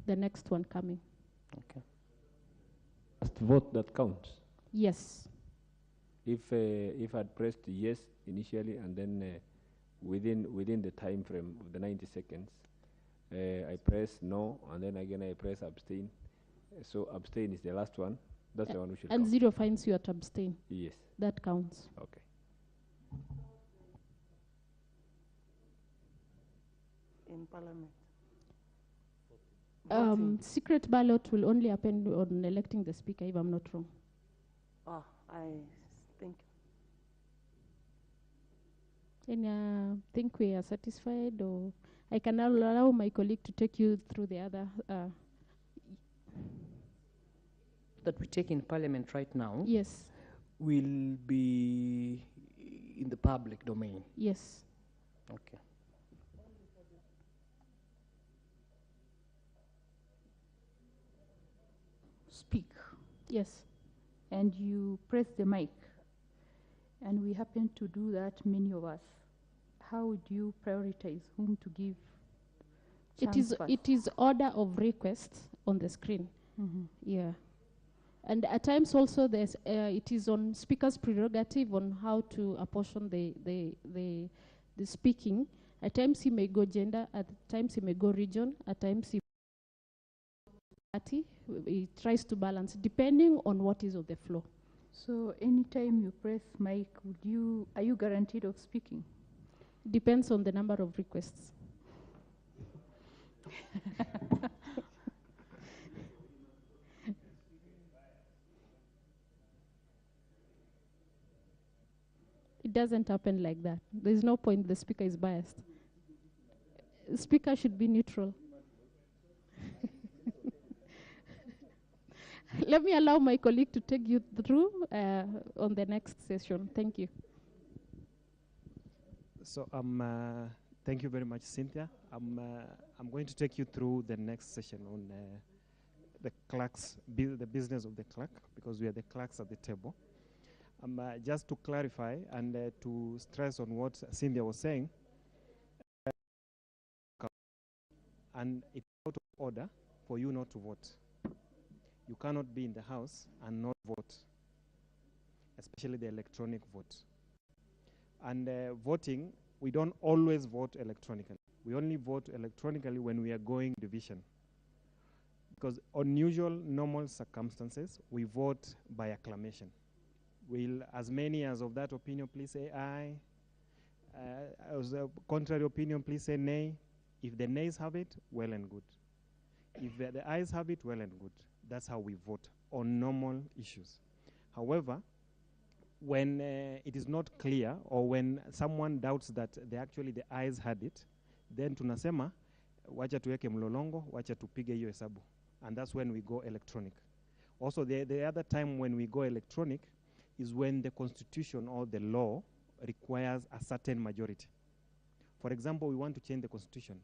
the next one coming. Okay. First vote that counts. Yes. If I'd pressed yes initially and then within the time frame of the 90 seconds, I press no and then again I press abstain. So abstain is the last one. That's the one we should And count. 0 finds you at abstain. Yes. That counts. Okay. In Parliament. Secret ballot will only happen on electing the speaker, if I'm not wrong. Oh, I think. And I think we are satisfied, or I can allow my colleague to take you through the other. That we take in Parliament right now. Yes. Will be in the public domain. Yes. Okay. Speak. Yes. And you press the mic. And we happen to do that, many of us. How would you prioritize whom to give chance first? It is order of requests on the screen. Yeah. And at times also there's it is on speaker's prerogative on how to apportion the speaking. At times he may go gender, at times he may go region, at times he party. He tries to balance depending on what is on the floor. So anytime you press mic, are you guaranteed of speaking? Depends on the number of requests. It doesn't happen like that. There's no point the speaker is biased. The speaker should be neutral. Let me allow my colleague to take you through on the next session. Thank you. So thank you very much, Cynthia. I'm going to take you through the next session on the clerks, the business of the clerk, because we are the clerks at the table. Just to clarify and to stress on what Cynthia was saying, and it's out of order for you not to vote. You cannot be in the house and not vote, especially the electronic vote. And voting, we don't always vote electronically. We only vote electronically when we are going division. Because unusual, normal circumstances, we vote by acclamation. Will as many as of that opinion please say aye? As a contrary opinion please say nay. If the nays have it, well and good. If the ayes have it, well and good. That's how we vote on normal issues. However, when it is not clear or when someone doubts that the ayes had it, then tunasema wacha tuweke mlolongo, wacha tupige hiyo hesabu. And that's when we go electronic. Also, the other time when we go electronic is when the constitution or the law requires a certain majority. For example, we want to change the constitution.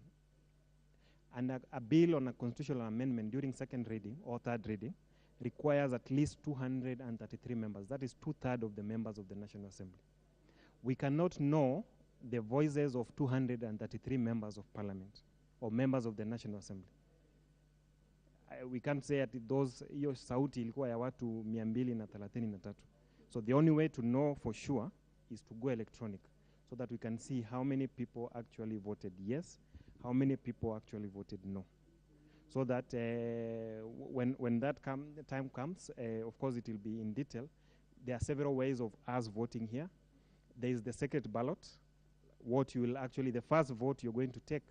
And a bill on a constitutional amendment during second reading or third reading requires at least 233 members. That is 2/3 of the members of the National Assembly. We cannot know the voices of 233 members of Parliament or members of the National Assembly. We can't say that those hiyo sauti ilikuwa ya watu 233. So the only way to know for sure is to go electronic so that we can see how many people actually voted yes, how many people actually voted no. So that when that time comes, of course it will be in detail. There are several ways of us voting here. There is the secret ballot. What you will actually, the first vote you're going to take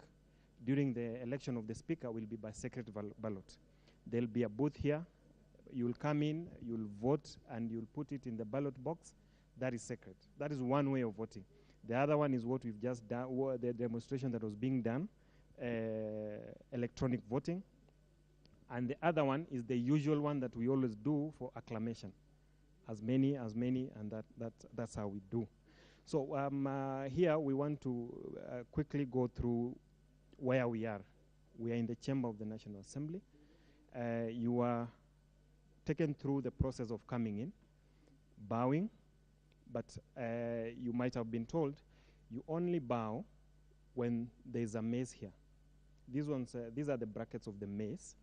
during the election of the speaker will be by secret ballot. There'll be a booth here. You'll come in, you'll vote, and you'll put it in the ballot box. That is secret. That is one way of voting. The other one is what we've just done, the demonstration that was being done, electronic voting. And the other one is the usual one that we always do for acclamation. As many, and that's how we do. So here we want to quickly go through where we are. We are in the chamber of the National Assembly. You are taken through the process of coming in, bowing, but you might have been told you only bow when there's a mace here. These are the brackets of the maze.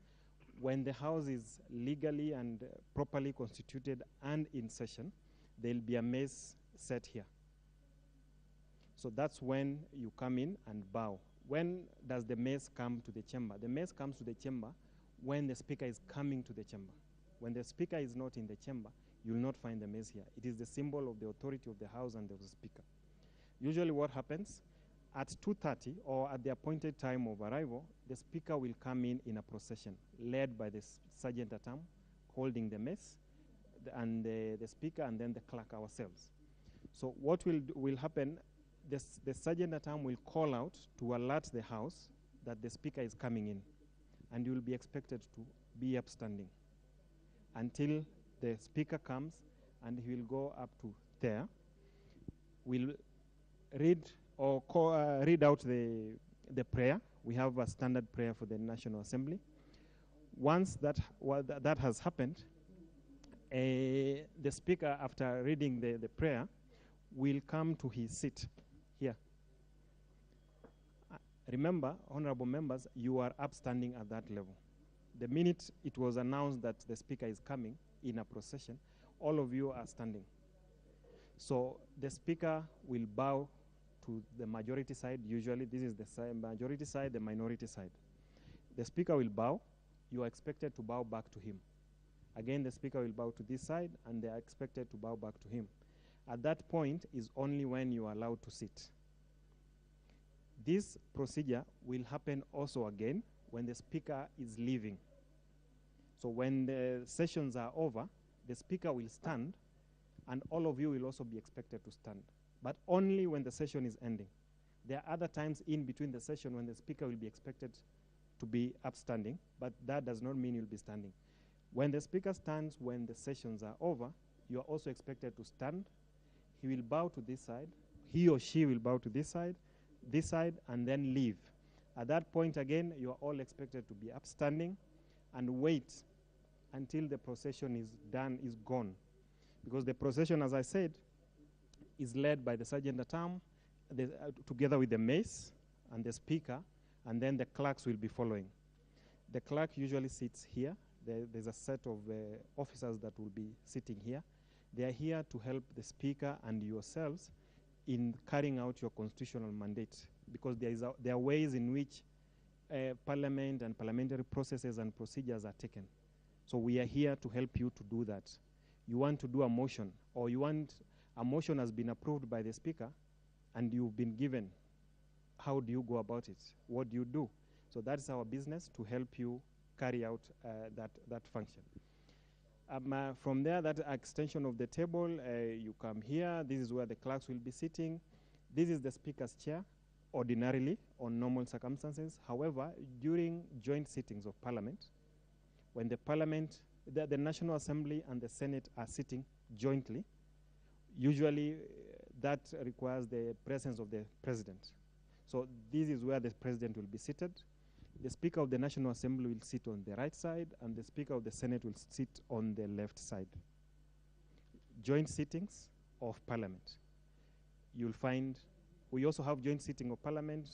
When the House is legally and properly constituted and in session, there'll be a maze set here. So that's when you come in and bow. When does the maze come to the chamber? The maze comes to the chamber when the speaker is coming to the chamber. When the speaker is not in the chamber, you will not find the maze here. It is the symbol of the authority of the House and of the speaker. Usually what happens, at 2:30 or at the appointed time of arrival, the speaker will come in a procession led by the sergeant at arms holding the mace, and the speaker, and then the clerk ourselves. So what will happen, the sergeant at arms will call out to alert the House that the speaker is coming in, and you will be expected to be upstanding until the speaker comes, and he will go up to there. We'll read out the prayer. We have a standard prayer for the National Assembly. Once that has happened, the speaker, after reading the prayer, will come to his seat here. Remember, honorable members, you are upstanding at that level. The minute it was announced that the speaker is coming in a procession, all of you are standing. So the speaker will bow to the majority side. Usually this is the majority side, the minority side. The speaker will bow. You are expected to bow back to him. Again, the speaker will bow to this side, and they are expected to bow back to him. At that point is only when you are allowed to sit. This procedure will happen also again when the speaker is leaving. So when the sessions are over, the speaker will stand, and all of you will also be expected to stand, but only when the session is ending. There are other times in between the session when the speaker will be expected to be upstanding, but that does not mean you'll be standing. When the speaker stands when the sessions are over, you are also expected to stand. He will bow to this side. He or she will bow to this side, and then leave. At that point again, you are all expected to be upstanding and wait until the procession is done, is gone. Because the procession, as I said, is led by the sergeant at arms, together with the mace and the speaker, and then the clerks will be following. The clerk usually sits here. There's a set of officers that will be sitting here. They are here to help the speaker and yourselves in carrying out your constitutional mandate, because there are ways in which parliament and parliamentary processes and procedures are taken. So we are here to help you to do that. You want to do a motion, or you want a motion has been approved by the speaker and you've been given. How do you go about it? What do you do? So that's our business, to help you carry out that function. From there, that extension of the table, you come here. This is where the clerks will be sitting. This is the speaker's chair, ordinarily, on normal circumstances. However, during joint sittings of parliament, when the National Assembly and the Senate are sitting jointly, usually that requires the presence of the president. So this is where the president will be seated. The Speaker of the National Assembly will sit on the right side, and the Speaker of the Senate will sit on the left side. Joint sittings of Parliament. You'll find, we also have joint sitting of Parliament,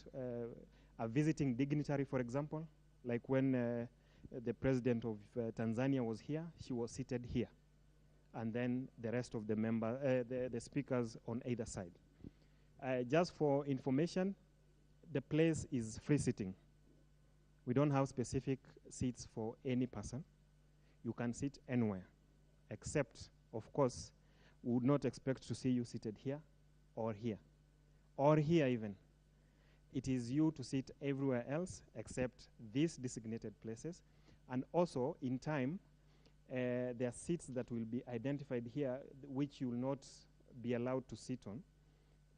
a visiting dignitary, for example, like when the President of Tanzania was here, she was seated here. And then the rest of the the speakers on either side. Just for information, the place is free sitting. We don't have specific seats for any person. You can sit anywhere, except, of course, we would not expect to see you seated here, or here even. It is you to sit everywhere else except these designated places. And also, in time, there are seats that will be identified here which you will not be allowed to sit on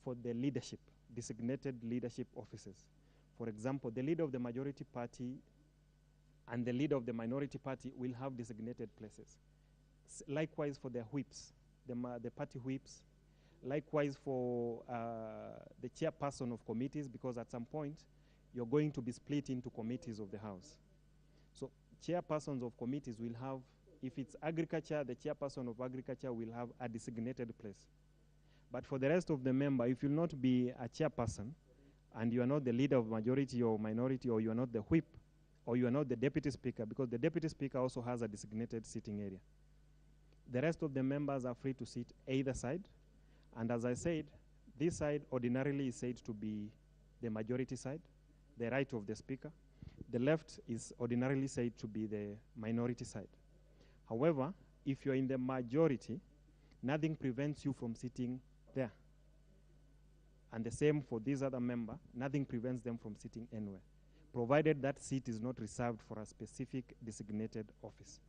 for the leadership, designated leadership offices. For example, the leader of the majority party and the leader of the minority party will have designated places. Likewise for their whips, the party whips. Likewise for the chairperson of committees, because at some point you're going to be split into committees of the House. So chairpersons of committees will have, if it's agriculture, the chairperson of agriculture will have a designated place. But for the rest of the member, if you'll not be a chairperson, and you are not the leader of majority or minority, or you are not the whip, or you are not the deputy speaker, because the deputy speaker also has a designated sitting area. The rest of the members are free to sit either side. And as I said, this side ordinarily is said to be the majority side, the right of the speaker. The left is ordinarily said to be the minority side. However, if you're in the majority, nothing prevents you from sitting there. And the same for this other member, nothing prevents them from sitting anywhere, provided that seat is not reserved for a specific designated office.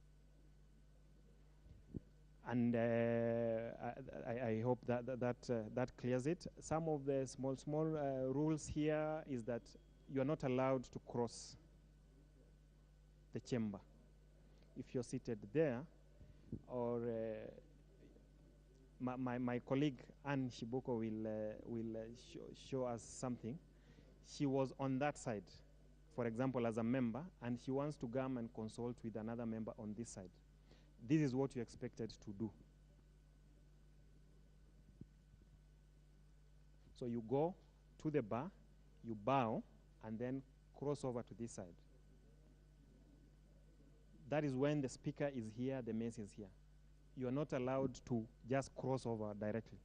And I hope that clears it. Some of the small rules here is that you are not allowed to cross the chamber. If you're seated there, or my colleague Anne Shibuko will show us something. She was on that side, for example, as a member, and she wants to come and consult with another member on this side. This is what you're expected to do. So you go to the bar, you bow, and then cross over to this side. That is when the speaker is here, the mace is here. You are not allowed to just cross over directly.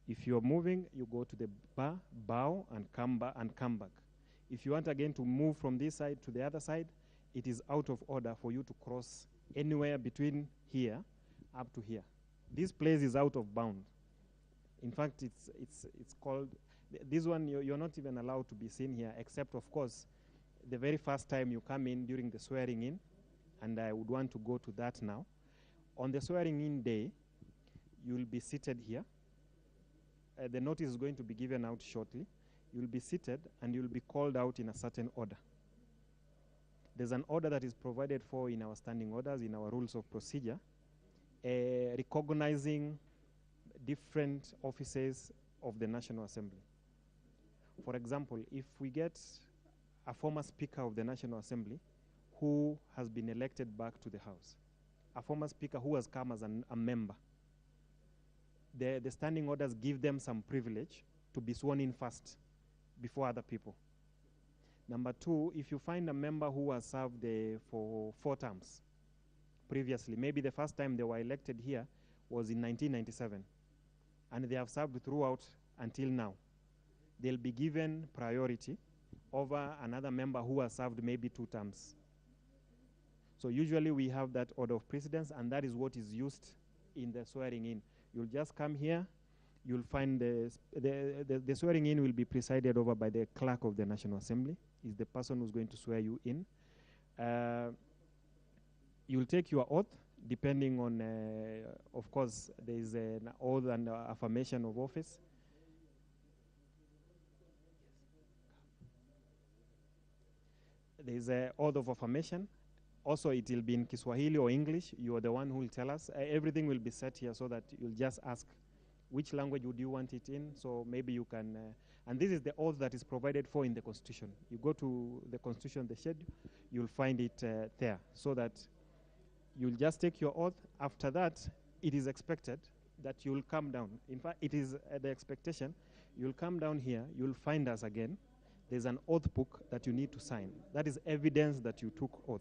If you're moving, you go to the bar, bow, and come back. If you want again to move from this side to the other side, it is out of order for you to cross anywhere between here up to here. This place is out of bound. In fact, it's called, this one you're not even allowed to be seen here, except of course, the very first time you come in during the swearing in, and I would want to go to that now. On the swearing in day, you will be seated here. The notice is going to be given out shortly. You will be seated and you will be called out in a certain order. There's an order that is provided for in our standing orders, in our rules of procedure, recognizing different offices of the National Assembly. For example, if we get a former Speaker of the National Assembly who has been elected back to the House, a former Speaker who has come as a member, the standing orders give them some privilege to be sworn in first before other people. Number two, if you find a member who has served for 4 terms previously, maybe the first time they were elected here was in 1997, and they have served throughout until now, they'll be given priority over another member who has served maybe 2 terms. So usually we have that order of precedence, and that is what is used in the swearing in. You'll just come here, you'll find the swearing in will be presided over by the clerk of the National Assembly, is the person who's going to swear you in. You'll take your oath, depending on, of course, there is an oath and affirmation of office. There is an oath of affirmation. Also, it will be in Kiswahili or English. You are the one who will tell us. Everything will be set here so that you'll just ask which language would you want it in. So maybe you can, and this is the oath that is provided for in the Constitution. You go to the Constitution, the schedule, you'll find it there, so that you'll just take your oath. After that, it is expected that you'll come down. In fact, it is the expectation. You'll come down here, you'll find us again. There's an oath book that you need to sign. That is evidence that you took oath.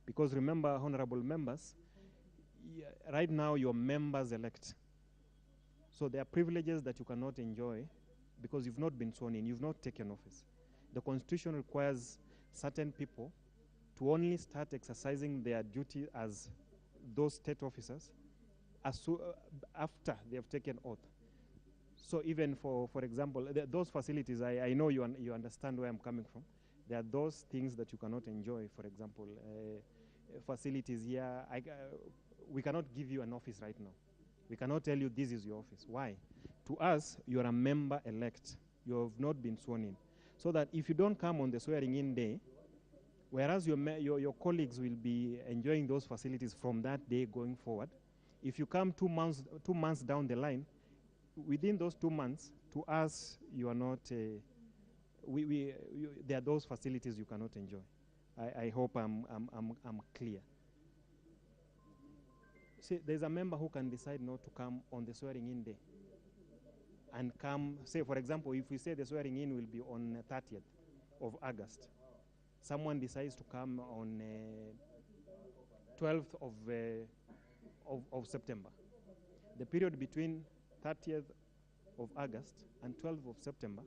Because remember, honorable members, right now you're members-elect. So there are privileges that you cannot enjoy because you've not been sworn in, you've not taken office. The Constitution requires certain people to only start exercising their duty as those state officers after they have taken oath. So even for example, those facilities, I know you understand where I'm coming from. There are those things that you cannot enjoy. For example, facilities here, we cannot give you an office right now. We cannot tell you this is your office. Why? To us, you are a member-elect. You have not been sworn in. So that if you don't come on the swearing-in day, whereas your colleagues will be enjoying those facilities from that day going forward, if you come 2 months down the line, within those 2 months, to us, you are not, there are those facilities you cannot enjoy. I hope I'm clear. See, there's a member who can decide not to come on the swearing-in day. and come, say, for example, if we say the swearing in will be on 30th of August, someone decides to come on 12th of September. The period between 30th of August and 12th of September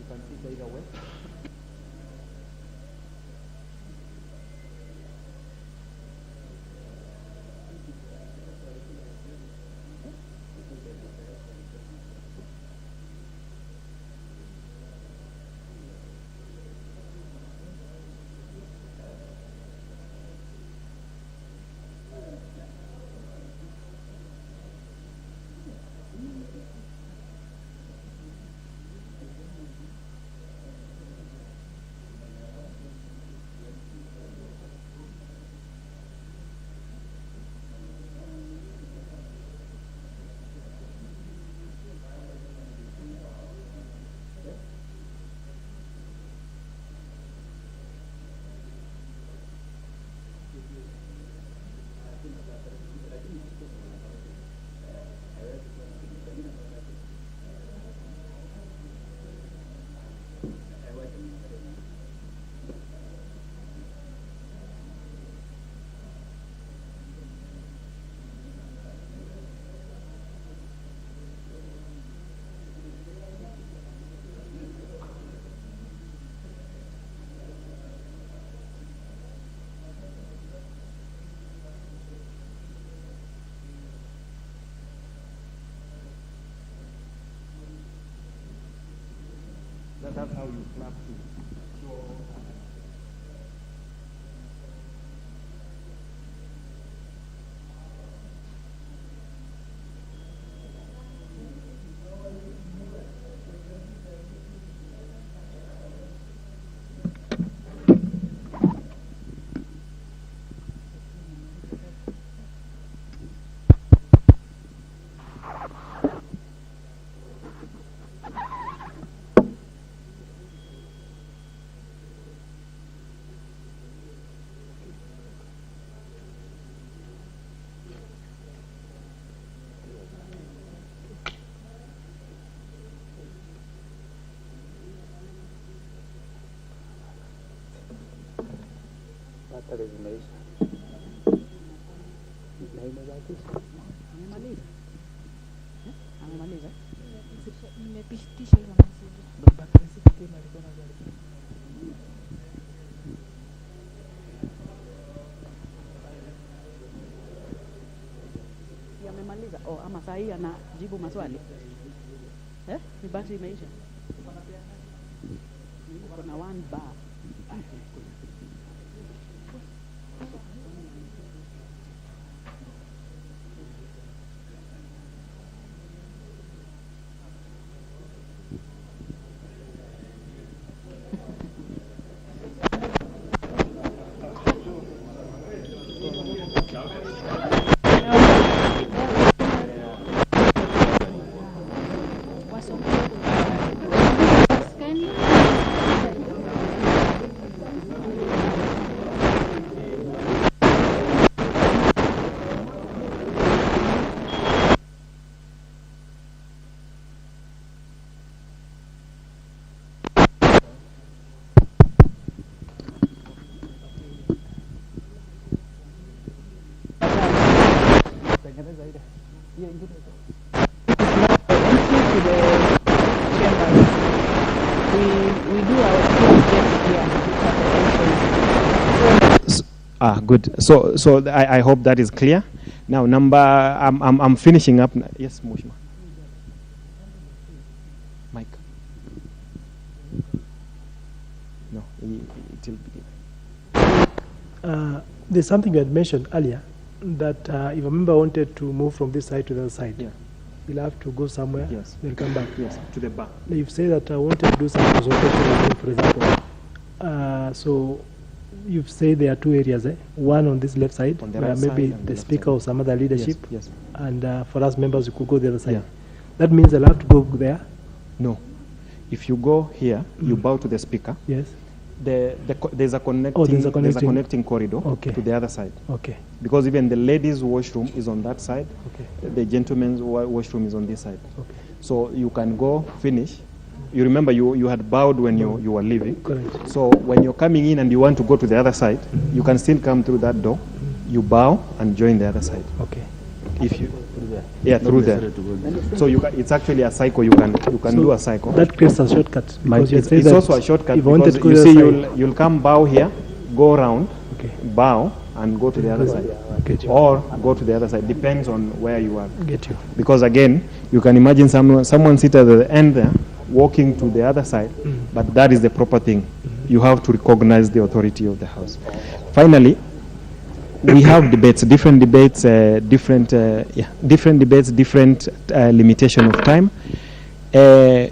can sit either way. That's how you clap to show. battery zimeisha. Na imebakisha. Amemaliza. Amemaliza. Nimepitisha hiyo message. Battery ziko tena alikuwa na gari. Amemaliza. Oh, ama saa hii anajibu maswali. Ni basi imeisha. Kuna one bar. Good. So I hope that is clear. Now, I'm finishing up. Yes, Mushma. Mike. No, it will be. There's something you had mentioned earlier that if a member wanted to move from this side to the other side, Yeah. he'll have to go somewhere. Yes. They'll come back. Yes, to the back. If say that I wanted to do something, for example, so you've said there are two areas, one on this left side, On the where right maybe side and the the left speaker side. or some other leadership, Yes. and for us members, we could go the other side. Yeah. That means they'll have to go there. No. If you go here, you bow to the speaker. Yes. There's a connecting corridor to the other side. Okay. Because even the ladies' washroom is on that side. Okay. The gentlemen's washroom is on this side. Okay. So you can go finish. You remember you had bowed when you were leaving. Correct. So when you're coming in and you want to go to the other side, you can still come through that door. You bow and join the other side. Okay. If you through there. So it's actually a cycle. You can do a cycle. That creates a shortcut. It's also a shortcut because you see you'll come bow here, go around, bow and go to the other side, or go to the other side. Depends on where you are. Get you. Because again, you can imagine someone sit at the end there, walking to the other side, but that is the proper thing. You have to recognize the authority of the house. Finally, we have debates, different limitation of time.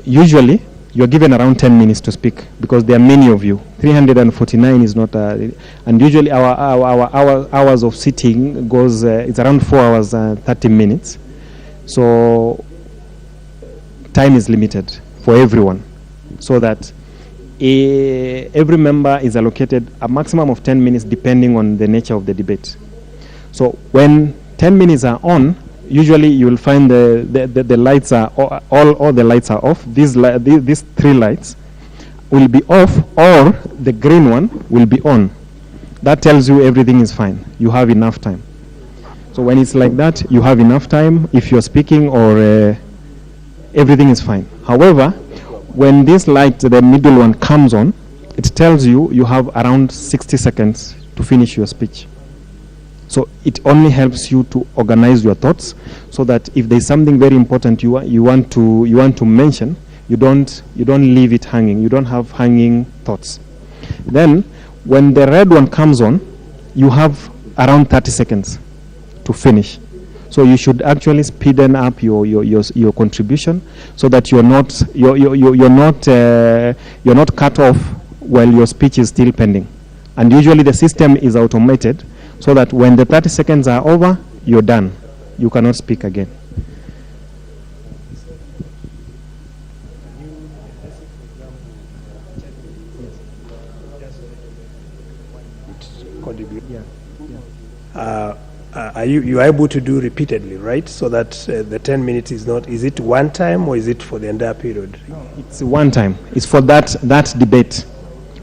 Usually, you are given around 10 minutes to speak because there are many of you. 349 is not, and usually our hours of sitting goes, it's around 4 hours, 30 minutes. So time is limited for everyone, so that every member is allocated a maximum of 10 minutes depending on the nature of the debate. So when 10 minutes are on, usually you will find the lights are, all the lights are off. These 3 lights will be off, or the green one will be on. That tells you everything is fine. You have enough time. So when it's like that, you have enough time if you're speaking, or everything is fine. However, when this light, the middle one, comes on, it tells you you have around 60 seconds to finish your speech. So it only helps you to organize your thoughts, so that if there's something very important you want to mention, you don't leave it hanging. You don't have hanging thoughts. Then, when the red one comes on, you have around 30 seconds to finish. So you should actually speeden up your contribution, so that you're not cut off while your speech is still pending. And usually the system is automated, so that when the 30 seconds are over, you're done. You cannot speak again. Are you able to do repeatedly, right? So that the 10 minutes is not, is it one time or is it for the entire period? It's one time. It's for that debate.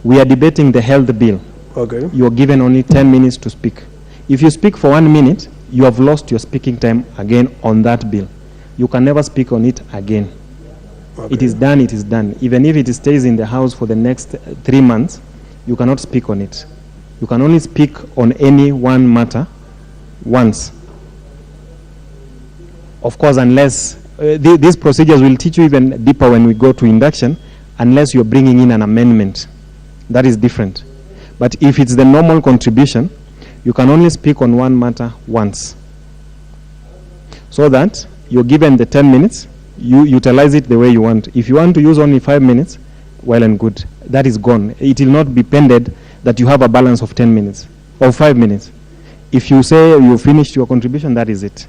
We are debating the health bill. Okay. You are given only 10 minutes to speak. If you speak for 1 minute, you have lost your speaking time again on that bill. You can never speak on it again. Okay. It is done, it is done. Even if it stays in the House for the next 3 months, you cannot speak on it. You can only speak on any one matter once. Of course, unless these procedures will teach you even deeper when we go to induction, unless you're bringing in an amendment. That is different. But if it's the normal contribution, you can only speak on one matter once. So that you're given the 10 minutes, you utilize it the way you want. If you want to use only 5 minutes, well and good. That is gone. It will not be pended that you have a balance of 10 minutes or 5 minutes. If you say you finished your contribution, that is it.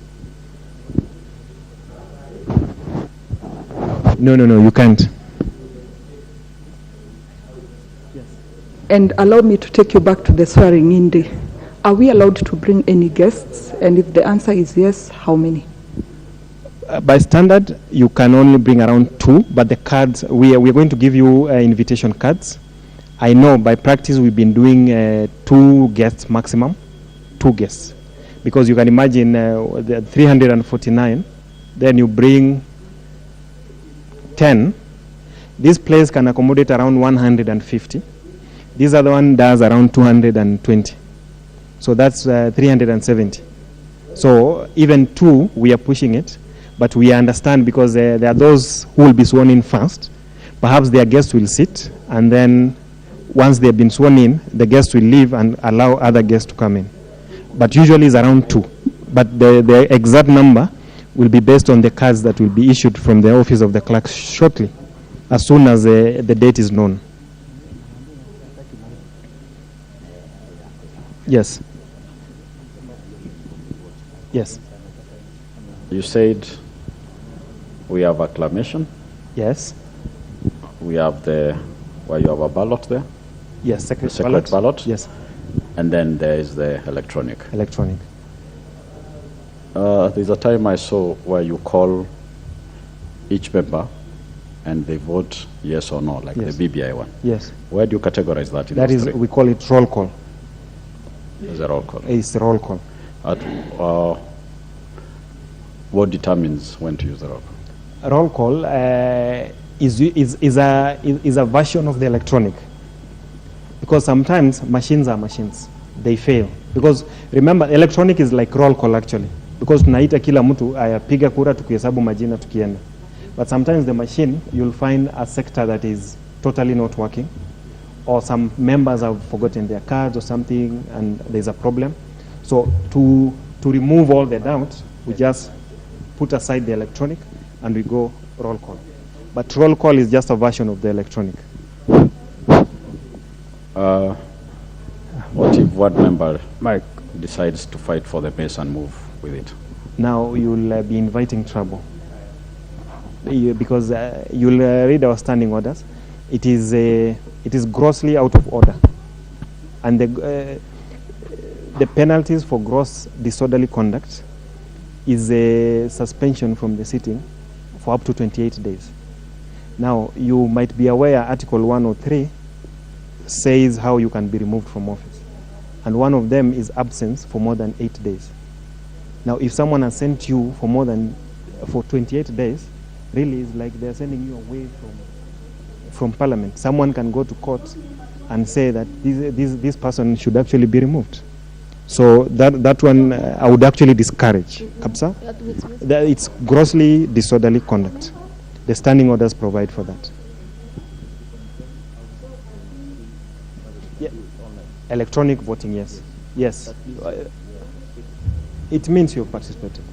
No, you can't. And allow me to take you back to the swearing in day. Are we allowed to bring any guests? And if the answer is yes, how many? By standard, you can only bring around 2, but the cards, we're going to give you invitation cards. I know by practice we've been doing 2 guests maximum, 2 guests. Because you can imagine the 349, then you bring 10. This place can accommodate around 150. This other one does around 220. So that's 370. So even 2, we are pushing it. But we understand because there are those who will be sworn in first. Perhaps their guests will sit, and then once they've been sworn in, the guests will leave and allow other guests to come in. But usually it's around 2. But the exact number will be based on the cards that will be issued from the office of the clerk shortly, as soon as the date is known. Yes. Yes. You said we have acclamation. Yes. We have where you have a ballot there. Yes, secret ballot. Yes. And then there is the electronic. Electronic. There's a time I saw where you call each member and they vote yes or no, like Yes. the BBI one. Yes. Where do you categorize that? In That those is, three? we call it roll call. Is a roll call. It's roll call. What determines when to use the roll call? Roll call is a version of the electronic, because sometimes machines are machines, they fail. Because remember, electronic is like roll call actually, because tunaita kila mtu ayapiga kura tukihesabu majina tukienda. But sometimes the machine, you'll find a sector that is totally not working, or some members have forgotten their cards or something, and there's a problem. So to remove all the doubt, we just put aside the electronic and we go roll call. But roll call is just a version of the electronic. What if one member decides to fight for the base and move with it? Now you'll be inviting trouble. Because you'll read our standing orders. It is grossly out of order. And the penalties for gross disorderly conduct is a suspension from the sitting for up to 28 days. Now, you might be aware Article 103 says how you can be removed from office. And one of them is absence for more than 8 days. Now, if someone has sent you for 28 days, really it's like they're sending you away from Parliament. Someone can go to court and say that this person should actually be removed. So that one I would actually discourage. Kapsa? It's grossly disorderly conduct. The standing orders provide for that. Yeah. Electronic voting, yes. Yes. It means you've participated.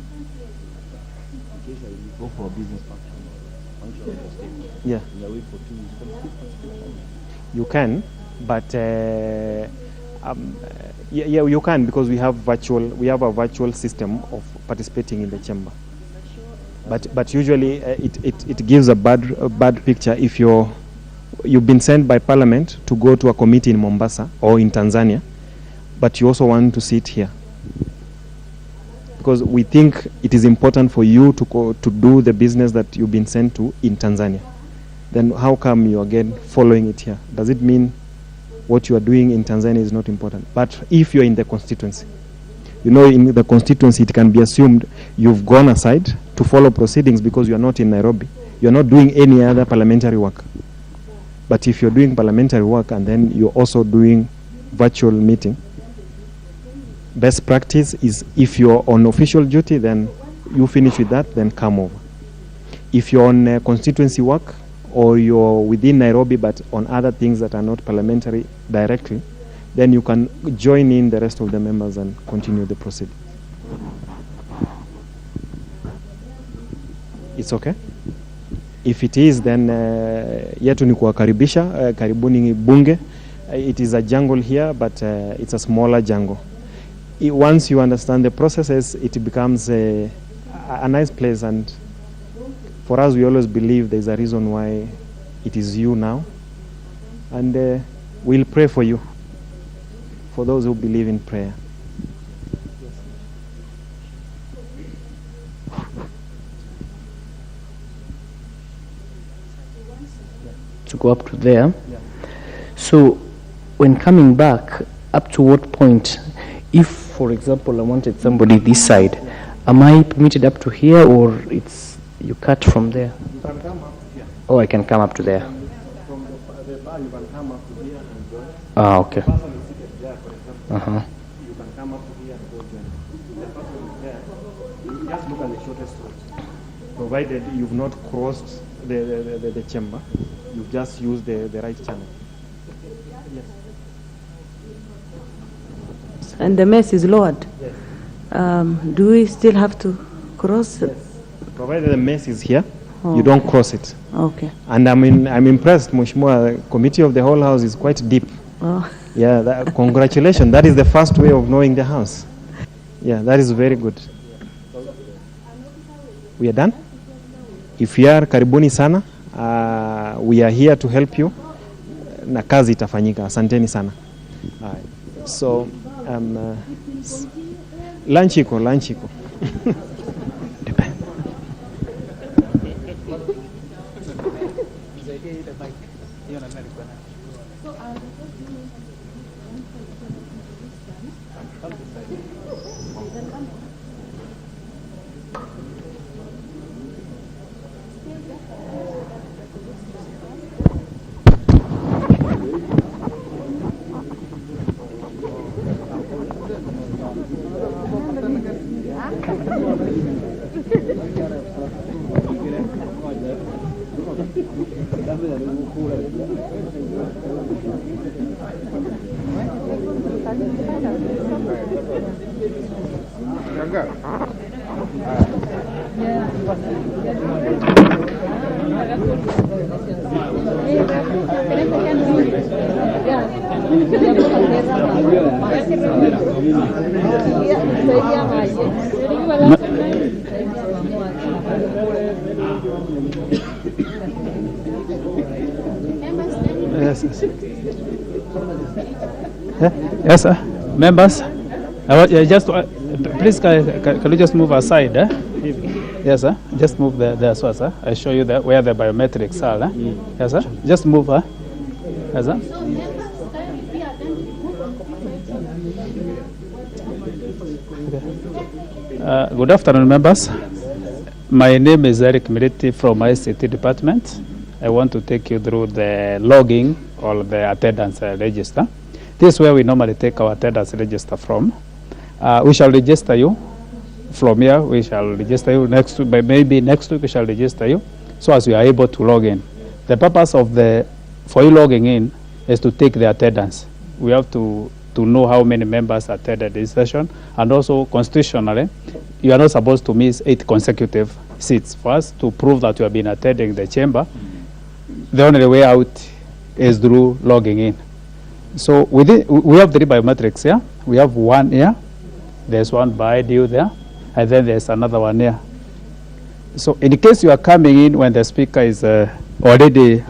Go for a business function of the state. Yeah. And you're away for 2 weeks. You can still participate. You can, but yeah, you can, because we have a virtual system of participating in the chamber. But usually it gives a bad picture if you've been sent by Parliament to go to a committee in Mombasa or in Tanzania, but you also want to sit here. Because we think it is important for you to do the business that you've been sent to in Tanzania. Then how come you again following it here? Does it mean what you are doing in Tanzania is not important. But if you're in the constituency, you know, in the constituency, it can be assumed you've gone aside to follow proceedings because you're not in Nairobi. You're not doing any other parliamentary work. But if you're doing parliamentary work and then you're also doing virtual meeting, best practice is if you're on official duty, then you finish with that, then come over. If you're on constituency work or you're within Nairobi but on other things that are not parliamentary directly, then you can join in the rest of the members and continue the proceedings. It's okay? If it is, then yetu ni kuwakaribisha, karibuni bunge. It is a jungle here, but it's a smaller jungle. Once you understand the processes, it becomes a nice place, and for us, we always believe there's a reason why it is you now, and we'll pray for you, for those who believe in prayer. To go up to there. Yeah. So when coming back, up to what point, if, for example, I wanted somebody this side, am I permitted up to here, or it's you cut from there? You can come up here. Oh, I can come up to there. From the bar, you can come up to here and join. Ah, okay. The person is seated there, for example. You can come up to here and go join. The person is there. You just look at the shortest route. Provided you've not crossed the chamber, you've just used the right channel. Yes. And the mess is lowered. Yes. Do we still have to cross? Yes. Provided the mess is here, you don't cross it. Okay. And I'm impressed, Mheshimiwa. The committee of the whole house is quite deep. Oh. Yeah, congratulations. That is the first way of knowing the house. Yeah, that is very good. We are done? If you are, karibuni sana. We are here to help you. Na kazi itafanyika. Asanteni sana. So, lunch iko. Yes, sir. Members, please can you just move aside? Yes, sir. Just move there, sir. I show you where the biometrics are. Yes, sir. Just move. Yes, sir. Okay. Good afternoon, members. My name is Eric Miriti from ICT department. I want to take you through the logging or the attendance register. This is where we normally take our attendance register from. We shall register you from here. We shall register you next week. Maybe next week we shall register you, so as we are able to log in. The purpose of for you logging in is to take the attendance. We have to know how many members attended this session, and also constitutionally, you are not supposed to miss 8 consecutive seats. For us to prove that you have been attending the chamber, the only way out is through logging in. So we have 3 biometrics here. We have one here. There's one behind you there, and then there's another one here. So in case you are coming in when the speaker is already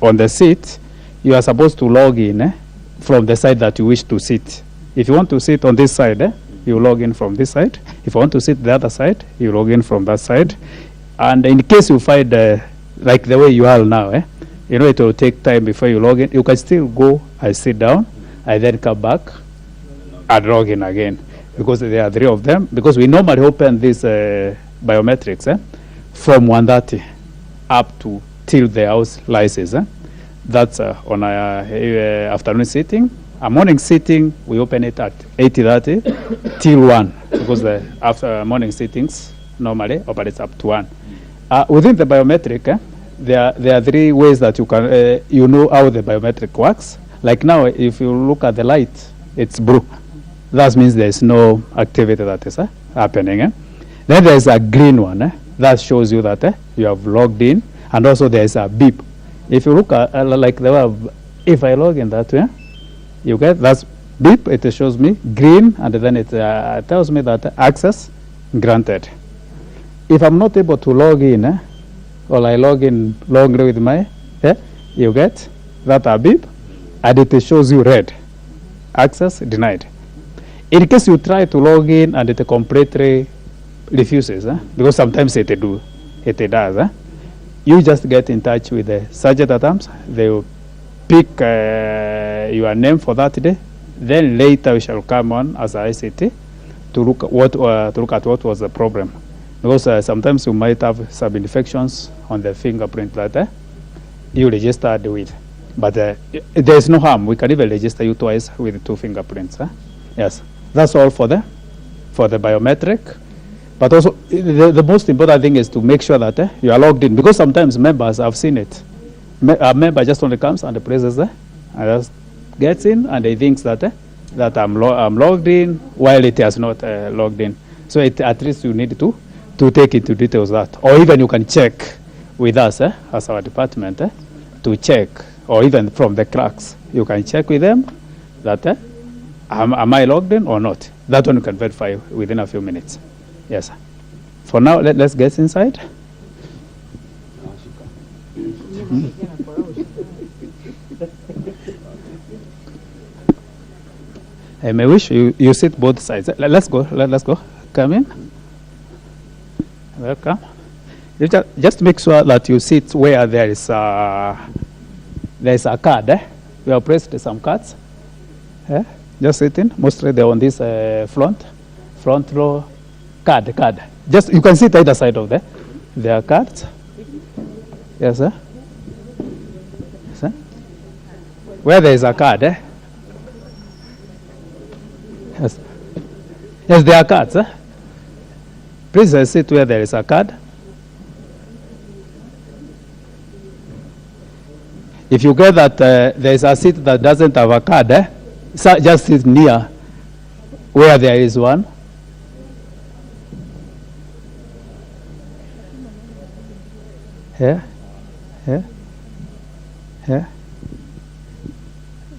on the seat, you are supposed to log in from the side that you wish to sit. If you want to sit on this side, you log in from this side. If you want to sit the other side, you log in from that side. And in case you find, like the way you are now, You know, it will take time before you log in. You can still go and sit down, and then come back and log in again, because there are 3 of them. Because we normally open this biometrics from 1:30 up to till the house license. That's on a afternoon sitting. A morning sitting, we open it at 8:30 till 1, because the after morning sittings normally operates up to 1. Within the biometric, there are 3 ways that you can you know how the biometric works. Like now, if you look at the light, it's blue. That means there's no activity that is happening. Then there's a green one that shows you that you have logged in, and also there's a beep. If you look at like if I log in that way, you get that's beep. It shows me green, and then it tells me that access granted. If I'm not able to log in, or I log in longer with my, you get that a beep, and it shows you red, access denied. In case you try to log in and it completely refuses, because sometimes it does, you just get in touch with the sergeant at arms. They will pick your name for that day. Then later we shall come on as a ICT to look at what was the problem. Because sometimes you might have some infections on the fingerprint that you registered with. But there is no harm. We can even register you twice with 2 fingerprints. Yes, that's all for the biometric. But also, the most important thing is to make sure that you are logged in. Because sometimes members, I've seen it. A member just only comes and presses and just gets in, and he thinks that I'm logged in, while it has not logged in. So at least you need to take into details that. Or even you can check with us as our department to check, or even from the clerks, you can check with them that am I logged in or not. That one you can verify within a few minutes. Yes. For now, let's get inside. I may wish you sit both sides. Let's go. Let's go. Come in. Welcome. Just make sure that you sit where there is a card. We have pressed some cards. Just sit in. Mostly they're on this front row. Card. Just you can sit either side of there. There are cards. Yes, sir. Yes, sir. Where there is a card, Yes. Yes, there are cards, Please sit where there is a card. If you get that there is a seat that doesn't have a card, just sit near where there is one. Yeah.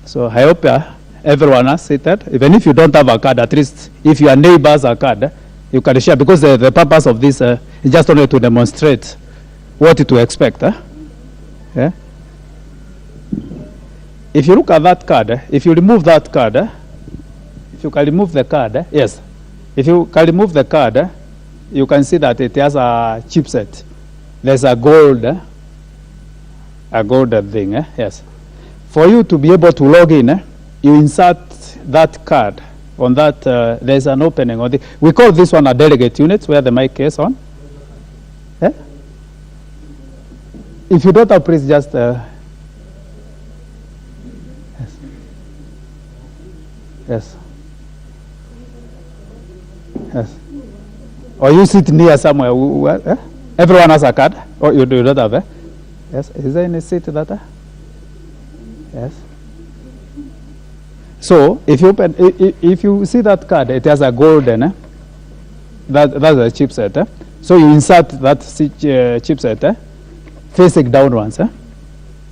So I hope everyone has seated. Even if you don't have a card, at least if your neighbors have a card, you can share, because the purpose of this is just only to demonstrate what to expect. Yeah. If you look at that card, if you remove that card, if you can remove the card, yes. If you can remove the card, you can see that it has a chipset. There's a gold thing, yes. For you to be able to log in, you insert that card on that. There's an opening on the. We call this one a delegate unit, where the mic is on. If you don't have, please just. Yes. Or you sit near somewhere. Everyone has a card. Or you don't have, Yes. Is there any seat that? Yes. So if you open, if you see that card, it has a golden. That's a chipset. So you insert that chipset facing downwards.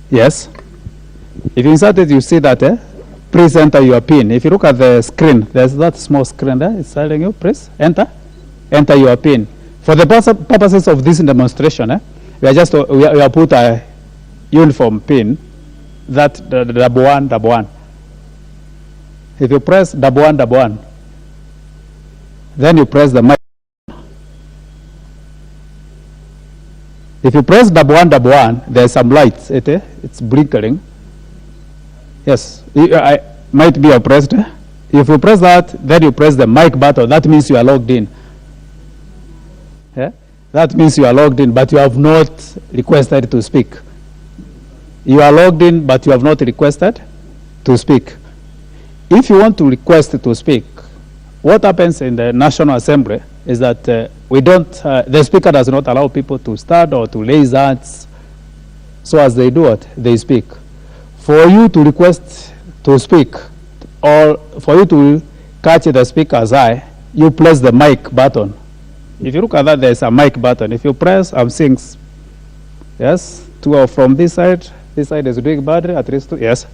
Yes. If you insert it, you see that. Please enter your PIN. If you look at the screen, there's that small screen there. It's telling you, please enter your PIN. For the purposes of this demonstration, we are put a uniform PIN, that double one. If you press double one, then you press the mic. If you press double one, there's some lights. It's blinking. Yes, I might be oppressed. If you press that, then you press the mic button. That means you are logged in. Yeah? That means you are logged in, but you have not requested to speak. You are logged in, but you have not requested to speak. If you want to request to speak, what happens in the National Assembly is that the speaker does not allow people to stand or to raise hands. So as they do it, they speak. For you to request to speak, or for you to catch the speaker's eye, you press the mic button. If you look at that, there's a mic button. If you press, I'm seeing, yes, two are from this side is doing badly, at least two, yes.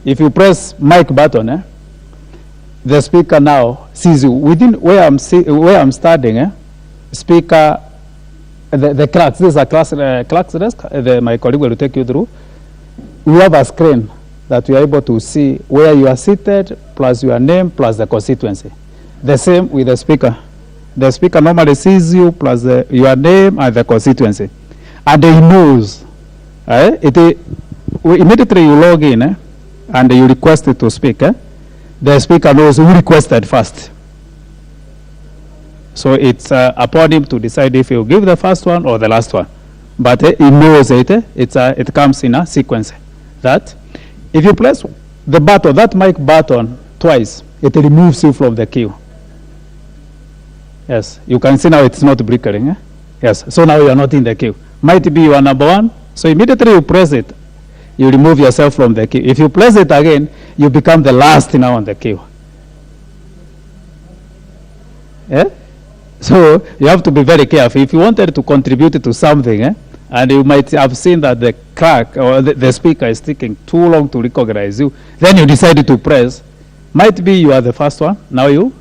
If you press mic button, the speaker now sees you. Within where I'm standing, speaker, the clerks, this is a clerk's desk, my colleague will take you through. We have a screen that you are able to see where you are seated, plus your name, plus the constituency. The same with the speaker. The speaker normally sees you, plus your name and the constituency. And he knows. Immediately you log in and you request it to speak. The speaker knows who requested first. So it's upon him to decide if he'll give the first one or the last one. But he knows it. It comes in a sequence. That if you press the button, that mic button twice, it removes you from the queue. Yes, you can see now it's not blinking. Yes, so now you are not in the queue. Might be you are number one. So immediately you press it, you remove yourself from the queue. If you press it again, you become the last now on the queue. Yeah? So you have to be very careful. If you wanted to contribute to something, and you might have seen that the clerk or the speaker is taking too long to recognize you, then you decided to press. Might be you are the first one, now you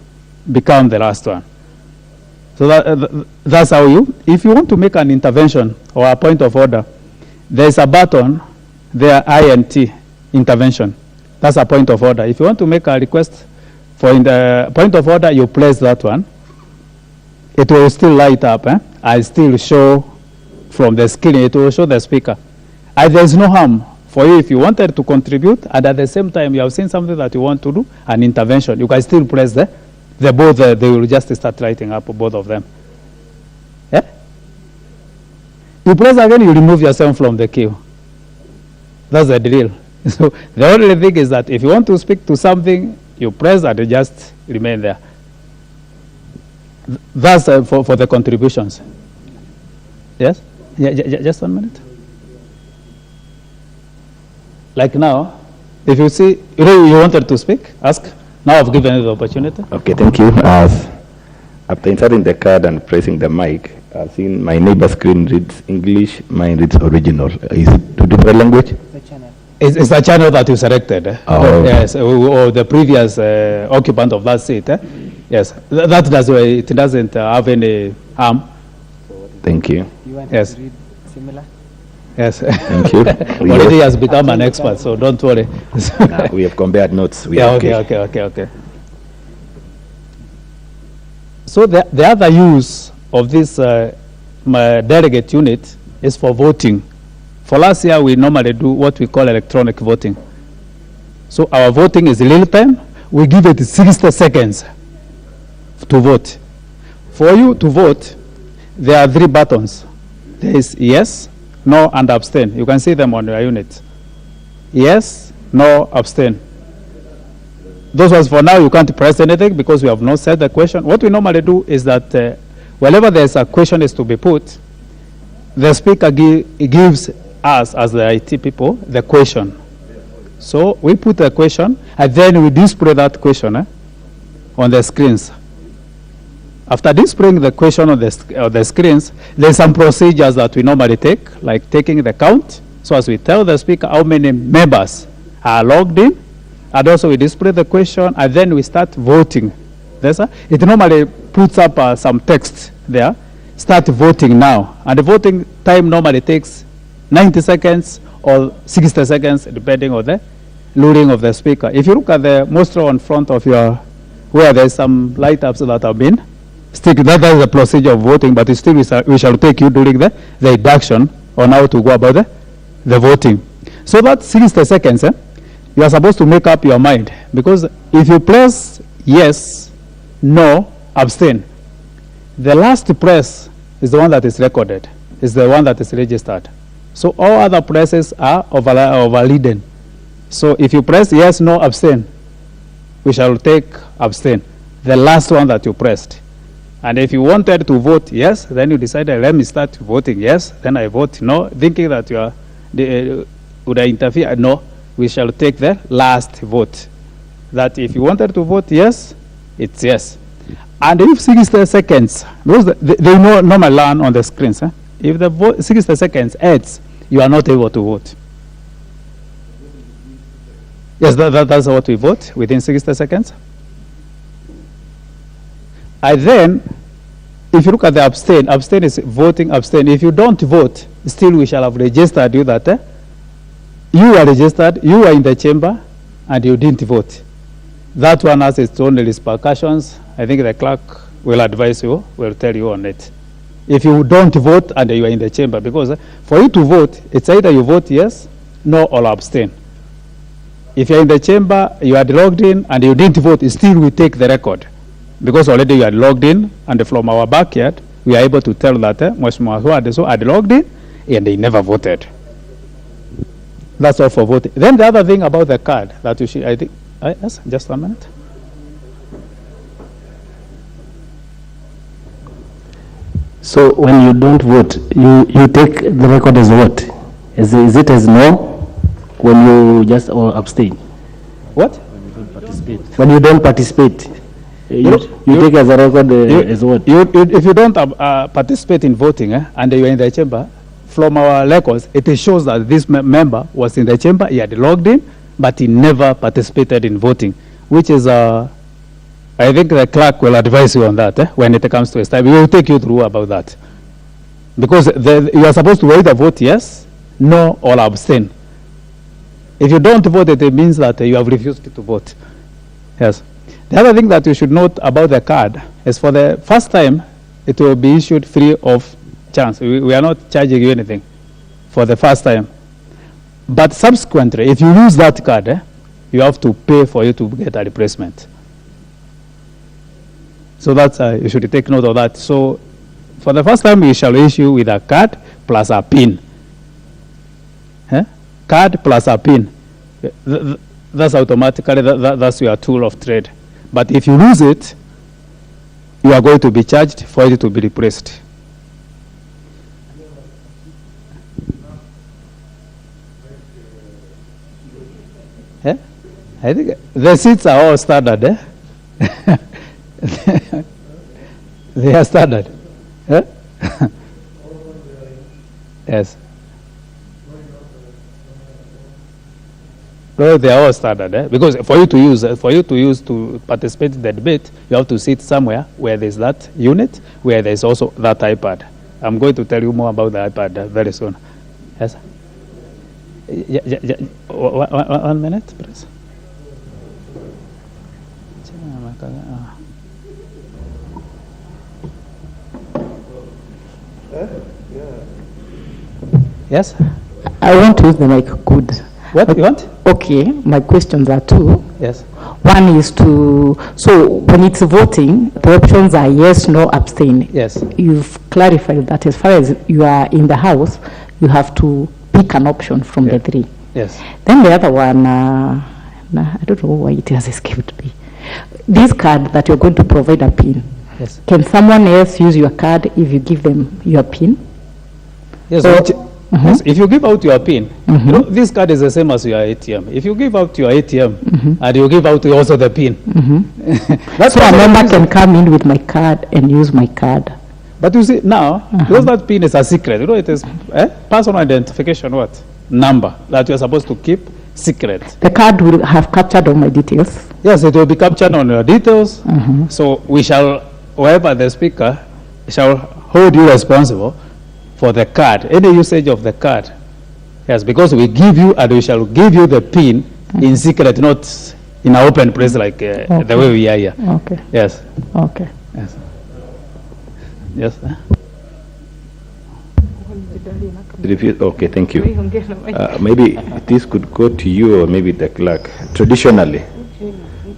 become the last one. So that's how if you want to make an intervention or a point of order, there's a button there, INT, intervention. That's a point of order. If you want to make a request for the point of order, you press that one. It will still light up. I still show from the screen, it will show the speaker. There's no harm for you if you wanted to contribute, and at the same time you have seen something that you want to do, an intervention. You can still press the both, they will just start lighting up, both of them. Yeah? You press again, you remove yourself from the queue. That's the drill. So the only thing is that if you want to speak to something, you press and you just remain there. That's for the contributions. Yes? Yeah, just 1 minute. Like now, if you see, you wanted to speak, ask. Now I've given you the opportunity. Okay, thank you. After inserting the card and pressing the mic, I've seen my neighbor's screen reads English, mine reads original. Is it two different language? It's a channel that you selected. Oh. Yes, or the previous occupant of that seat. Yes, that does it doesn't have any harm. Thank you. You want yes. to read similar? Yes. Thank you. Already has become an expert, so don't worry. We have compared notes. Okay. So the other use of this delegate unit is for voting. For last year, we normally do what we call electronic voting. So our voting is real time. We give it 60 seconds to vote. For you to vote, there are 3 buttons. There is yes, no, and abstain. You can see them on your unit. Yes, no, abstain. Those ones for now, you can't press anything because we have not said the question. What we normally do is that whenever there's a question is to be put, the speaker gives us, as the IT people, the question. So we put the question, and then we display that question on the screens. After displaying the question on the screens, there's some procedures that we normally take, like taking the count. So as we tell the speaker how many members are logged in, and also we display the question, and then we start voting. It normally puts up some text there. Start voting now. And the voting time normally takes 90 seconds or 60 seconds, depending on the luring of the speaker. If you look at the muster on front of your, where there's some light ups that have been stick. That is the procedure of voting, but still we shall take you during the induction on how to go about the voting. So that 60 seconds, you are supposed to make up your mind, because if you press yes, no, abstain, the last press is the one that is recorded, is the one that is registered. So all other presses are overridden. So if you press yes, no, abstain, we shall take abstain, the last one that you pressed. And if you wanted to vote yes, then you decided, let me start voting yes, then I vote no, thinking that you are, would I interfere? No, we shall take the last vote. That if you wanted to vote yes, it's yes. And if 60 seconds, because they normally learn on the screens, if the 60 seconds ends, you are not able to vote. Yes, that's what we vote, within 60 seconds. And then, if you look at the abstain is voting abstain. If you don't vote, still we shall have registered you that you are registered, you are in the chamber, and you didn't vote. That one has its own repercussions. I think the clerk will advise you, will tell you on it. If you don't vote and you are in the chamber, because for you to vote, it's either you vote yes, no, or abstain. If you're in the chamber, you are logged in and you didn't vote, still we take the record. Because already you are logged in, and from our backyard, we are able to tell that Mheshimiwa who had logged in and they never voted. That's all for voting. Then the other thing about the card that you should, I think, yes, just a minute. So when you don't vote, you take the record as what? Is it as no when you just or abstain? What? When you don't participate, you take as a record as what? If you don't participate in voting and you are in the chamber, from our records, it shows that this member was in the chamber, he had logged in, but he never participated in voting, which is, I think the clerk will advise you on that when it comes to a time. We will take you through about that. Because you are supposed to either vote yes, no, or abstain. If you don't vote, it means that you have refused to vote. Yes. The other thing that you should note about the card is for the first time, it will be issued free of charge. We are not charging you anything for the first time. But subsequently, if you use that card, you have to pay for you to get a replacement. So that's, you should take note of that. So for the first time, we shall issue with a card plus a PIN. Card plus a PIN. That's automatically, that's your tool of trade. But if you lose it, you are going to be charged for it to be replaced. I think the seats are all standard. They are standard. Yes. No, they are all standard. Because for you to participate in the debate, you have to sit somewhere where there's that unit, where there's also that iPad. I'm going to tell you more about the iPad very soon. Yes. Yeah. 1 minute, please. Yes? I want to use the mic. Good. What you want? Okay, my questions are two. Yes. One is so when it's voting, the options are yes, no, abstain. Yes. You've clarified that as far as you are in the house, you have to pick an option from the three. Yes. Then the other one, I don't know why it has escaped me. This card that you're going to provide a PIN. Yes. Can someone else use your card if you give them your PIN? Yes. Yes, if you give out your PIN, you know, this card is the same as your ATM. If you give out your ATM and you give out also the PIN, that's so a member can come in with my card and use my card. But you see now, because that PIN is a secret, you know, it is personal identification number that you are supposed to keep secret. The card will have captured all my details. Yes, it will be captured on your details. So we shall, whoever the speaker shall hold you responsible for the card, any usage of the card. Yes, because we give you and we shall give you the PIN in secret, not in an open place like the way we are here. Okay. Yes. Okay. Yes. Yes. Okay, thank you. Maybe this could go to you or maybe the clerk. Traditionally,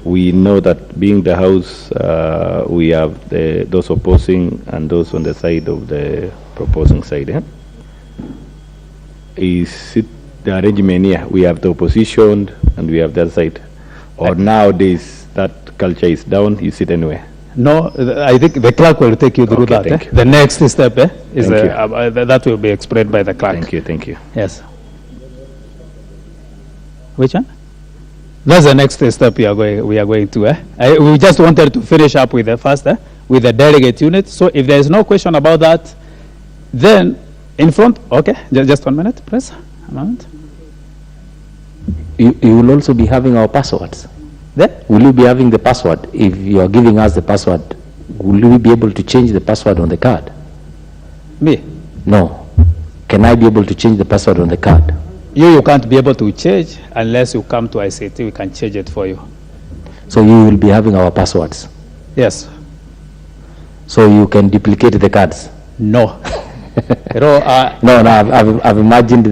we know that being the House, we have those opposing and those on the side of the proposing side. Eh? Is it the arrangement here? We have the opposition and we have the other side. Or nowadays, that culture is down, you sit anywhere? No, I think the clerk will take you through that. Thank you. The next step is that will be explained by the clerk. Thank you, thank you. Yes. Which one? That's the next step we are going to. We just wanted to finish up with the first, with the delegate unit. So if there is no question about that, then in front, okay, just 1 minute, please. A moment. You will also be having our passwords. Will you be having the password? If you are giving us the password, will you be able to change the password on the card? Me? No. Can I be able to change the password on the card? You can't be able to change unless you come to ICT. We can change it for you. So you will be having our passwords? Yes. So you can duplicate the cards? No. No, I've imagined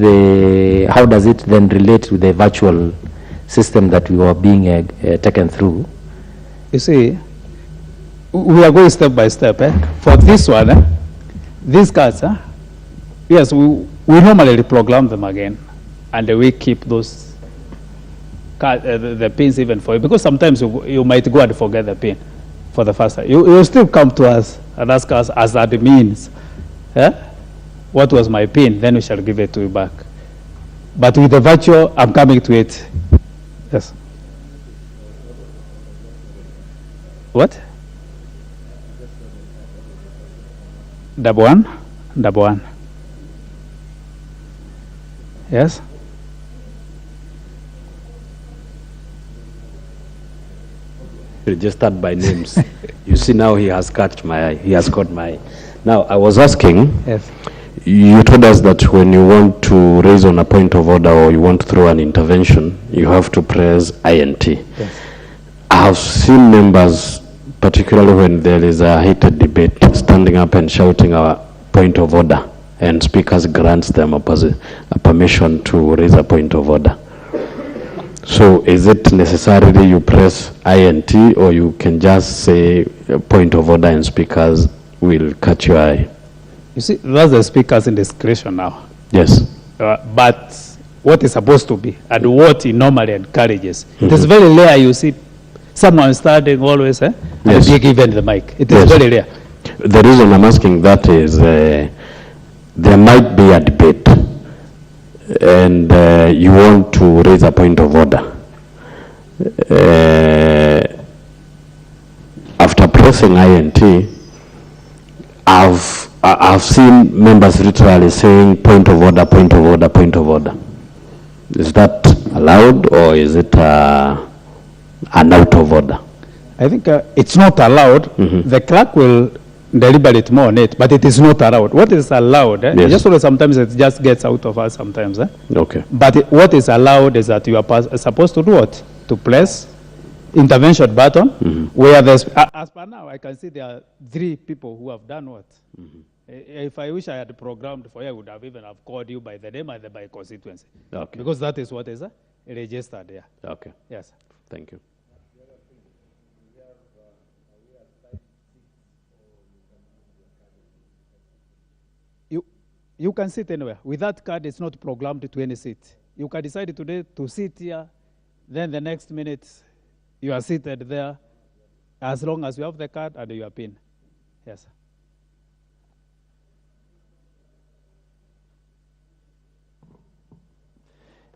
how does it then relate with the virtual system that we were being taken through? You see, we are going step by step. For this one, these cards, yes, we normally reprogram them again, and we keep those cards, the pins even for you, because sometimes you might go and forget the pin for the first time. You still come to us and ask us as admins, what was my pin? Then we shall give it to you back. But with the virtual, I'm coming to it. Yes. What? Double one. Yes. Registered by names. You see, now he has caught my eye. He has caught my eye. Now, I was asking, yes. You told us that when you want to raise on a point of order or you want to throw an intervention, you have to press INT. Yes. I have seen members, particularly when there is a heated debate, standing up and shouting a point of order, and speakers grants them a permission to raise a point of order. So is it necessarily you press INT, or you can just say a point of order and speakers will catch your eye? You see, that's the speaker's indiscretion now. Yes. But what is supposed to be and what he normally encourages. It is very rare you see someone starting always and be given the mic. It is very rare. The reason I'm asking that is there might be a debate and you want to raise a point of order. After pressing INT, I've seen members literally saying point of order, point of order, point of order. Is that allowed, or is it an out of order? I think it's not allowed. The clerk will deliberate more on it, but it is not allowed. What is allowed, just so sometimes it just gets out of us sometimes. Okay. But what is allowed is that you are supposed to do what? To press intervention button, where there's, as per now, I can see there are 3 people who have done what? If I wish I had programmed for you, I would have even have called you by the name and by constituency. Okay. Because that is what is registered there. Okay. Yes. Thank you. You can sit anywhere. With that card, it's not programmed to any seat. You can decide today to sit here, then the next minute you are seated there, as long as you have the card and you are PIN. Yes.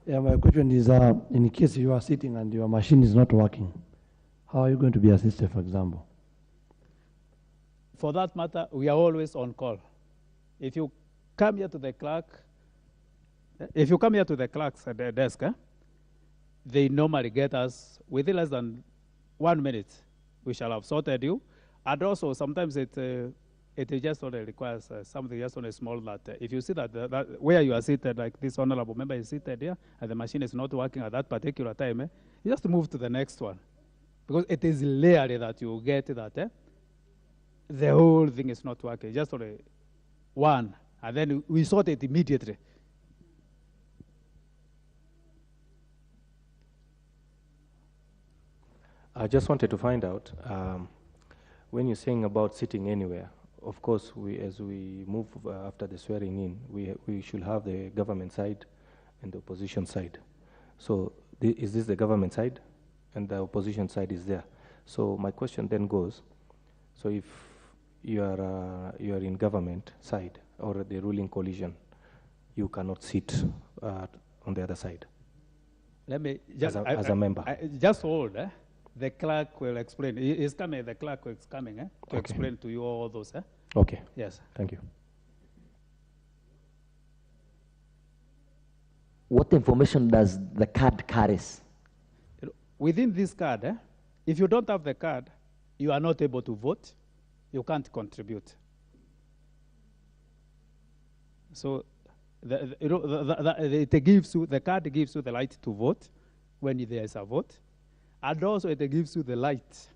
Yeah, my question is, in case you are sitting and your machine is not working, how are you going to be assisted, for example? For that matter, we are always on call. If you come here to the clerk, at the desk, they normally get us within less than 1 minute. We shall have sorted you. And also, sometimes it just only requires something just on a small that if you see that, where you are seated, like this honorable member is seated here, and the machine is not working at that particular time, you just move to the next one. Because it is rarely that you get that. the whole thing is not working, just for one, and then we sort it immediately. I just wanted to find out, when you're saying about sitting anywhere, of course, as we move after the swearing in, we should have the government side and the opposition side. So is this the government side? And the opposition side is there. So my question then goes, so if you are in government side or the ruling coalition, you cannot sit on the other side. Let me just, as a member. Just hold. The clerk will explain. He's coming. The clerk is coming to explain to you all those. Okay. Yes. Thank you. What information does the card carries? Within this card, if you don't have the card, you are not able to vote. You can't contribute. So it gives you, the card gives you the right to vote when there is a vote. And also it gives you the light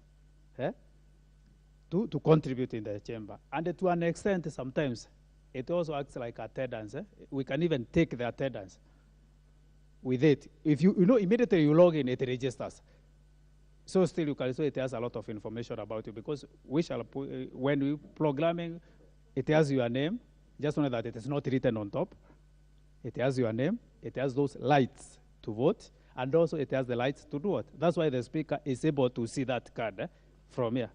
to contribute in the chamber. And to an extent, sometimes, it also acts like attendance. We can even take the attendance with it. If you know, immediately you log in, it registers. So still you can say it has a lot of information about you, because we shall put, when we programming, it has your name. Just know that it is not written on top. It has your name. It has those lights to vote. And also it has the lights to do it. That's why the speaker is able to see that card from here.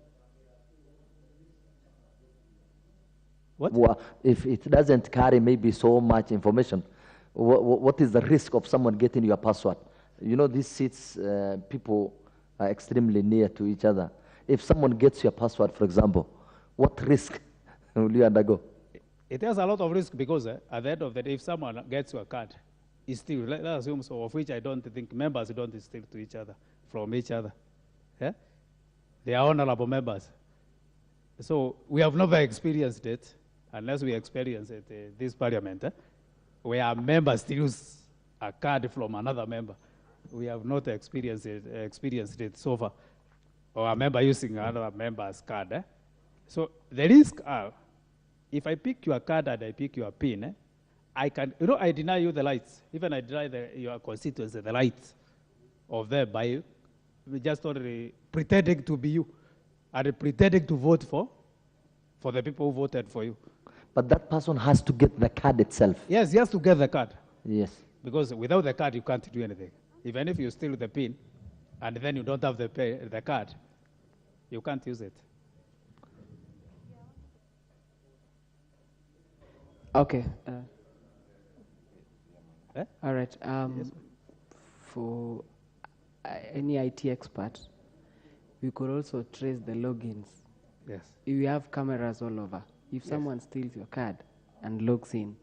What? Well, if it doesn't carry maybe so much information, what is the risk of someone getting your password? You know, these seats, people are extremely near to each other. If someone gets your password, for example, what risk will you undergo? It has a lot of risk because at the end of the day, if someone gets your card, is still, let's assume so, of which I don't think members don't steal to each other, from each other. They are honorable members. So we have never experienced it, unless we experience it this parliament, where members steals a card from another member. We have not experienced it so far, or a member using another member's card. So the risk are, if I pick your card and I pick your PIN, I can, you know, I deny you the rights. Even I deny your constituency the rights of them by just already pretending to be you and pretending to vote for the people who voted for you. But that person has to get the card itself. Yes, he has to get the card. Yes. Because without the card, you can't do anything. Even if you steal the PIN and then you don't have the card, you can't use it. Okay. All right. Yes. For any IT expert, we could also trace the logins. Yes. We have cameras all over. If someone steals your card and logs in,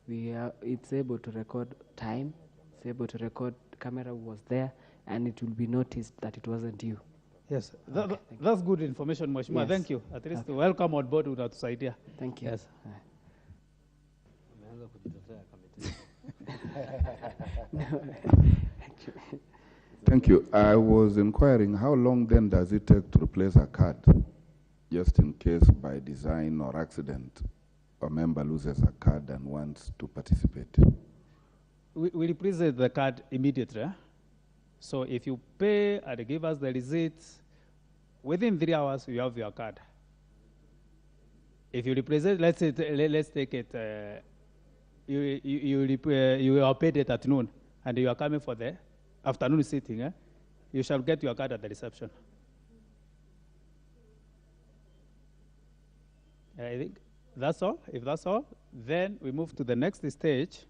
it's able to record time, it's able to record camera was there, and it will be noticed that it wasn't you. Yes, that's good information, Mheshimiwa. Yes. Thank you. At least welcome on board unatusaidia. Thank you. Yes. Thank you. I was inquiring, how long then does it take to replace a card, just in case by design or accident a member loses a card and wants to participate? We replace the card immediately. So if you pay and give us the receipts, within 3 hours you have your card. If you replace it, let's take it. You are paid it at noon, and you are coming for the afternoon sitting. You shall get your card at the reception. I think that's all. If that's all, then we move to the next stage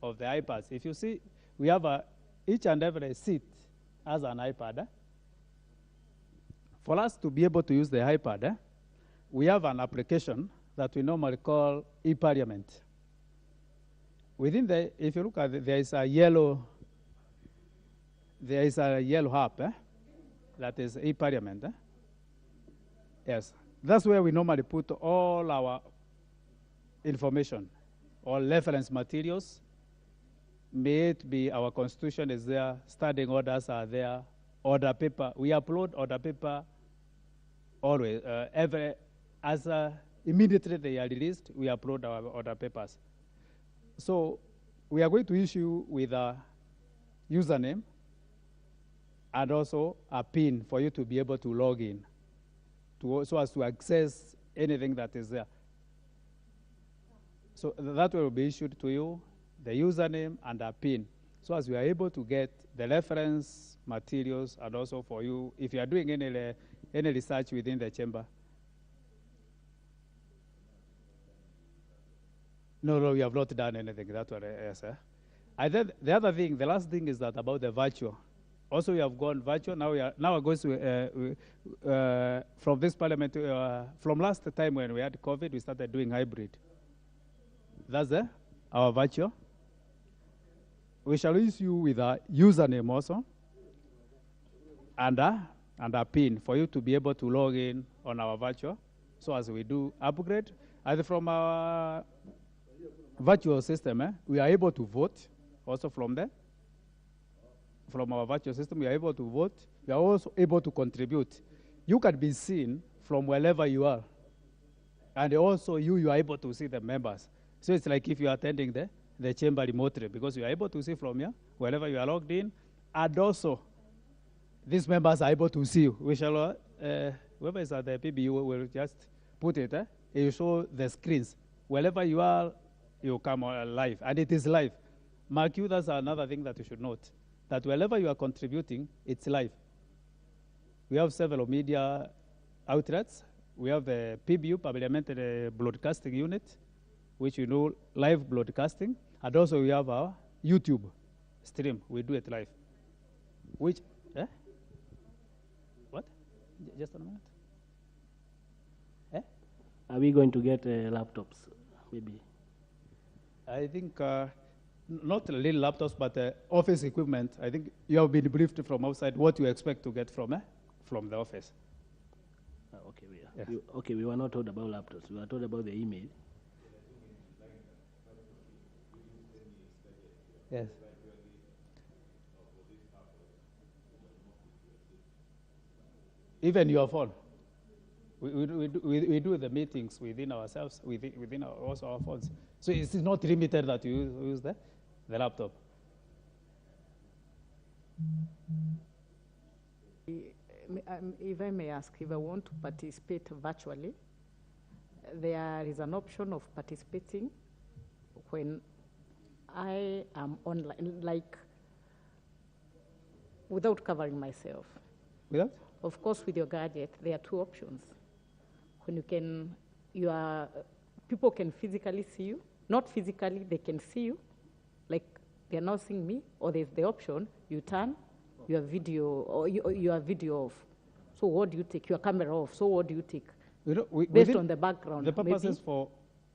of the iPads. If you see, we have each and every seat has an iPad. For us to be able to use the iPad, we have an application that we normally call e-Parliament. Within the, if you look at it, there is a yellow app that is e-Parliament. Yes, that's where we normally put all our information, all reference materials. May it be our constitution is there, standing orders are there, order paper. We upload order paper always, as immediately they are released, we upload our order papers. So we are going to issue with a username and also a PIN for you to be able to log in, so as to access anything that is there. So that will be issued to you, the username and a PIN, so as you are able to get the reference materials, and also for you, if you are doing any research within the chamber. No, we have not done anything. That one, yes, sir. And then the other thing, the last thing is that about the virtual. Also, we have gone virtual. Now we're going to from this parliament. From last time when we had COVID, we started doing hybrid. That's our virtual. We shall issue with a username also and a PIN for you to be able to log in on our virtual. So as we do upgrade, and from our virtual system, we are able to vote also from there. From our virtual system, we are able to vote. We are also able to contribute. You can be seen from wherever you are. And also you are able to see the members. So it's like if you are attending the chamber remotely, because you are able to see from here, wherever you are logged in. And also, these members are able to see you. We shall, whoever is at the PBU will just put it, you show the screens. Wherever you are, you come live, and it is live. Mark you, that's another thing that you should note, that wherever you are contributing, it's live. We have several media outlets. We have the PBU, Parliamentary Broadcasting Unit, which we do live broadcasting, and also we have our YouTube stream. We do it live. Which, what? Just a minute. Are we going to get laptops, maybe? I think not little laptops, but office equipment. I think you have been briefed from outside what you expect to get from the office. Okay, we were not told about laptops. We were told about the email. Yes. Even your phone. We do the meetings within ourselves, within also our phones. So it's not limited that you use the laptop. If I may ask, if I want to participate virtually, there is an option of participating when I am online, like without covering myself. Without? Of course, with your gadget, there are two options. When people can physically see you, not physically, they can see you, like they're now seeing me, or there's the option, you turn your video, or your video off. So what do you take? Your camera off, so what do you take? Based on the background. The purposes for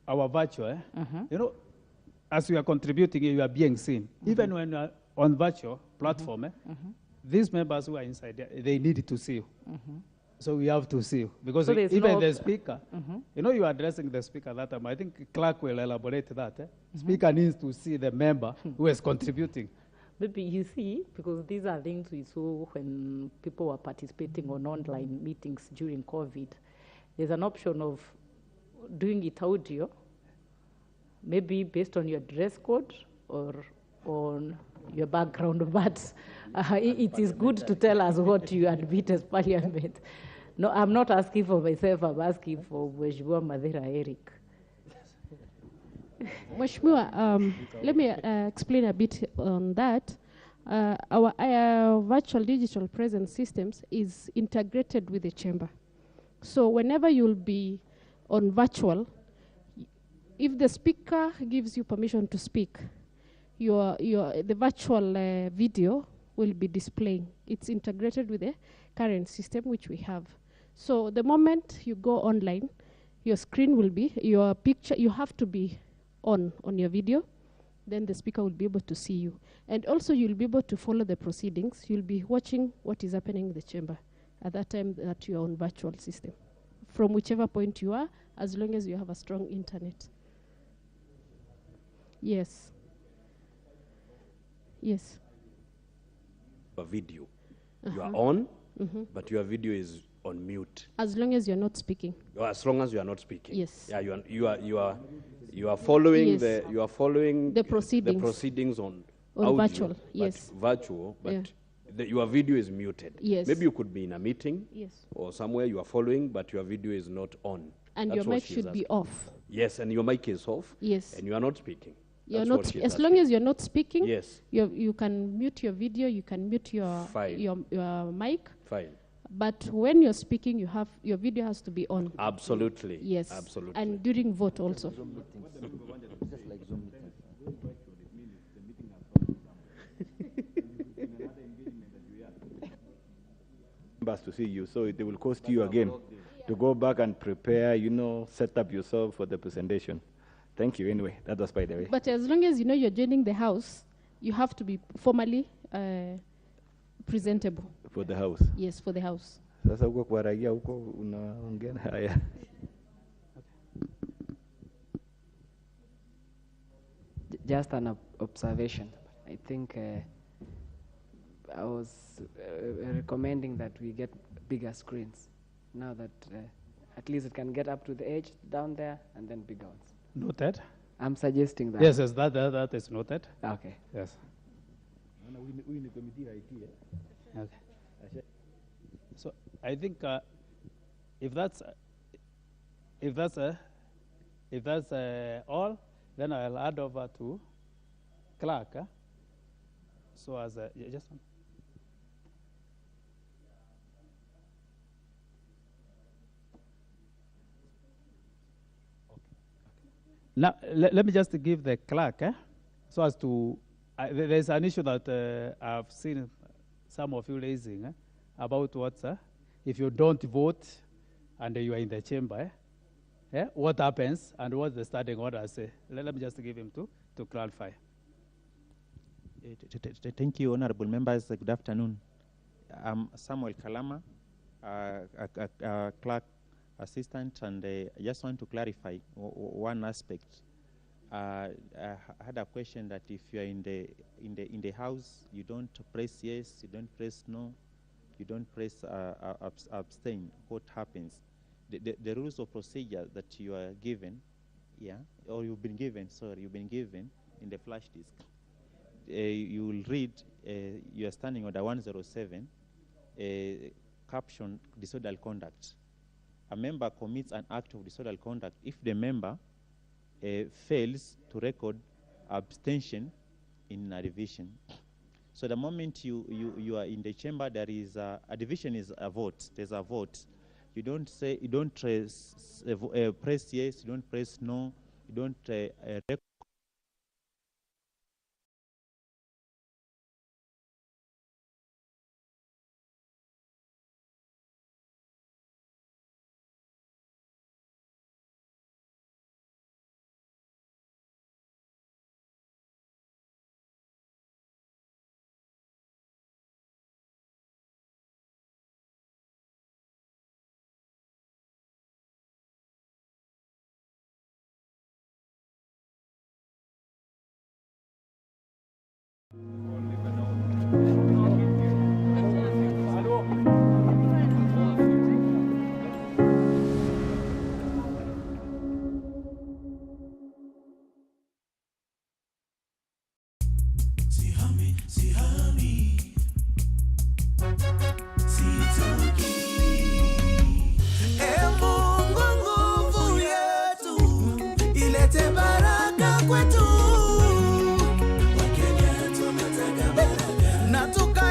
our virtual, as you are contributing, you are being seen. Even when you are on virtual platform, these members who are inside there, they need to see you. So we have to see you. Because so even the speaker, you are addressing the speaker that time. I think clerk will elaborate that. Speaker needs to see the member who is contributing. Maybe you see, because these are things we saw when people were participating on online meetings during COVID. There's an option of doing it audio, maybe based on your dress code or on your background, but it is good to tell us what you admit as parliament. No, I'm not asking for myself, I'm asking for Mheshimiwa Madhira Eric. Mheshimiwa, let me explain a bit on that. Our virtual digital presence systems is integrated with the chamber. So whenever you'll be on virtual, if the speaker gives you permission to speak, the virtual video will be displaying. It's integrated with the current system which we have. So the moment you go online, your screen will be, your picture, you have to be on your video, then the speaker will be able to see you. And also you'll be able to follow the proceedings. You'll be watching what is happening in the chamber at that time that you are on virtual system, from whichever point you are, as long as you have a strong internet. Yes. Yes. A video. You are on, but your video is on mute. As long as you're not speaking. As long as you are not speaking. Yes. Yeah, you are following Yes. the proceedings on on audio, virtual. but Yes. virtual, but Yeah. your video is muted. Yes. Maybe you could be in a meeting. Yes. Or somewhere you are following, but your video is not on. And That's your what mic she's should be asking. off. Yes, and your mic is off. Yes. And you are not speaking. You're That's not what she's as asking. long as you're not speaking. Yes. You can mute your video. You can mute your Fine. your mic. Fine. But when you're speaking, your video has to be on. Absolutely. Yes. Absolutely. And during vote also. Just like Zoom meetings. Members to see you, so it will cost you again to go back and prepare, set up yourself for the presentation. Thank you anyway. That was by the way. But as long as you know you're joining the house, you have to be formally presentable. For the house. Yes, for the house. Sasa huko kwa raia huko unaongea haya. Just an observation. I think I was recommending that we get bigger screens now that at least it can get up to the edge down there and then bigger ones. Noted. I'm suggesting that. Yes, that is noted. Okay. Yes. Okay. So I think if that's all, then I'll add over to clerk. So as just one. Now, let me just give the clerk, so as to, there's an issue that I've seen some of you raising about what, if you don't vote and you are in the chamber, what happens and what the standing order say. Let me just give him to clarify. Thank you, honorable members. Good afternoon. I'm Samuel Kalama, clerk assistant, and I just want to clarify one aspect. I had a question that if you are in the house, you don't press yes, you don't press no, you don't press abstain. What happens? The rules of procedure that you are given, or you've been given in the flash disk. You will read, you are standing under 107, caption disorderly conduct. A member commits an act of disorderly conduct if the member fails to record abstention in a division. So the moment you are in the chamber, there is a division is a vote. There's a vote. You don't say, you don't press yes, you don't press no, you don't record. Na tuka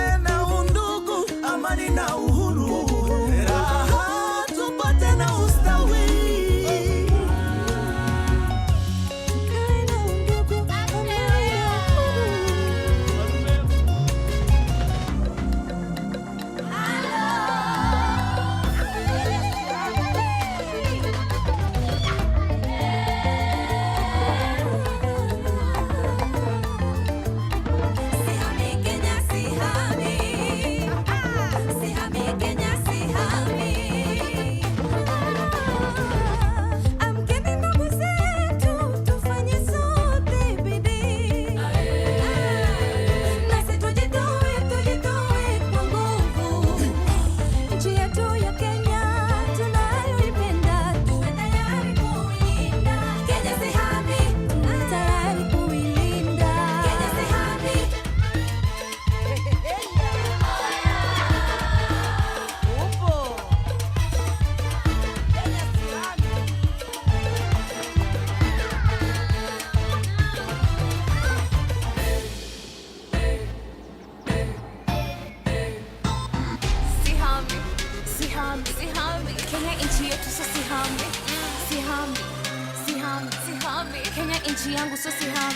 nchi yangu sisi hami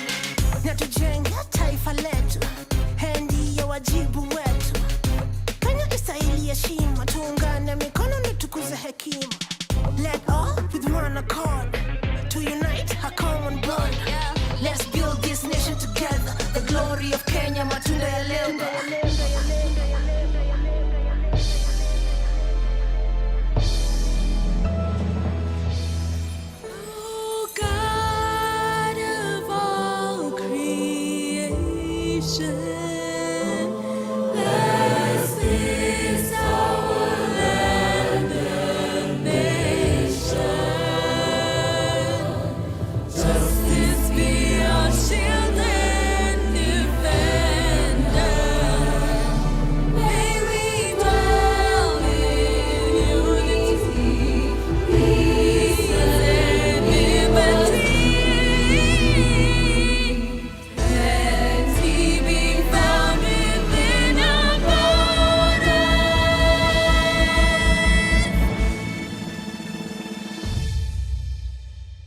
na tujenge taifa letu, hendi ya wajibu wetu. Kenya istahili heshima, tuungane mikono na tukuze hekima. Let all with one accord to unite a common bond. Let's build this nation together. The glory of Kenya, matunda ya leo.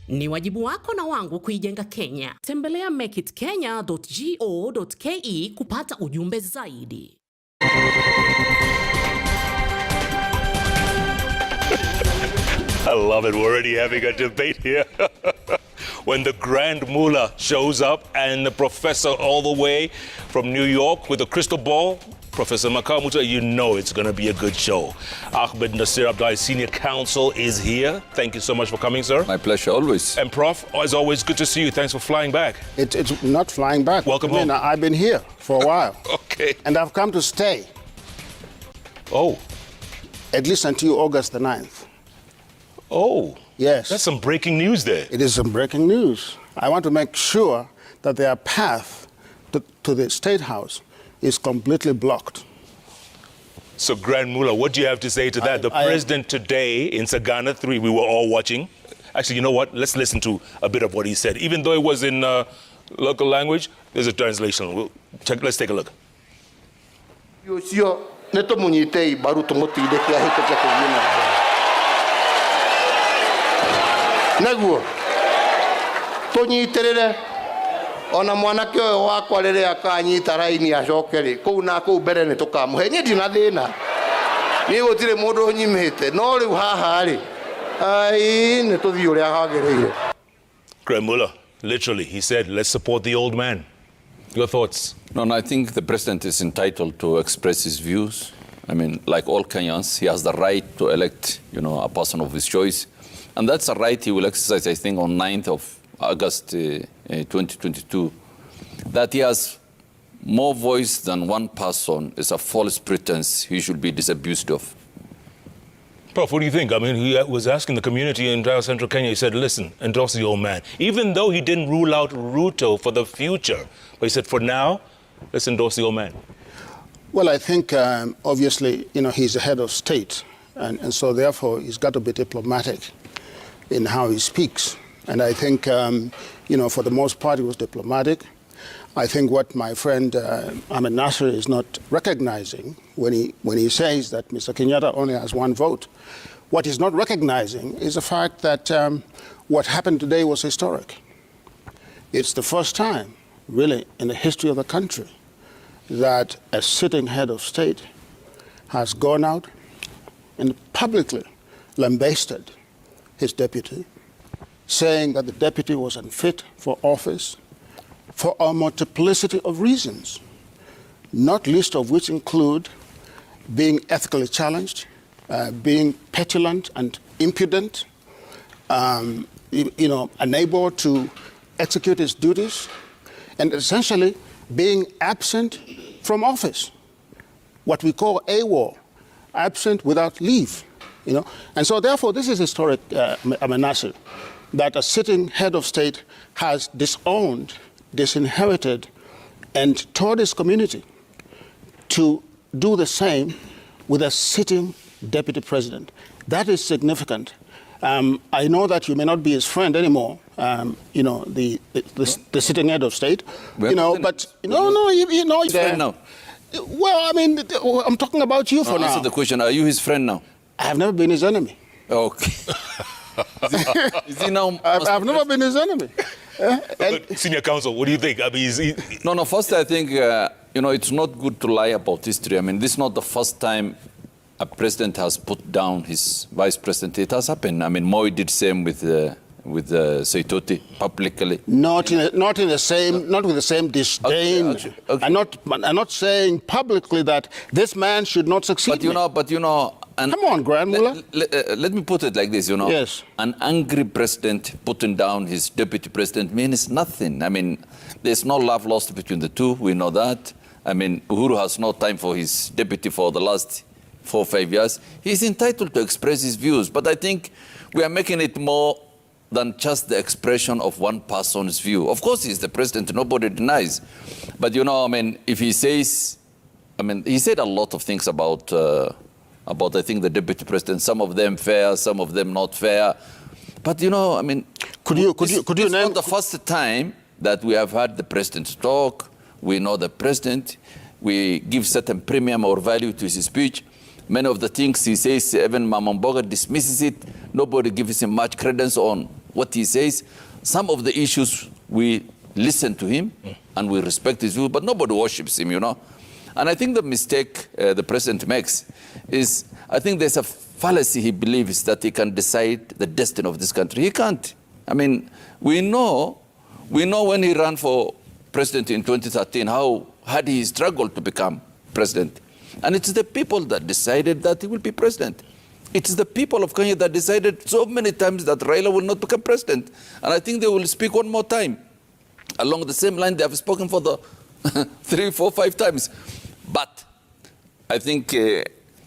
Ni wajibu wako na wangu kuijenga Kenya. Tembelea makeitkenya.go.ke kupata ujumbe zaidi. I love it. We're already having a debate here. When the Grand Mullah shows up and the professor all the way from New York with a crystal ball, Professor Makamuta, you know it's going to be a good show. Ahmed Nasir Abdullahi, Senior Counsel, is here. Thank you so much for coming, sir. My pleasure, always. And Prof, as always, good to see you. Thanks for flying back. It's not flying back. Welcome home. I've been here for a while. Okay. And I've come to stay. Oh. At least until August the 9th. Oh. Yes. That's some breaking news there. It is some breaking news. I want to make sure that their path to the Statehouse is completely blocked. So, Grand Mullah, what do you have to say to that? The president today in Sagana 3, we were all watching. Actually, you know what? Let's listen to a bit of what he said. Even though it was in local language, there's a translation. Let's take a look. ona mwanake oyo wakwa rire akanyita raini acokeri kuu na kuu mbere ni tukamuhe ni ndina thina ni gutire mundu unyimite no riu haha ri ai ni tuthii uria hagiriire. Grand Mullah, literally, he said, let's support the old man. Your thoughts? No, I think the president is entitled to express his views. I mean, like all Kenyans, he has the right to elect, a person of his choice. And that's a right he will exercise, I think, on 9th of August 2022. That he has more voice than one person is a false pretense he should be disabused of. Prof, what do you think? I mean, he was asking the community in entire central Kenya, he said, listen, endorse the old man. Even though he didn't rule out Ruto for the future, but he said, for now, let's endorse the old man. Well, I think, obviously, he's the head of state, and so therefore he's got to be diplomatic in how he speaks. And I think, for the most part, he was diplomatic. I think what my friend Ahmed Nasir is not recognizing when he says that Mr. Kenyatta only has one vote, what he's not recognizing is the fact that what happened today was historic. It's the first time, really, in the history of the country that a sitting head of state has gone out and publicly lambasted his deputy, saying that the deputy was unfit for office for a multiplicity of reasons, not least of which include being ethically challenged, being petulant and impudent, unable to execute his duties, and essentially being absent from office, what we call AWOL, absent without leave. And so therefore this is historic, Nasir, that a sitting head of state has disowned, disinherited, and taught his community to do the same with a sitting deputy president. That is significant. I know that you may not be his friend anymore, the sitting head of state, but His friend now. Well, I mean, I'm talking about you for now. Answer the question. Are you his friend now? I have never been his enemy. Okay. Is he now? I've never been his enemy. Senior counsel, what do you think? I mean, No, first I think, it's not good to lie about history. I mean, this is not the first time a president has put down his vice president. It has happened. I mean, Moi did same with Saitoti publicly. Not with the same disdain. Okay. I'm not saying publicly that this man should not succeed. But come on, Grand Mullah. Let me put it like this, Yes. An angry president putting down his deputy president means nothing. I mean, there's no love lost between the two. We know that. I mean, Uhuru has no time for his deputy for the last 4 or 5 years. He's entitled to express his views, but I think we are making it more than just the expression of one person's view. Of course, he's the president, nobody denies. But, if he says, he said a lot of things about I think, the deputy president, some of them fair, some of them not fair. But, could you name not the first time that we have had the president talk. We know the president. We give certain premium or value to his speech. Many of the things he says, even Mamamboga dismisses it. Nobody gives him much credence on what he says. Some of the issues, we listen to him and we respect his view, but nobody worships him, And I think the mistake the president makes is, I think there's a fallacy he believes that he can decide the destiny of this country. He can't. I mean, we know when he ran for president in 2013, how hard he struggled to become president. And it's the people that decided that he will be president. It's the people of Kenya that decided so many times that Raila will not become president. And I think they will speak one more time. Along the same line, they have spoken for the 3, 4, 5 times. But I think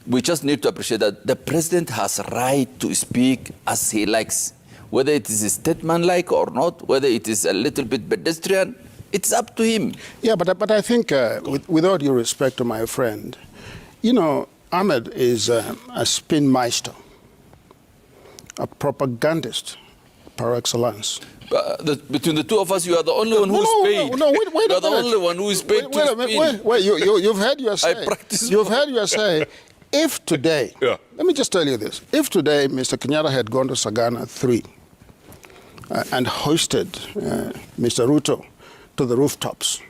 we just need to appreciate that the president has a right to speak as he likes. Whether it is statesman-like or not, whether it is a little bit pedestrian, it's up to him. Yeah, but I think, with all due respect to my friend, Ahmed is a spin-meister, a propagandist par excellence. Between the two of us, you are the only one who is paid. No, wait you are the only one who is paid to spin. Wait, you've heard your say. I practice. You've heard your say. If today, let me just tell you this, if today Mr. Kenyatta had gone to Sagana 3 and hoisted Mr. Ruto to the rooftops,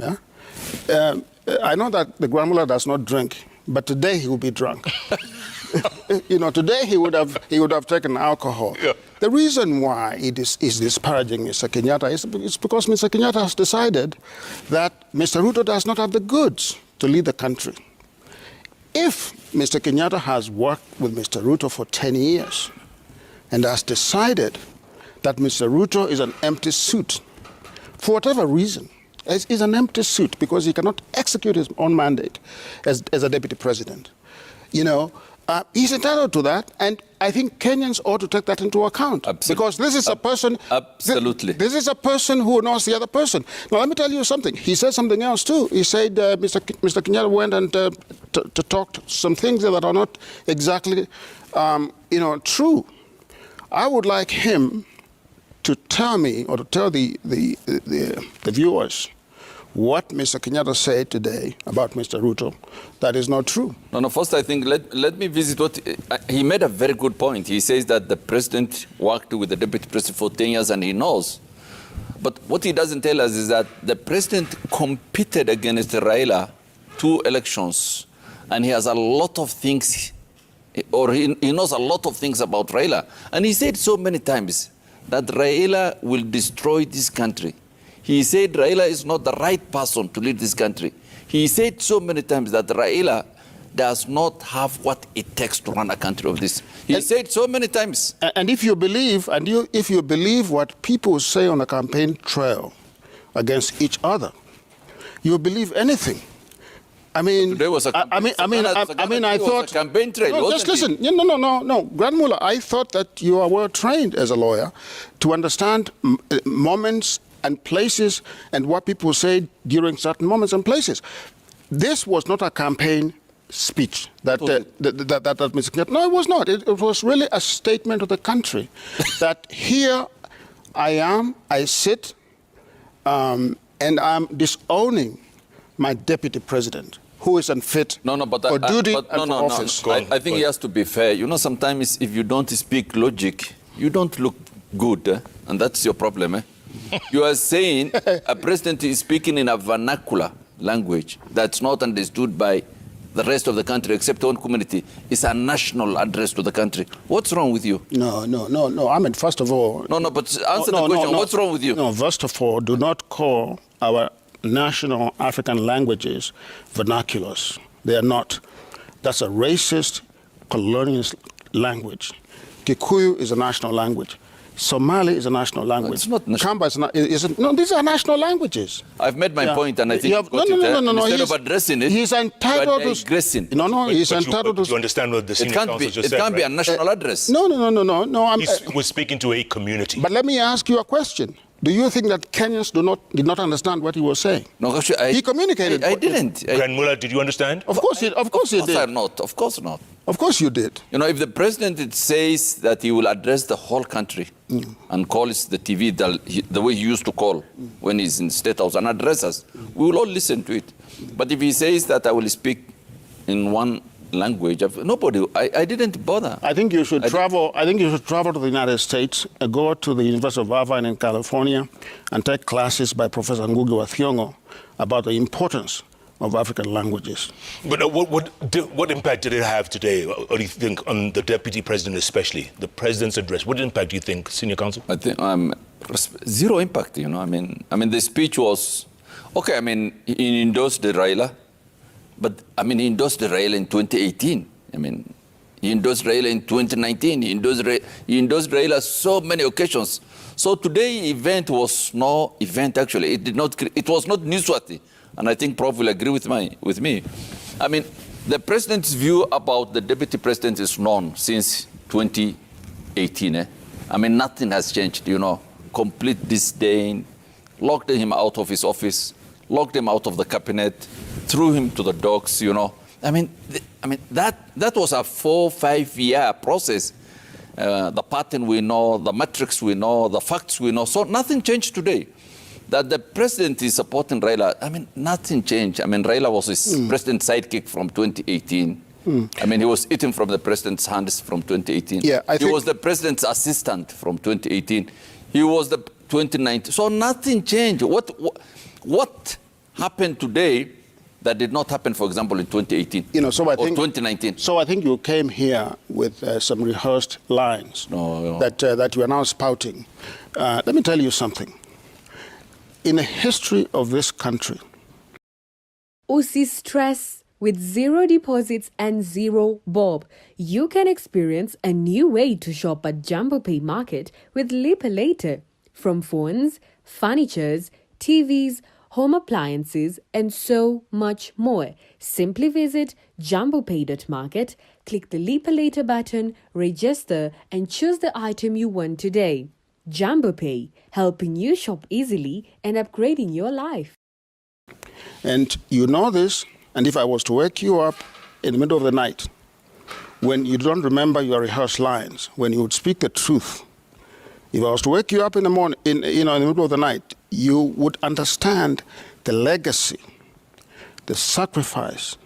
I know that the grandmother does not drink, but today he will be drunk. Today he would have taken alcohol. Yeah. The reason why it is disparaging Mr. Kenyatta is because Mr. Kenyatta has decided that Mr. Ruto does not have the goods to lead the country. If Mr. Kenyatta has worked with Mr. Ruto for 10 years and has decided that Mr. Ruto is an empty suit, for whatever reason, is an empty suit because he cannot execute his own mandate as a deputy president, he's entitled to that, and I think Kenyans ought to take that into account. Absolutely. Because this is a person... Absolutely. This is a person who knows the other person. Now, let me tell you something. He said something else, too. He said Mr. Kenyatta went and to talk some things that are not exactly, true. I would like him to tell me, or to tell the viewers, what Mr. Kenyatta said today about Mr. Ruto that is not true. No, first I think let me visit what he made a very good point. He says that the president worked with the deputy president for 10 years and he knows. But what he doesn't tell us is that the president competed against Raila 2 elections, and he has a lot of things, or he knows a lot of things about Raila. And he said so many times that Raila will destroy this country. He said Raila is not the right person to lead this country. He said so many times that Raila does not have what it takes to run a country of this. He said so many times. And if you believe, if you believe what people say on a campaign trail against each other, you believe anything. I mean, there was a I thought campaign trail. No, just listen. No, Grand Mullah, I thought that you are well trained as a lawyer to understand moments and places and what people say during certain moments and places. This was not a campaign speech that Mr. Kenyatta. No, it was not. It was really a statement of the country that here I am, I sit, and I'm disowning my deputy president, who is unfit for duty and for office. I think he has to be fair. Sometimes if you don't speak logic, you don't look good, and that's your problem. You are saying a president is speaking in a vernacular language that's not understood by the rest of the country except one community. It's a national address to the country. What's wrong with you? No. I mean, first of all... No, but answer the question. What's wrong with you? No, first of all, do not call our national African languages vernaculars. They are not. That's a racist, colonialist language. Kikuyu is a national language. Somali is a national language. It's not national. Kamba is not. No, these are national languages. I've made my point, and I think no. Instead of addressing it, he's entitled to digressing. He's entitled to. You understand what the senior counsel just said? It can't be a right? national address. No. We're speaking to a community. But let me ask you a question. Do you think that Kenyans did not understand what he was saying? No, actually, he communicated. I didn't. Grand Mullah, did you understand? Of course he did. Of course not. Of course not. Of course you did. You know, if the president says that he will address the whole country and calls the TV the way he used to call when he's in Statehouse and address us, we will all listen to it. But if he says that I will speak in one language, nobody, I didn't bother. I think you should travel. I think you should travel to the United States, go to the University of Irvine in California, and take classes by Professor Ngugi wa Thiong'o about the importance of African languages. But what impact did it have today, or do you think, on the deputy president especially, the president's address? What impact do you think, senior counsel? I think zero impact. You know, I mean, the speech was okay. I mean, he endorsed the Raila. But, he endorsed Raila in 2018. He endorsed Raila in 2019. He endorsed Raila so many occasions. So today's event was no event, actually. It was not newsworthy. And I think Prof will agree with me. The president's view about the deputy president is known since 2018. Nothing has changed, you know. Complete disdain, locked him out of his office, locked him out of the cabinet, threw him to the dogs, you know. That was a 4-5 year process. The pattern we know, the metrics we know, the facts we know. So nothing changed today. That the president is supporting Raila, nothing changed. Raila was his president's sidekick from 2018. He was eating from the president's hands from 2018. Yeah, he was the president's assistant from 2018. He was the 2019. So nothing changed. What happened today that did not happen, for example, in 2018 or 2019? So I think you came here with some rehearsed lines that you are now spouting. Let me tell you something. In the history of this country, Usi stress with zero deposits and zero bob. You can experience a new way to shop at Jumbo Pay Market with Lipa Later. From phones, furnitures, TVs, home appliances, and so much more. Simply visit jumbopay.market, click the Lipa Later button, register, and choose the item you want today. Jumbo Pay, helping you shop easily and upgrading your life. And you know this, and if I was to wake you up in the middle of the night, when you don't remember your rehearsed lines, when you would speak the truth, if I was to wake you up in the morning, in the middle of the night, you would understand the legacy, the sacrifice,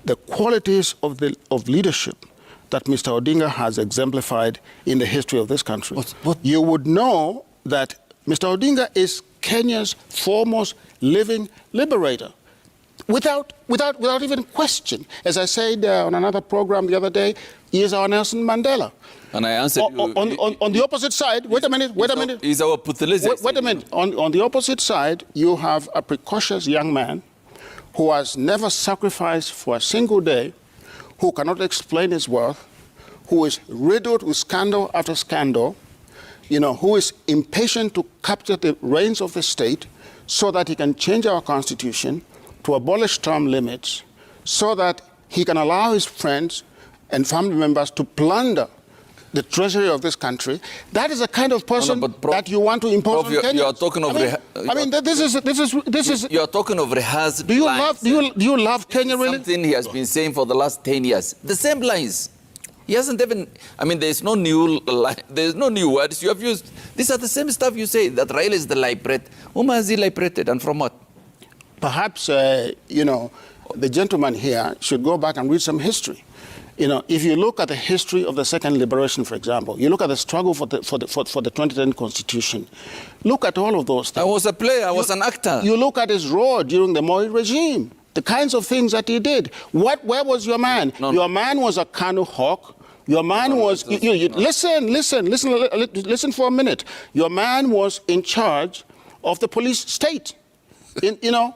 the qualities of leadership that Mr. Odinga has exemplified in the history of this country. You would know that Mr. Odinga is Kenya's foremost living liberator, without even question. As I said on another program the other day, he is our Nelson Mandela. And I answered you. On the opposite side, wait a minute. He's our Putelese. Wait a minute. On the opposite side, you have a precocious young man who has never sacrificed for a single day, who cannot explain his worth, who is riddled with scandal after scandal, who is impatient to capture the reins of the state so that he can change our constitution, to abolish term limits, so that he can allow his friends and family members to plunder the treasury of this country. That is the kind of person that you want to impose on Kenyans. You are talking of this is. You are talking of rehearsed do you lines. Do you love Kenya really? Something he has been saying for the last 10 years. The same lines. He hasn't even. There's no new. There's no new words you have used. These are the same stuff you say. That Raila is the liberate. Whom has he liberated and from what? Perhaps the gentleman here should go back and read some history. if you look at the history of the second liberation, for example, you look at the struggle for the 2010 constitution, look at all of those things. I was a player, I was an actor. You look at his role during the Moi regime, the kinds of things that he did. Where was your man? Your man was a Kanu hawk. Your man was, listen for a minute. Your man was in charge of the police state.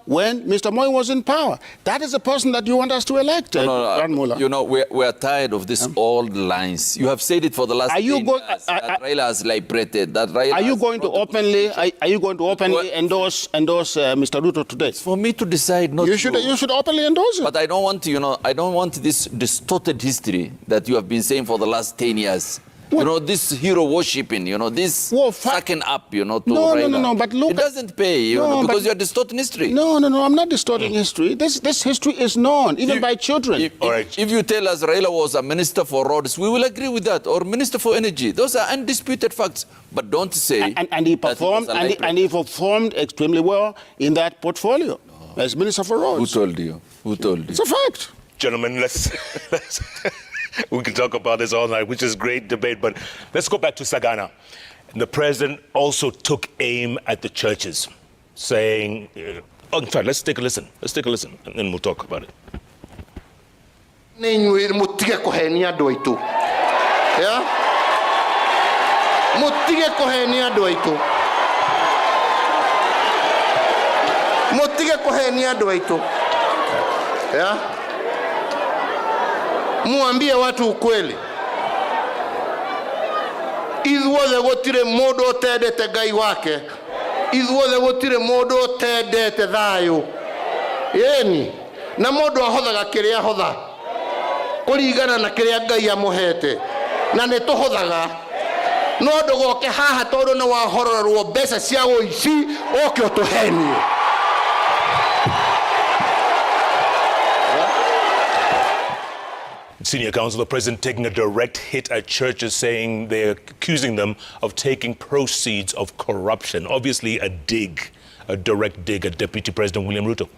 When Mr. Moi was in power. That is the person that you want us to elect, we are tired of these old lines. You have said it for the last 10 years, that Raila has liberated, that Raila Are you going to openly endorse Mr. Ruto today? It's for me to decide not you should openly endorse it. But I don't want I don't want this distorted history that you have been saying for the last 10 years. This hero worshipping, this sucking up, to Raila. No, but look. It doesn't pay, because you're distorting history. No, I'm not distorting history. This history is known, even by children. If you tell us Raila was a minister for roads, we will agree with that, or minister for energy. Those are undisputed facts. But don't say... And he performed, and he performed extremely well in that portfolio as minister for roads. Who told you? It's a fact. Gentlemen, let's we can talk about this all night, which is great debate, but let's go back to Sagana. And the president also took aim at the churches, saying, in fact, let's take a listen, and then we'll talk about it. Mutige kohenia andu aitu. Yeah? Mutige kohenia andu aitu. Mutige kohenia andu aitu. Yeah? Muambie watu ukweli. Ithuothe gutire mundu utendete Ngai wake. Ithuothe gutire mundu utendete thayu. Yeni. Na mundu ahothaga kiria hotha. Kuringana na kiria Ngai amuhete. Na ne tuhothaga. No ndugoke haha tondu no wahororwo mbeca cia uici oke utuhenie. Senior counsel, the president taking a direct hit at churches, saying they're accusing them of taking proceeds of corruption. Obviously a direct dig at Deputy President William Ruto.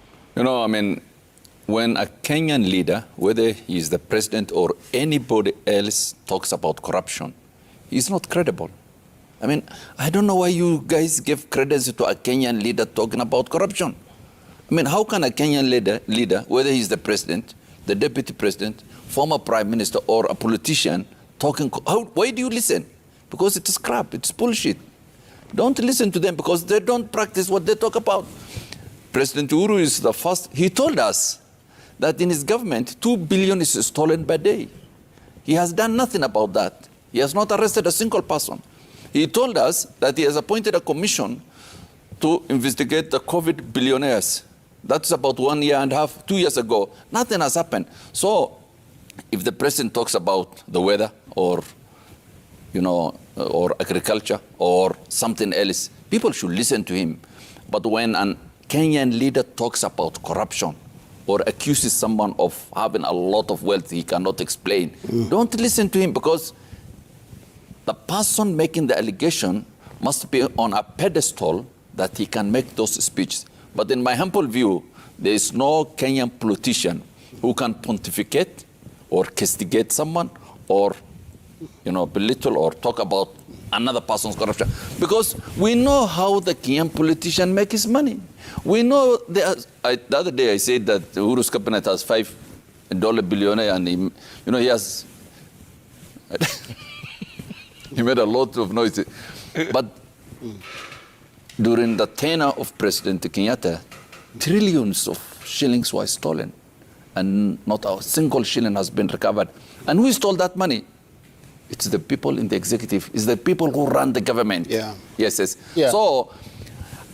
When a Kenyan leader, whether he's the president or anybody else, talks about corruption, he's not credible. I don't know why you guys give credence to a Kenyan leader talking about corruption. How can a Kenyan leader, whether he's the president, the deputy president, former prime minister, or a politician why do you listen? Because it's crap, it's bullshit. Don't listen to them because they don't practice what they talk about. President Uhuru is the first. He told us that in his government, 2 billion is stolen by day. He has done nothing about that. He has not arrested a single person. He told us that he has appointed a commission to investigate the COVID billionaires. That's about 1.5 years, 2 years ago. Nothing has happened. So if the president talks about the weather or agriculture or something else, people should listen to him. But when a Kenyan leader talks about corruption or accuses someone of having a lot of wealth he cannot explain, don't listen to him, because the person making the allegation must be on a pedestal that he can make those speeches. But in my humble view, there is no Kenyan politician who can pontificate or castigate someone or belittle or talk about another person's corruption. Because we know how the Kenyan politician makes his money. We know, the other day I said that Uhuru's cabinet has $5 billionaire and he has, he made a lot of noise. But during the tenure of President Kenyatta, trillions of shillings were stolen and not a single shilling has been recovered. And who stole that money? It's the people in the executive. It's the people who run the government. Yeah. Yes. Yeah. So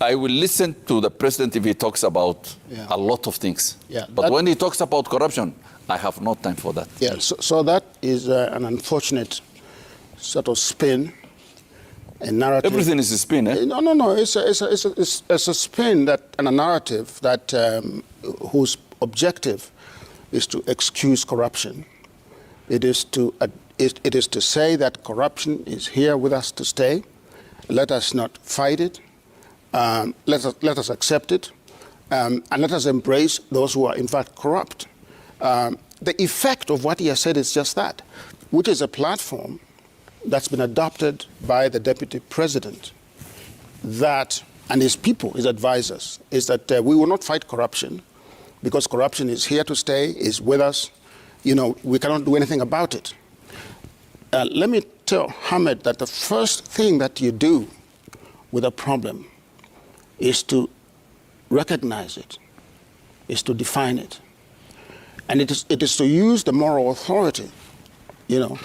I will listen to the president if he talks about a lot of things. Yeah. But when he talks about corruption, I have no time for that. Yeah. So that is an unfortunate sort of spin. A narrative. Everything is a spin, eh? No. It's a spin and a narrative that whose objective is to excuse corruption. It is to say that corruption is here with us to stay. Let us not fight it. Let us accept it, and let us embrace those who are in fact corrupt. the effect of what he has said is just that, which is a platform that's been adopted by the deputy president, that, and his people, his advisors, is that we will not fight corruption because corruption is here to stay, is with us. You know, we cannot do anything about it. Let me tell Hamid that the first thing that you do with a problem is to recognize it, is to define it. And it is to use the moral authority, you know,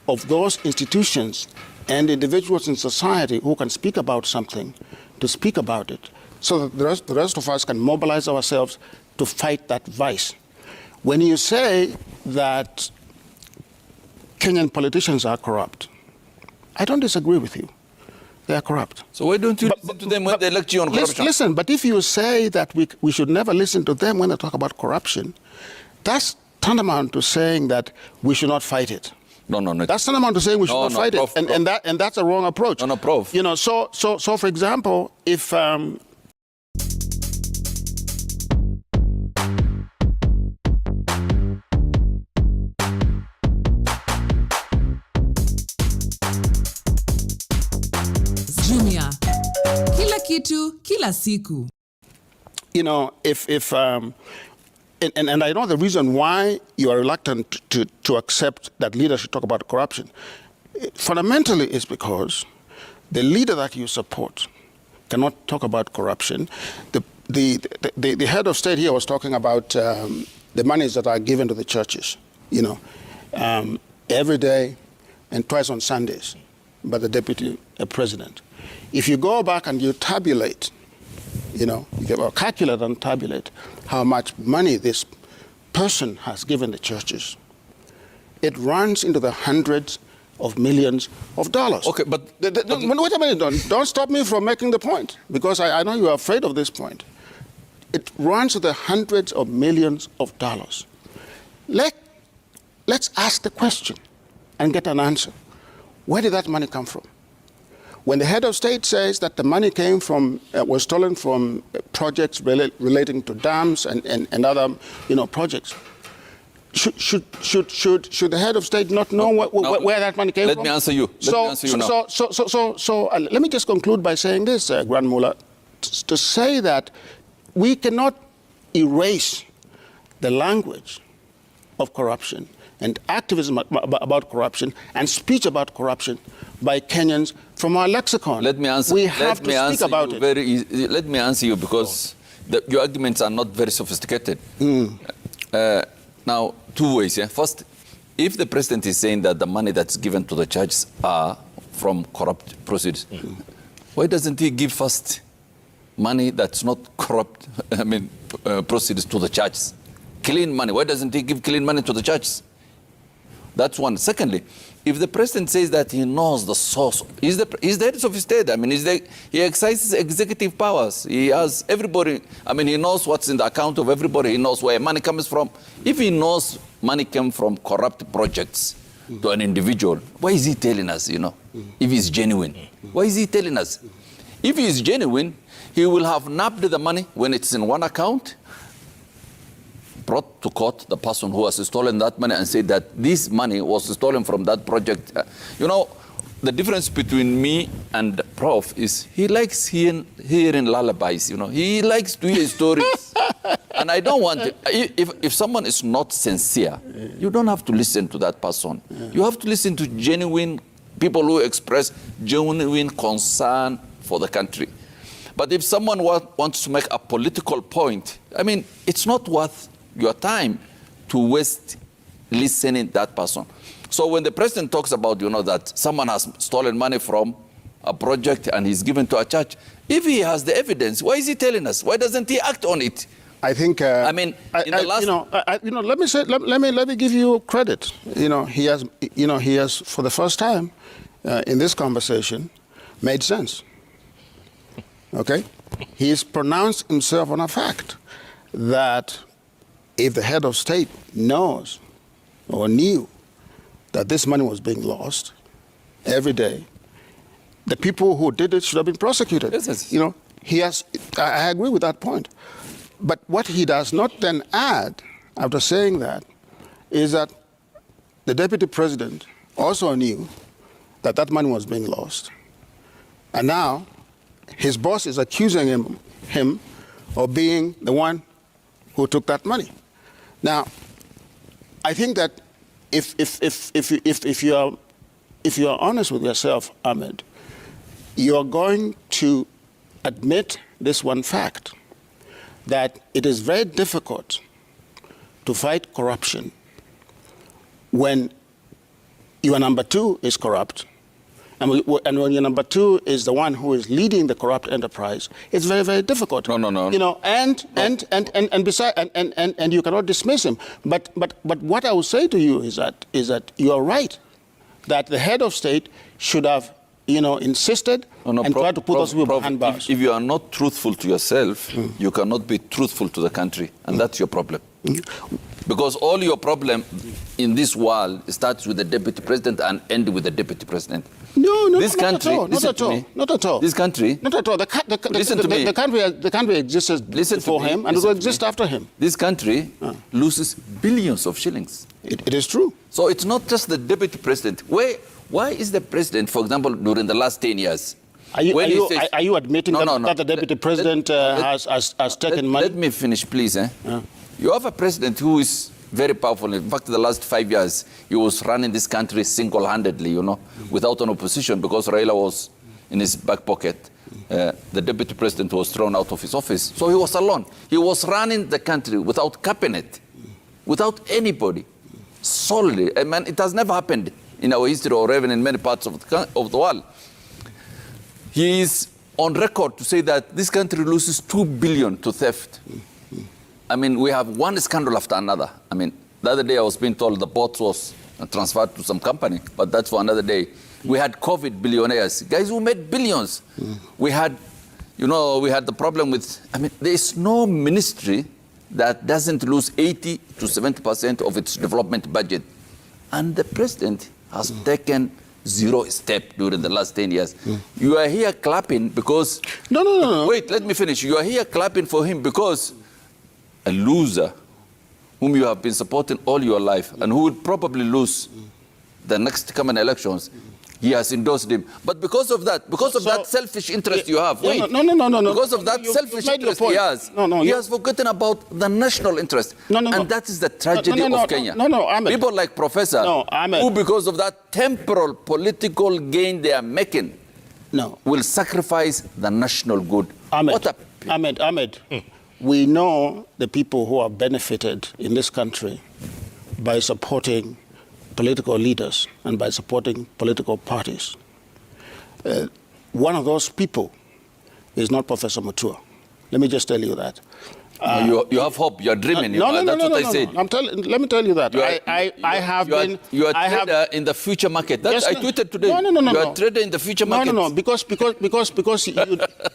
of those institutions and individuals in society who can speak about something, to speak about it, so that the rest of us can mobilize ourselves to fight that vice. When you say that Kenyan politicians are corrupt, I don't disagree with you. They are corrupt. So why don't you listen to them when they lecture you on corruption? Listen, but if you say that we should never listen to them when they talk about corruption, that's tantamount to saying that we should not fight it. No. That's tantamount to saying we should not fight it, and that's a wrong approach. No, Prof. You know, so for example, if Jumia, kila kitu, kila siku. You know, and I know the reason why you are reluctant to accept that leaders should talk about corruption. Fundamentally, is because the leader that you support cannot talk about corruption. The head of state here was talking about the monies that are given to the churches, you know, every day and twice on Sundays by the deputy president. If you go back and you tabulate, you know, you can calculate and tabulate how much money this person has given the churches, it runs into the hundreds of millions of dollars. Okay, but wait a minute, don't stop me from making the point, because I know you are afraid of this point. It runs to the hundreds of millions of dollars. Let's ask the question and get an answer. Where did that money come from? When the head of state says that the money came from, was stolen from projects relating to dams and other, you know, projects, should the head of state not know where that money came from? Let me answer you. Let me just conclude by saying this, Grand Mullah, to say that we cannot erase the language of corruption and activism about corruption and speech about corruption by Kenyans from our lexicon. Let me answer. We have to speak about it. Very easy. Let me answer you, because your arguments are not very sophisticated. Now, two ways. Yeah? First, if the president is saying that the money that's given to the churches are from corrupt proceeds, why doesn't he give first money that's not corrupt, proceeds to the churches? Clean money. Why doesn't he give clean money to the churches? That's one. Secondly, if the president says that he knows the source, he's the head of his state. He exercises executive powers. He has everybody. He knows what's in the account of everybody. He knows where money comes from. If he knows money came from corrupt projects to an individual, why is he telling us, if he's genuine? Why is he telling us? If he is genuine, he will have nabbed the money when it's in one account, brought to court the person who has stolen that money and said that this money was stolen from that project. The difference between me and Prof is he likes hearing lullabies. He likes to hear stories. And I don't want to, if someone is not sincere, you don't have to listen to that person. You have to listen to genuine people who express genuine concern for the country. But if someone wants to make a political point, it's not worth your time to waste listening to that person. So when the president talks about, that someone has stolen money from a project and he's given to a church, if he has the evidence, why is he telling us? Why doesn't he act on it? I think. Let me give you credit. He has for the first time in this conversation made sense. Okay, he's pronounced himself on a fact that if the head of state knows or knew that this money was being lost every day, the people who did it should have been prosecuted. I agree with that point. But what he does not then add, after saying that, is that the deputy president also knew that that money was being lost. And now his boss is accusing him of being the one who took that money. Now, I think that if you are honest with yourself, Ahmed, you are going to admit this one fact, that it is very difficult to fight corruption when your number two is corrupt, and when your number two is the one who is leading the corrupt enterprise. It's very, very difficult. No. You know, and besides, and you cannot dismiss him. But what I will say to you is that you are right, that the head of state should have, insisted and tried to put us behind bars. If you are not truthful to yourself, you cannot be truthful to the country, and that's your problem. Because all your problem in this world starts with the deputy president and ends with the deputy president. No, this country, not at all. Not at all. This country, not at all. The country existed before him, and it will exist after him. This country loses billions of shillings. It is true. So it's not just the deputy president. Why is the president, for example, during the last 10 years? Are you admitting that the deputy president has taken money? Let me finish, please. You have a president who is very powerful. In fact, the last 5 years, he was running this country single-handedly, without an opposition, because Raila was in his back pocket. The deputy president was thrown out of his office. So he was alone. He was running the country without cabinet, without anybody, solely. I mean, it has never happened in our history or even in many parts of the world. He is on record to say that this country loses 2 billion to theft. I mean, we have one scandal after another. I mean, the other day I was being told the boat was transferred to some company, but that's for another day. We had COVID billionaires, guys who made billions. We had, we had the problem with, there is no ministry that doesn't lose 80 to 70% of its development budget. And the president has taken zero step during the last 10 years. You are here clapping because... No. Wait, let me finish. You are here clapping for him because a loser whom you have been supporting all your life and who will probably lose the next coming elections, he has endorsed him. But because of that, that selfish interest you have, No. Because of that selfish interest he has, he has forgotten about the national interest. And that is the tragedy of Kenya. Ahmed. People like Professor, who because of that temporal political gain they are making, will sacrifice the national good. Ahmed, we know the people who have benefited in this country by supporting political leaders and by supporting political parties. One of those people is not Professor Mutua. Let me just tell you that. You have hope. You are dreaming. That's what I said. Let me tell you that. You are trader in the future market. I tweeted today. You are trader in the future market. Because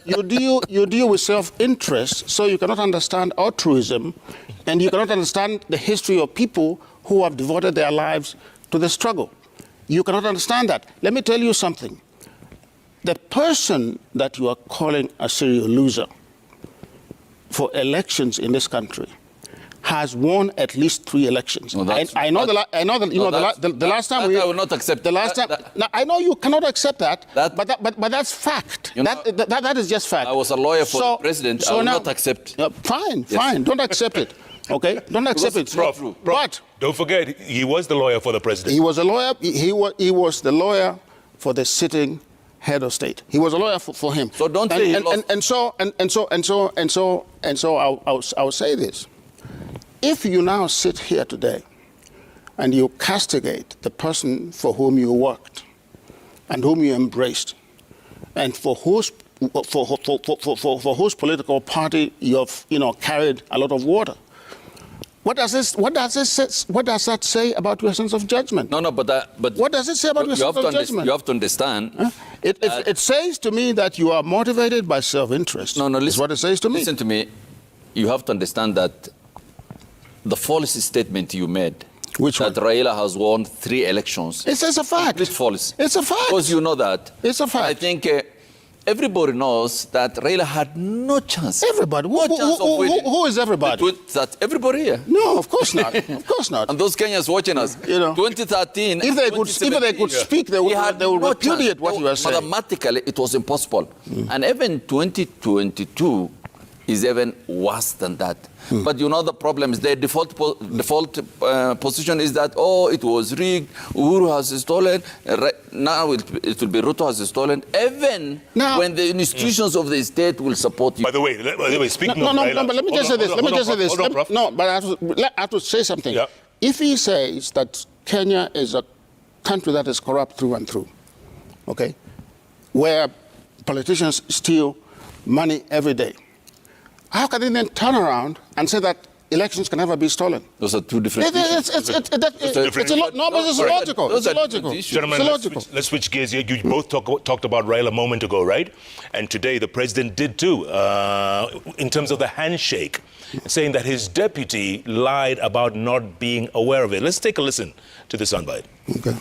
you deal with self-interest, so you cannot understand altruism, and you cannot understand the history of people who have devoted their lives to the struggle. You cannot understand that. Let me tell you something. The person that you are calling a serial loser for elections in this country has won at least 3 elections. The last time I will not accept. The last time. Now, I know you cannot accept that, but that's fact. That is just fact. I was a lawyer for the president. I will not accept. Fine. Don't accept it. Okay, don't accept it. But don't forget, he was the lawyer for the president. He was a lawyer. He was the lawyer for the sitting head of state. He was a lawyer for him. So don't say he lost. I'll say this: if you now sit here today and you castigate the person for whom you worked and whom you embraced, and for whose political party you have carried a lot of water. What does that say about your sense of judgment? But what does it say about your sense of judgment? You have to understand. It says to me that you are motivated by self-interest. That's what it says to me. Listen to me. You have to understand that the policy statement you made, that Raila has won 3 elections. It's a fact. Complete false. It's a fact. Because you know that. It's a fact. I think everybody knows that Raila had no chance. Everybody? Who is everybody? Everybody here. No, of course not. Of course not. And those Kenyans watching us, 2013, if they could speak, they would repudiate what you are saying. Mathematically, it was impossible. And even 2022 is even worse than that. But you know the problem is their default position is that, oh, it was rigged, Uhuru has stolen, now it will be Ruto has stolen, even when the institutions of the state will support you. By the way, speaking but let me just say this. But I have to say something. Yeah. If he says that Kenya is a country that is corrupt through and through, okay, where politicians steal money every day, how can they then turn around and say that elections can never be stolen? Those are two different issues. It's illogical. It's illogical. Gentlemen, let's switch gears here. You both talked about Raila a moment ago, right? And today the president did too, in terms of the handshake, saying that his deputy lied about not being aware of it. Let's take a listen to the soundbite. Okay.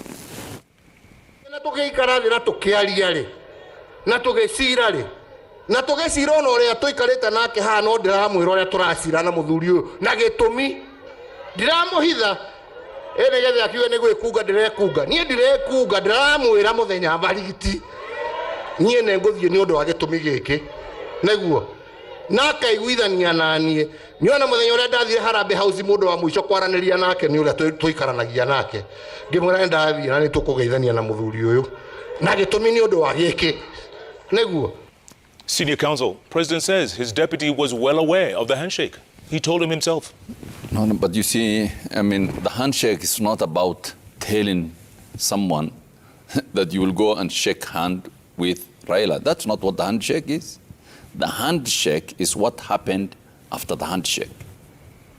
na tugicira ona uria tuikarite nake haha no ndiramwira uria turacira na muthuri uyu na gitumi ndiramuhitha ene gethe akiuge ni gwikunga ndirekunga nie ndirekunga ndiramwira muthenya barigiti nie ne nguthie ni undu wa gitumi giki neguo na kaiguithania nanie niona muthenya uria ndathire Harambe House mundu wa mwico kwaraniria nake ni uria tuikaranagia nake ngimwira ndathie na ni tukugeithania na muthuri uyu na gitumi ni undu wa giki neguo. Senior counsel, President says his deputy was well aware of the handshake. He told him himself. No, but you see, I mean, the handshake is not about telling someone that you will go and shake hand with Raila. That's not what the handshake is. The handshake is what happened after the handshake.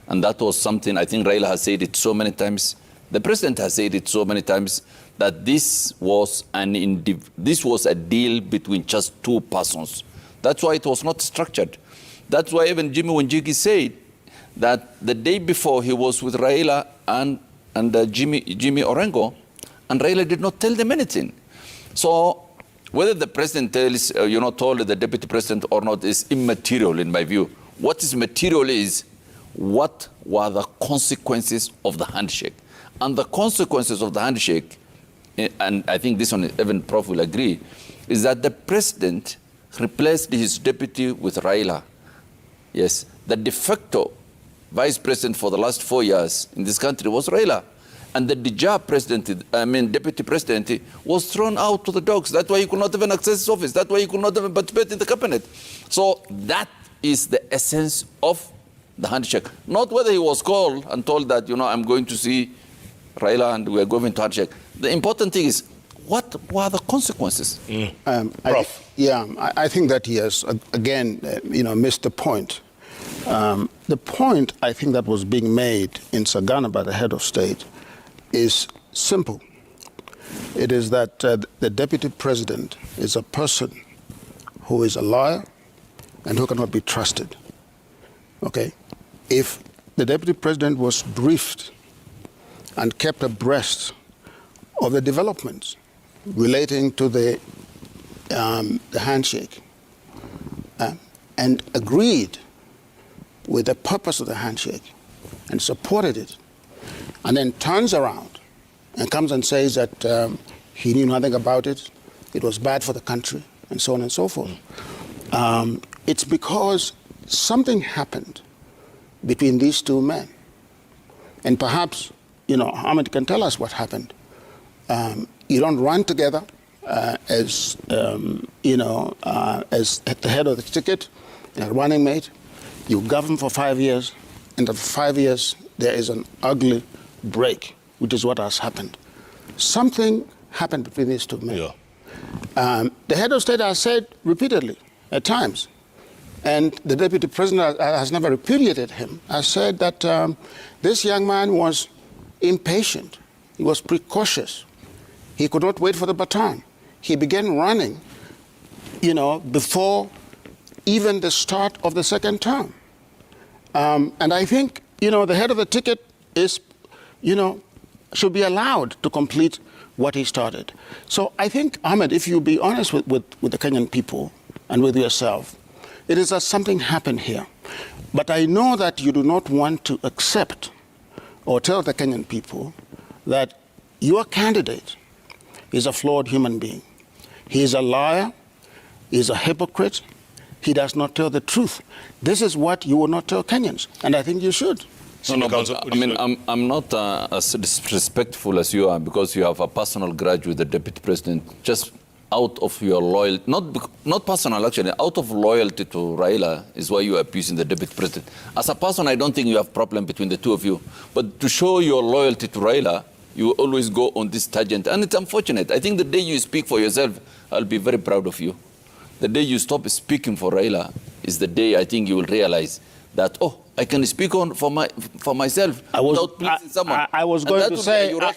And that was something, I think Raila has said it so many times. The president has said it so many times that this was a deal between just two persons. That's why it was not structured. That's why even Jimmy Wanjigi said that the day before he was with Raila and Jimmy Orengo, and Raila did not tell them anything. So whether the president told the deputy president or not is immaterial in my view. What is material is what were the consequences of the handshake. And the consequences of the handshake, and I think this one even Prof will agree, is that the president replaced his deputy with Raila. Yes, the de facto vice president for the last 4 years in this country was Raila. And the deputy president was thrown out to the dogs. That's why he could not even access his office. That's why he could not even participate in the cabinet. So that is the essence of the handshake. Not whether he was called and told that, I'm going to see Raila and we are going to handshake. The important thing is, what were the consequences? I think that he has, again, missed the point. The point, I think, that was being made in Sagana by the head of state is simple. It is that the deputy president is a person who is a liar and who cannot be trusted. Okay? If the deputy president was briefed and kept abreast of the developments relating to the handshake and agreed with the purpose of the handshake and supported it, and then turns around and comes and says that he knew nothing about it, it was bad for the country, and so on and so forth. It's because something happened between these two men. And perhaps, Ahmed can tell us what happened. You don't run together as the head of the ticket, a running mate. You govern for 5 years, and after 5 years, there is an ugly break, which is what has happened. Something happened between these two men. Yeah. The head of state has said repeatedly, at times, and the deputy president has never repudiated him, has said that this young man was impatient. He was precautious. He could not wait for the baton. He began running, before even the start of the second term. And I think, the head of the ticket is, should be allowed to complete what he started. So I think, Ahmed, if you be honest with the Kenyan people, and with yourself. It is that something happened here. But I know that you do not want to accept or tell the Kenyan people that your candidate is a flawed human being. He is a liar, he is a hypocrite, he does not tell the truth. This is what you will not tell Kenyans, and I think you should. No, but, I mean, I'm not as disrespectful as you are because you have a personal grudge with the deputy president, just out of your loyalty, not personal actually, out of loyalty to Raila is why you are abusing the deputy president. As a person, I don't think you have a problem between the two of you, but to show your loyalty to Raila, you always go on this tangent, and it's unfortunate. I think the day you speak for yourself, I'll be very proud of you. The day you stop speaking for Raila is the day I think you will realize that, oh, I can speak on for myself without pleasing someone. I was going to say that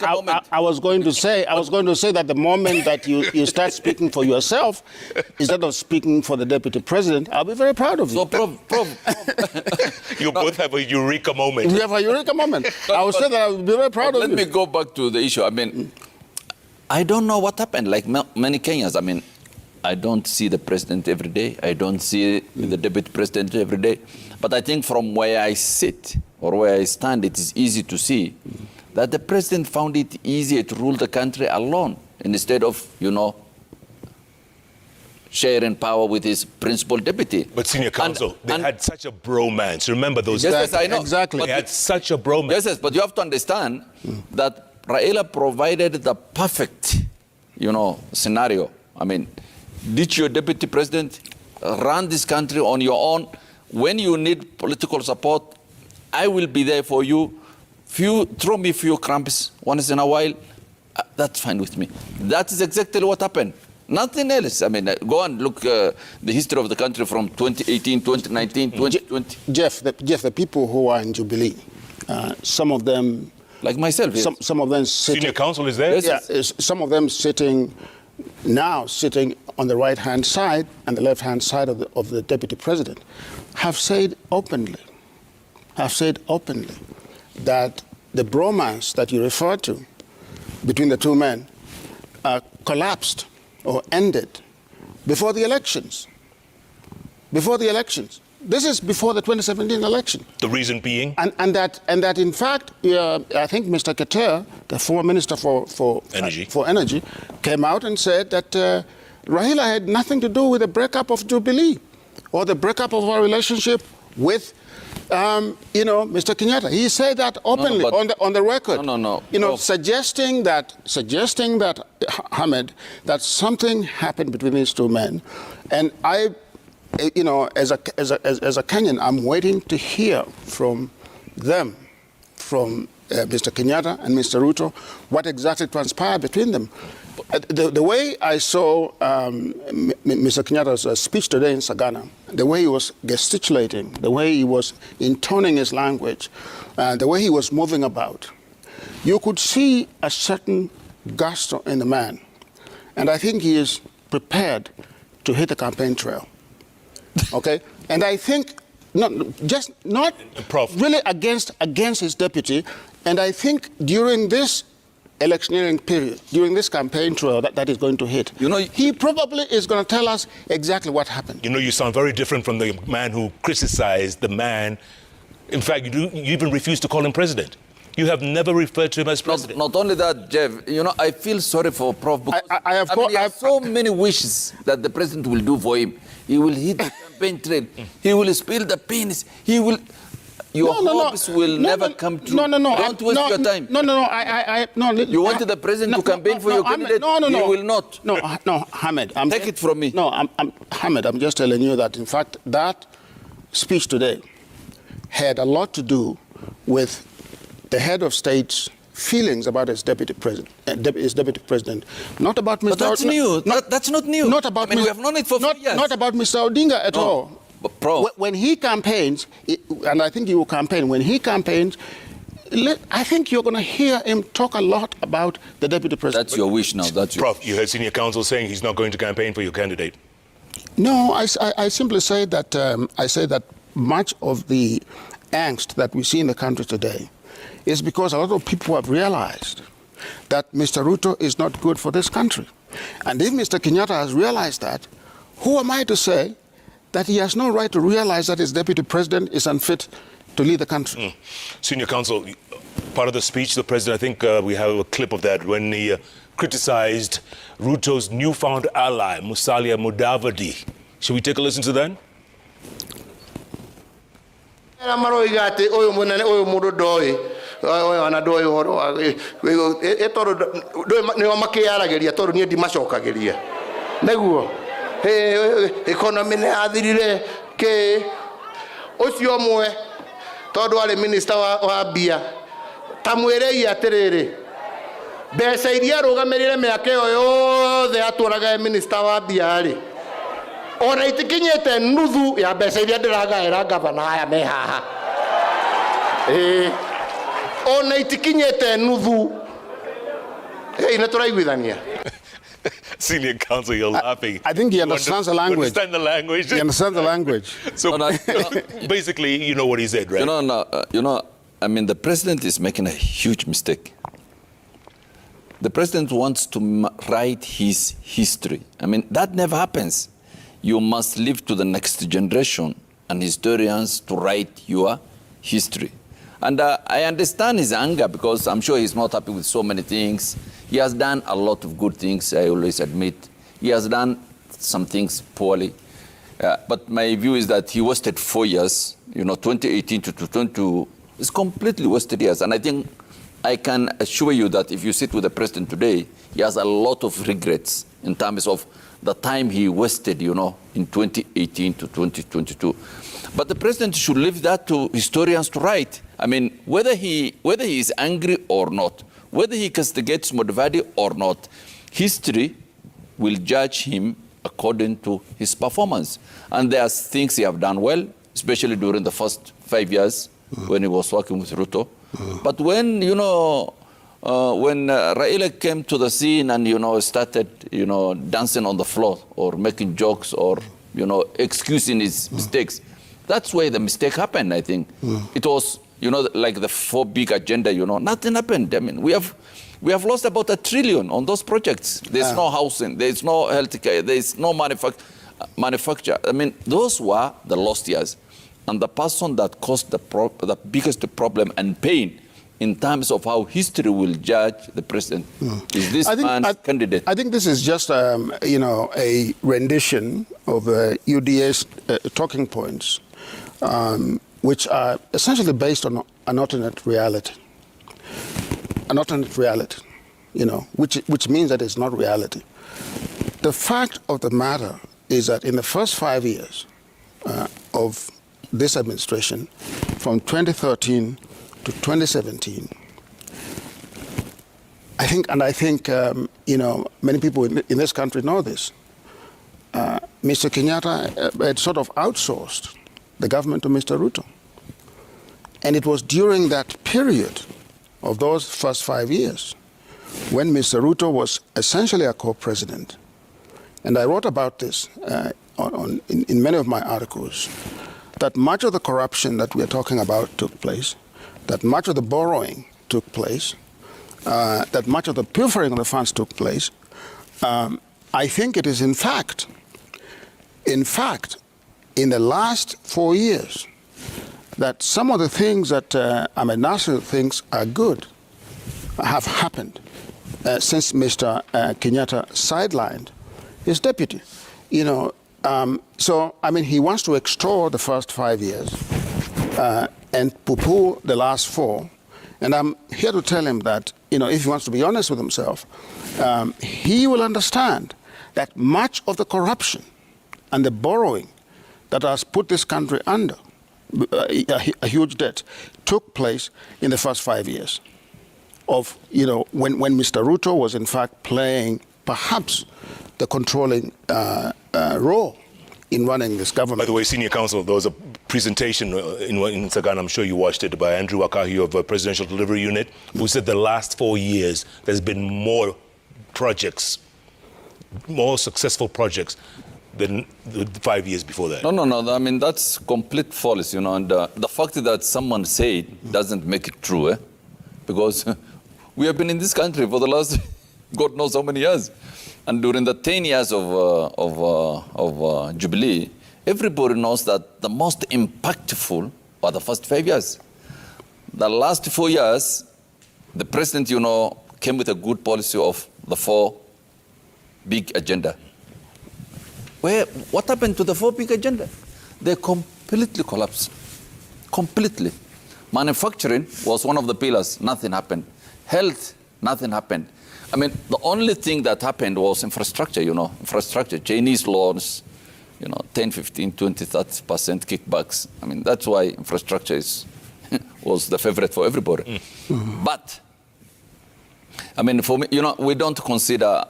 the moment that you start speaking for yourself, instead of speaking for the deputy president, I'll be very proud of you. So, Prof. You both have a eureka moment. We have a eureka moment. I would say that I would be very proud of you. Let me go back to the issue. I mean, I don't know what happened. Like many Kenyans, I mean, I don't see the president every day. I don't see the deputy president every day. But I think from where I sit or where I stand, it is easy to see that the president found it easier to rule the country alone instead of, sharing power with his principal deputy. But senior counsel, they had such a bromance. Remember those? Yes, I know. Exactly. They had such a bromance. Yes, but you have to understand that Raila provided the perfect, scenario. I mean, ditch your deputy president, run this country on your own. When you need political support, I will be there for you. Throw me a few crumbs once in a while. That's fine with me. That is exactly what happened. Nothing else. I mean, go and look the history of the country from 2018, 2019, 2020. Jeff, the people who are in Jubilee, some of them... Like myself, yes. Some of them sitting... Senior counsel is there? Yes. Some of them sitting on the right-hand side and the left-hand side of the deputy president, have said openly that the bromance that you referred to between the two men collapsed or ended before the elections. This is before the 2017 election. The reason being? And that in fact, I think Mr. Keter, the former minister for energy, came out and said that Raila had nothing to do with the breakup of Jubilee or the breakup of our relationship with, Mr. Kenyatta. He said that openly on the record. No. Suggesting that Ahmed, that something happened between these two men, and I. As a Kenyan, I'm waiting to hear from them, from Mr. Kenyatta and Mr. Ruto, what transpired between them. The way I saw Mr. Kenyatta's speech today in Sagana, the way he was gesticulating, the way he was intoning his language, the way he was moving about, you could see a certain gusto in the man. And I think he is prepared to hit the campaign trail. Okay, and I think not really against his deputy, and I think during this electioneering period, during this campaign trail that is going to hit, he probably is going to tell us exactly what happened. You sound very different from the man who criticized the man. In fact, you even refused to call him president. You have never referred to him as president. Not only that, Jeff, I feel sorry for Prof because he has so many wishes that the president will do for him. He will hit the campaign trail. He will spill the penis. He will... Your hopes will never come true. Don't waste your time. You wanted the president to campaign for your candidate? You will not. No, Ahmed. Take it from me. Ahmed, I'm just telling you that, in fact, that speech today had a lot to do with the head of state's feelings about his deputy president, not about Mr. But that's new. That's not new. Not about we have known it for 4 years. Not about Mr. Odinga at all. When he campaigns, and I think he will campaign, when he campaigns, I think you're going to hear him talk a lot about the deputy president. That's your wish now. That's your Prof, you heard senior counsel saying he's not going to campaign for your candidate. No, I simply say that much of the angst that we see in the country today is because a lot of people have realized that Mr. Ruto is not good for this country. And if Mr. Kenyatta has realized that, who am I to say that he has no right to realize that his deputy president is unfit to lead the country? Senior counsel, part of the speech, the president, I think we have a clip of that when he criticized Ruto's newfound ally, Musalia Mudavadi. Should we take a listen to that? Economy ne athirire ke ucio mwe tondu ari minister wa bia tamwirei atiriri mbeca iria arugamirire miaka iyo yothe atwaraga minister wa bia ri ona itikinyete nuthu ya mbeca iria ndiragaira gavana aya me haha ona itikinyete nuthu ina turaiguithania. Senior counsel, you're laughing. I think he understands the language. Understand the language. He understands the language. So basically, you know what he said, right? I mean, the president is making a huge mistake. The president wants to write his history. I mean, that never happens. You must leave to the next generation and historians to write your history. And I understand his anger because I'm sure he's not happy with so many things. He has done a lot of good things, I always admit. He has done some things poorly. But my view is that he wasted 4 years, 2018 to 2022. It's completely wasted years. And I think I can assure you that if you sit with the president today, he has a lot of regrets in terms of the time he wasted, in 2018 to 2022. But the president should leave that to historians to write. I mean, whether he is angry or not, whether he castigates Mudavadi or not, history will judge him according to his performance. And there are things he have done well, especially during the first 5 years when he was working with Ruto. But when, when Raila came to the scene and, started, dancing on the floor or making jokes or, excusing his mistakes, that's where the mistake happened, I think. It was, like the 4 big agenda, nothing happened. I mean, we have lost about $1 trillion on those projects. There's no housing, there's no healthcare, there's no manufacture. I mean, those were the lost years. And the person that caused the biggest problem and pain in terms of how history will judge the president is this man's candidate. I think this is just, a rendition of UDA's talking points, which are essentially based on an alternate reality. An alternate reality, which means that it's not reality. The fact of the matter is that in the first 5 years of this administration, from 2013 to 2017, I think many people in this country know this. Mr. Kenyatta had sort of outsourced the government to Mr. Ruto. And it was during that period of those first 5 years when Mr. Ruto was essentially a co-president. And I wrote about this in many of my articles, that much of the corruption that we are talking about took place, that much of the borrowing took place, that much of the pilfering of the funds took place. I think it is in fact, in the last 4 years, that some of the things that Ahmed Nasser thinks are good have happened since Mr. Kenyatta sidelined his deputy. So, I mean, he wants to extol the first 5 years and poo-poo the last 4. And I'm here to tell him that, if he wants to be honest with himself, he will understand that much of the corruption and the borrowing that has put this country under a huge debt took place in the first 5 years of, when Mr. Ruto was in fact playing perhaps the controlling role in running this government. By the way, Senior Counsel, there was a presentation in Turkana, I'm sure you watched it, by Andrew Wakahi of Presidential Delivery Unit, who said the last 4 years there's been more projects, more successful projects than the 5 years before that. No. I mean, that's complete false, and the fact that someone said doesn't make it true, Because we have been in this country for the last God knows how many years. And during the 10 years of Jubilee, everybody knows that the most impactful were the first 5 years. The last 4 years, the president, came with a good policy of the 4 big agenda. What happened to the 4 big agenda? They completely collapsed. Completely. Manufacturing was one of the pillars. Nothing happened. Health, nothing happened. I mean, the only thing that happened was infrastructure, infrastructure, Chinese loans, 10, 15, 20, 30% kickbacks. I mean, that's why infrastructure was the favorite for everybody. But, I mean, for me, we don't consider,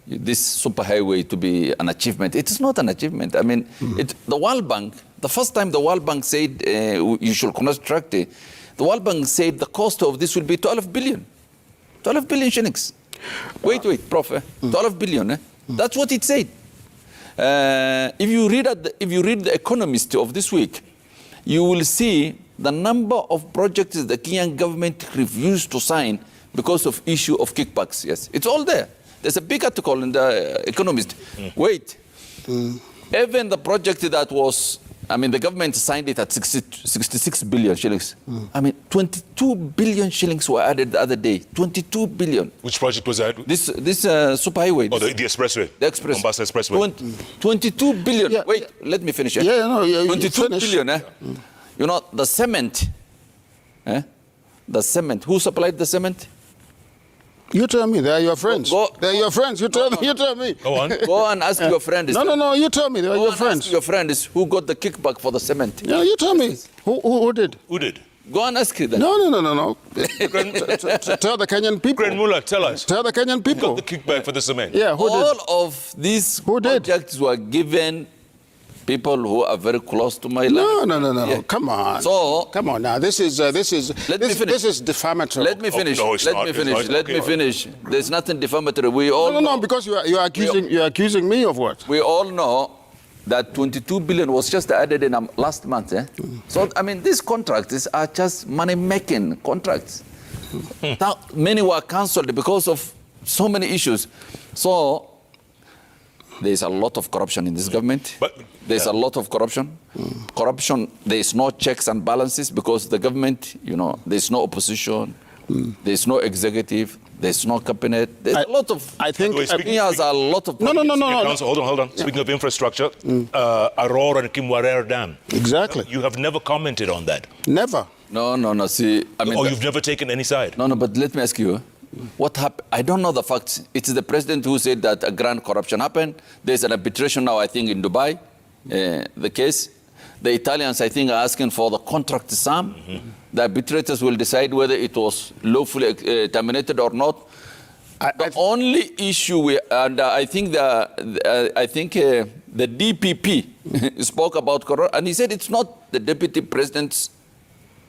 this superhighway to be an achievement. It is not an achievement. I mean, the World Bank, the first time the World Bank said you should construct it, the World Bank said the cost of this will be 12 billion. 12 billion shillings. Wait, Prof. 12 billion. That's what it said. If you read the Economist of this week, you will see the number of projects the Kenyan government refused to sign because of issue of kickbacks. Yes, it's all there. There's a big article in the Economist. Wait. Even the project that was, the government signed it at 66 billion shillings. 22 billion shillings were added the other day. 22 billion. Which project was that? This superhighway. Oh, the expressway. The express. Mombasa Expressway. 22 billion. Yeah. Wait, let me finish. 22 billion. The cement. The cement. Who supplied the cement? You tell me. They are your friends. They are your friends. You tell me. You tell me. Go on. Go and ask your friends. No. You tell me. They are your friends. Ask your friends who got the kickback for the cement. Yeah, you tell me. Who did? Who did? Go and ask them. No. Tell the Kenyan people. Grand Mullah, tell us. Tell the Kenyan people. Who got the kickback for the cement? Yeah, who did? All of these projects were given people who are very close to my land. No. Yeah. Come on. So come on now. This is defamatory. Let me finish. No, it's Let not. me It's finish. not. Let me finish. There's nothing defamatory. We all No, because you are accusing me of what? We all know that 22 billion was just added in last month. So these contracts are just money-making contracts. Many were cancelled because of so many issues. So there's a lot of corruption in this government. There's a lot of corruption. Corruption, there's no checks and balances because the government, there's no opposition, there's no executive, there's no cabinet. There's a lot of... I think... has a lot of... No. Council, hold on. Speaking of infrastructure, Aurora and Kimwarer Dam. Exactly. You have never commented on that. Never. No. See, you've never taken any side. No, but let me ask you. What happened? I don't know the facts. It's the president who said that a grand corruption happened. There's an arbitration now, I think, in Dubai, the case. The Italians, I think, are asking for the contract sum. The arbitrators will decide whether it was lawfully terminated or not. The only issue, I think the DPP spoke about corruption, and he said it's not the deputy president's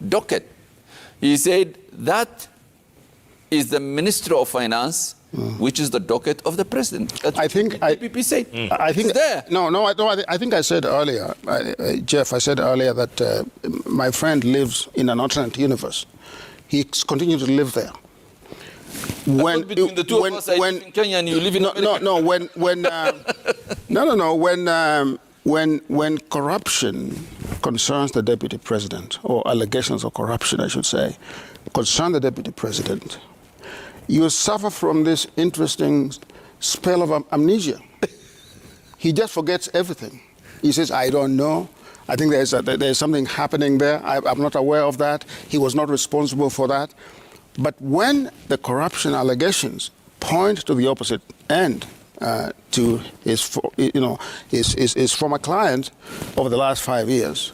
docket. He said that is the Minister of Finance, which is the docket of the president. That's I think DPP said. I think it's there. I think I said earlier, Jeff. I said earlier that my friend lives in an alternate universe. He's continued to live there. When between the two of us, I live in Kenya and you live in America. When corruption concerns the deputy president, or allegations of corruption, I should say, concern the deputy president, you suffer from this interesting spell of amnesia. He just forgets everything. He says, I don't know. I think there's something happening there. I'm not aware of that. He was not responsible for that. But when the corruption allegations point to the opposite end, to his former client over the last 5 years,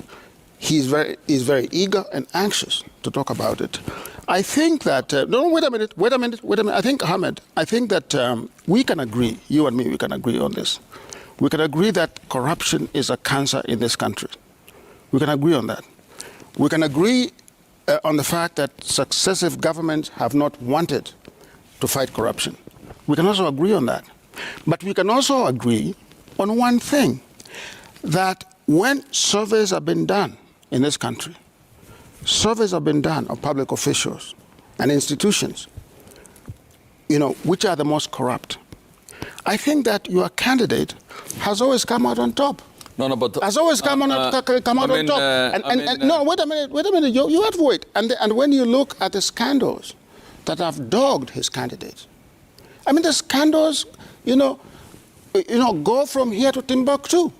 he's very eager and anxious to talk about it. I think that wait a minute. I think, Ahmed, that we can agree, you and me, we can agree on this. We can agree that corruption is a cancer in this country. We can agree on that. We can agree on the fact that successive governments have not wanted to fight corruption. We can also agree on that. But we can also agree on one thing, that when surveys have been done in this country, surveys have been done of public officials and institutions, which are the most corrupt. I think that your candidate has always come out on top. No, but has always come out on top. No, wait a minute. You have to wait. And when you look at the scandals that have dogged his candidate, I mean, the scandals, go from here to Timbuktu.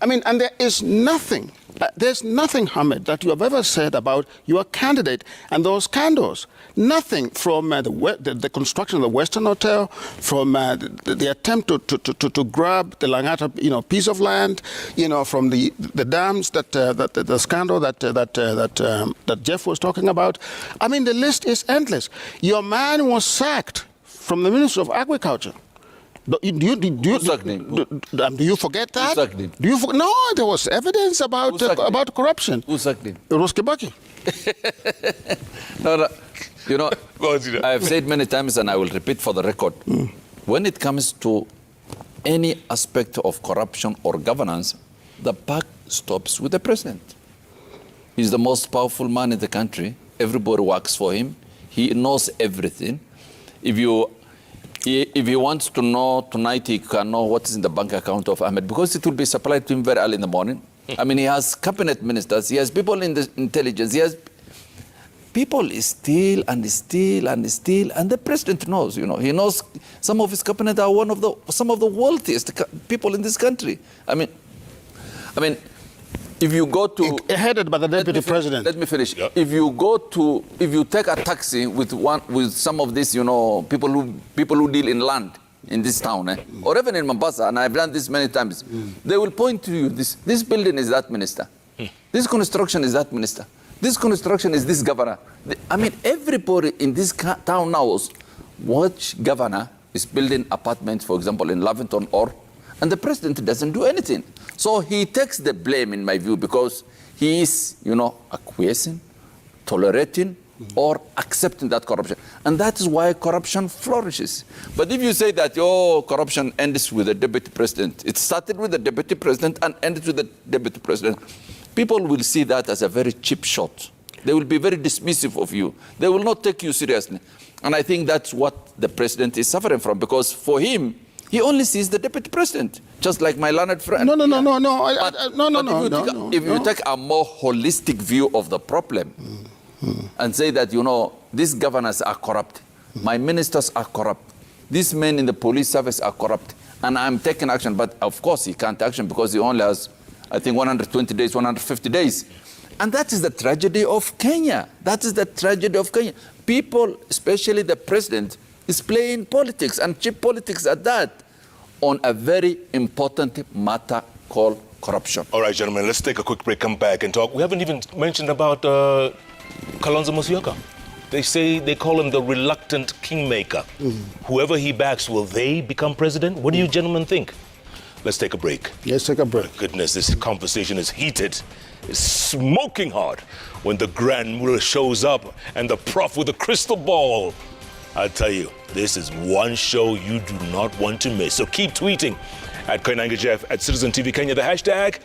I mean, and there is nothing. There's nothing, Hamid, that you have ever said about your candidate and those scandals. Nothing from the construction of the Western Hotel, from the attempt to grab the Langata, piece of land, from the dams, the scandal that Jeff was talking about. I mean, the list is endless. Your man was sacked from the Ministry of Agriculture. Do you forget that? No, there was evidence about corruption. Who sacked him? It was Kibaki. No, I have said many times, and I will repeat for the record, when it comes to any aspect of corruption or governance, the buck stops with the president. He's the most powerful man in the country. Everybody works for him. He knows everything. If he wants to know tonight, he can know what is in the bank account of Ahmed, because it will be supplied to him very early in the morning. I mean, he has cabinet ministers, he has people in the intelligence, he has people steal, and the president knows, he knows some of his cabinet are some of the wealthiest people in this country. I mean, if you go to... Headed by the deputy president. Let me finish. Yeah. If you take a taxi with some of these, people who deal in land in this town, or even in Mombasa, and I've done this many times, they will point to you, this building is that minister. This construction is that minister. This construction is this governor. I mean, everybody in this town knows which governor is building apartments, for example, in Lavington, and the president doesn't do anything. So he takes the blame, in my view, because he is, acquiescing, tolerating, or accepting that corruption. And that is why corruption flourishes. But if you say that, corruption ends with the deputy president, it started with the deputy president and ended with the deputy president, people will see that as a very cheap shot. They will be very dismissive of you. They will not take you seriously. And I think that's what the president is suffering from, because for him, he only sees the deputy president, just like my learned friend. No. If you take a more holistic view of the problem and say that, these governors are corrupt, my ministers are corrupt, these men in the police service are corrupt, and I'm taking action, but of course he can't action because he only has, I think, 120 days, 150 days. And that is the tragedy of Kenya. That is the tragedy of Kenya. People, especially the president, is playing politics, and cheap politics at that, on a very important matter called corruption. All right, gentlemen, let's take a quick break, come back and talk. We haven't even mentioned about Kalonzo Musyoka. They call him the reluctant kingmaker. Whoever he backs, will they become president? What do you gentlemen think? Let's take a break. Let's take a break. My goodness, this conversation is heated. It's smoking hot when the Grand Mullah shows up and the prof with a crystal ball. I tell you, this is one show you do not want to miss. So keep tweeting at Koinange Jeff, at Citizen TV Kenya, the hashtag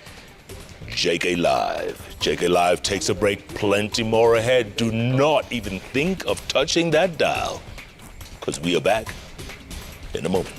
JK Live. JK Live takes a break, plenty more ahead. Do not even think of touching that dial, because we are back in a moment.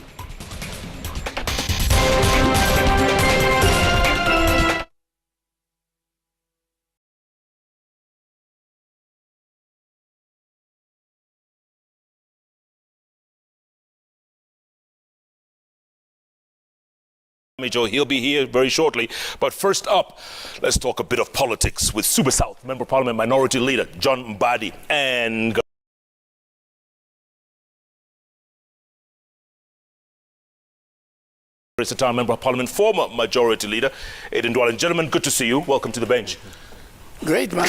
Joe, he'll be here very shortly. But first up, let's talk a bit of politics with Super South Member of Parliament Minority Leader John Mbadi and Town Member of Parliament, former Majority Leader Aiden Duale. Gentlemen, good to see you. Welcome to the bench. Great, man.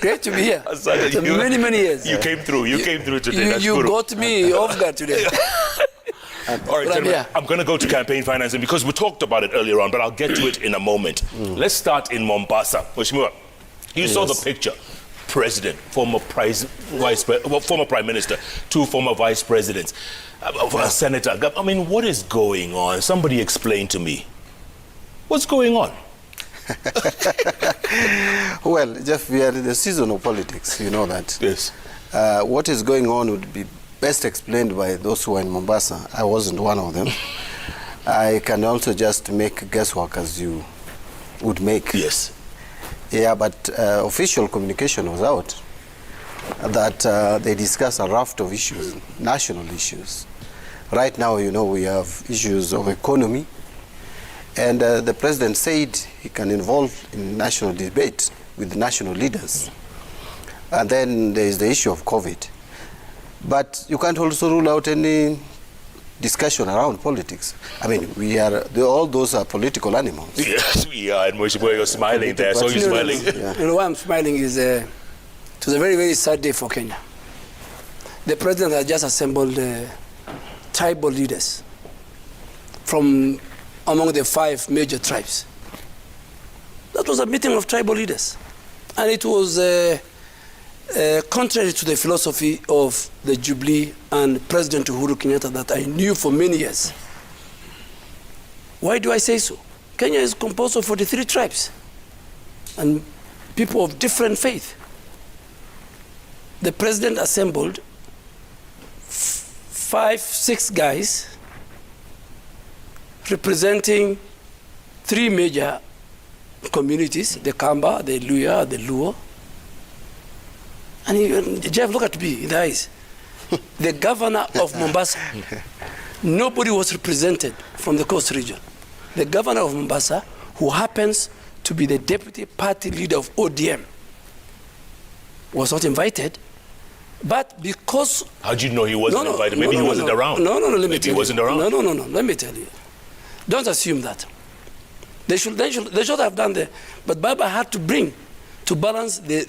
Great to be here. After many years. You came through. You came through today. You got me off guard today. All right, gentlemen, I'm going to go to campaign financing because we talked about it earlier on, but I'll get to it in a moment. Let's start in Mombasa. Mheshimiwa, you saw the picture. President, former Prime Minister, two former Vice Presidents, a Senator. I mean, what is going on? Somebody explain to me. What's going on? Well, Jeff, we are in the season of politics, you know that. Yes. What is going on would be best explained by those who are in Mombasa. I wasn't one of them. I can also just make guesswork as you would make. Yes. Yeah, but official communication was out that they discussed a raft of issues, national issues. Right now, you know, we have issues of economy, and the president said he can involve in national debate with national leaders. And then there is the issue of COVID. But you can't also rule out any discussion around politics. I mean, all those are political animals. Yes, we are. And Moshibo, you're smiling there. So you're smiling. Yeah. You know why I'm smiling is it was a very, very sad day for Kenya. The president has just assembled tribal leaders from among the 5 major tribes. That was a meeting of tribal leaders. And it was contrary to the philosophy of the Jubilee and President Uhuru Kenyatta that I knew for many years. Why do I say so? Kenya is composed of 43 tribes and people of different faith. The president assembled 5, 6 guys representing 3 major communities, the Kamba, the Luya, the Luo. And Jeff, look at me in the eyes. The governor of Mombasa, nobody was represented from the coast region. The governor of Mombasa, who happens to be the deputy party leader of ODM, was not invited. But because... How do you know he wasn't invited? Maybe he wasn't around. No, let me tell you. Maybe he wasn't around. No, let me tell you. Don't assume that. They should have done that. But Baba had to bring to balance the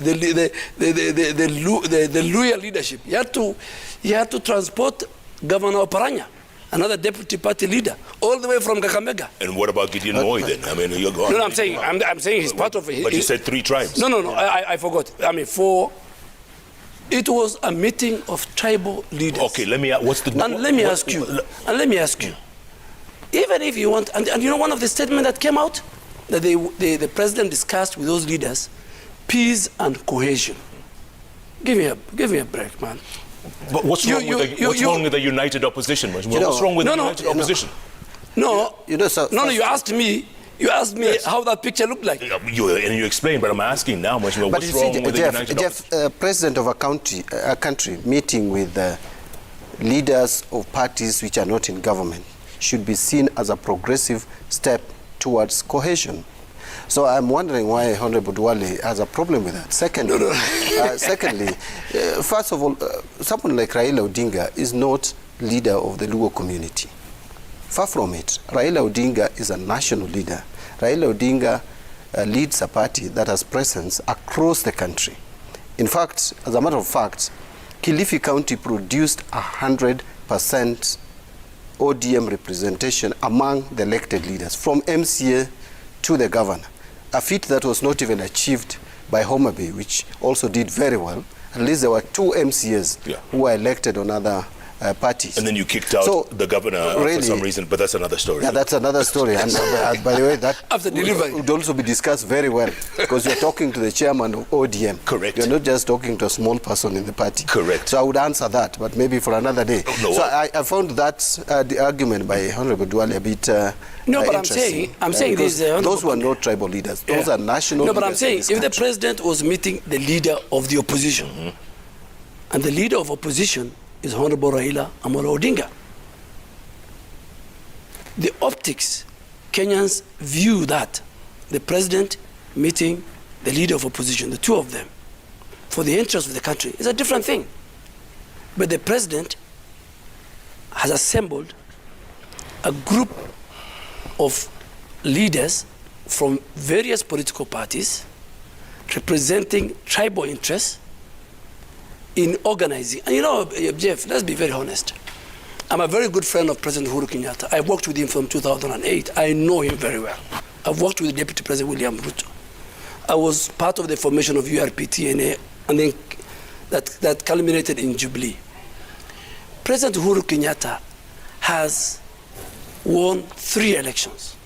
Luya leadership. He had to transport Governor Oparanya, another deputy party leader, all the way from Kakamega. And what about Gideon Moy then? I mean, you're going. No, I'm saying he's part of it. But you said 3 tribes. No, I forgot. I mean, 4. It was a meeting of tribal leaders. Okay, let me ask you. Let me ask you. Even if you want, and you know one of the statements that came out, that the president discussed with those leaders, peace and cohesion. Give me a break, man. But what's wrong with the united opposition? What's wrong with the united opposition? No, you asked me. You asked me how that picture looked like. And you explained, but I'm asking now, what's wrong with the united opposition? President of a country meeting with leaders of parties which are not in government should be seen as a progressive step towards cohesion. So I'm wondering why Honorable Duale has a problem with that. Secondly, first of all, someone like Raila Odinga is not leader of the Luo community. Far from it. Raila Odinga is a national leader. Raila Odinga leads a party that has presence across the country. In fact, as a matter of fact, Kilifi County produced 100% ODM representation among the elected leaders, from MCA to the governor. A feat that was not even achieved by Homa Bay, which also did very well. At least there were 2 MCAs who were elected on other parties. And then you kicked out the governor for some reason, but that's another story. Yeah, that's another story. And by the way, that would also be discussed very well, because you're talking to the chairman of ODM. Correct. You're not just talking to a small person in the party. Correct. So I would answer that, but maybe for another day. So I found that the argument by Honorable Duale a bit but interesting. I'm saying this. Those were not tribal leaders. Those are national leaders. No, but I'm saying if the president was meeting the leader of the opposition, and the leader of opposition is Honorable Raila Amolo Odinga, the optics, Kenyans view that the president meeting the leader of opposition, the 2 of them, for the interest of the country is a different thing. But the president has assembled a group of leaders from various political parties representing tribal interests in organizing. And you know, Jeff, let's be very honest. I'm a very good friend of President Uhuru Kenyatta. I worked with him from 2008. I know him very well. I've worked with Deputy President William Ruto. I was part of the formation of URP-TNA, and then that culminated in Jubilee. President Uhuru Kenyatta has won 3 elections.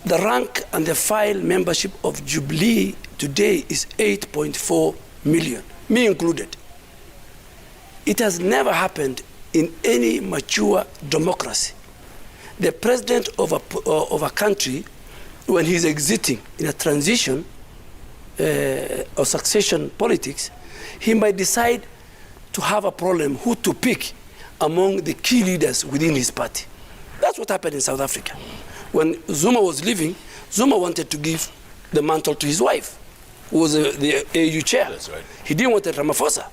The rank and the file membership of Jubilee today is 8.4 million, me included. It has never happened in any mature democracy. The president of a country, when he's exiting in a transition or succession politics, he might decide to have a problem who to pick among the key leaders within his party. That's what happened in South Africa. When Zuma was leaving, Zuma wanted to give the mantle to his wife, who was the AU chair. That's right. He didn't want Ramaphosa.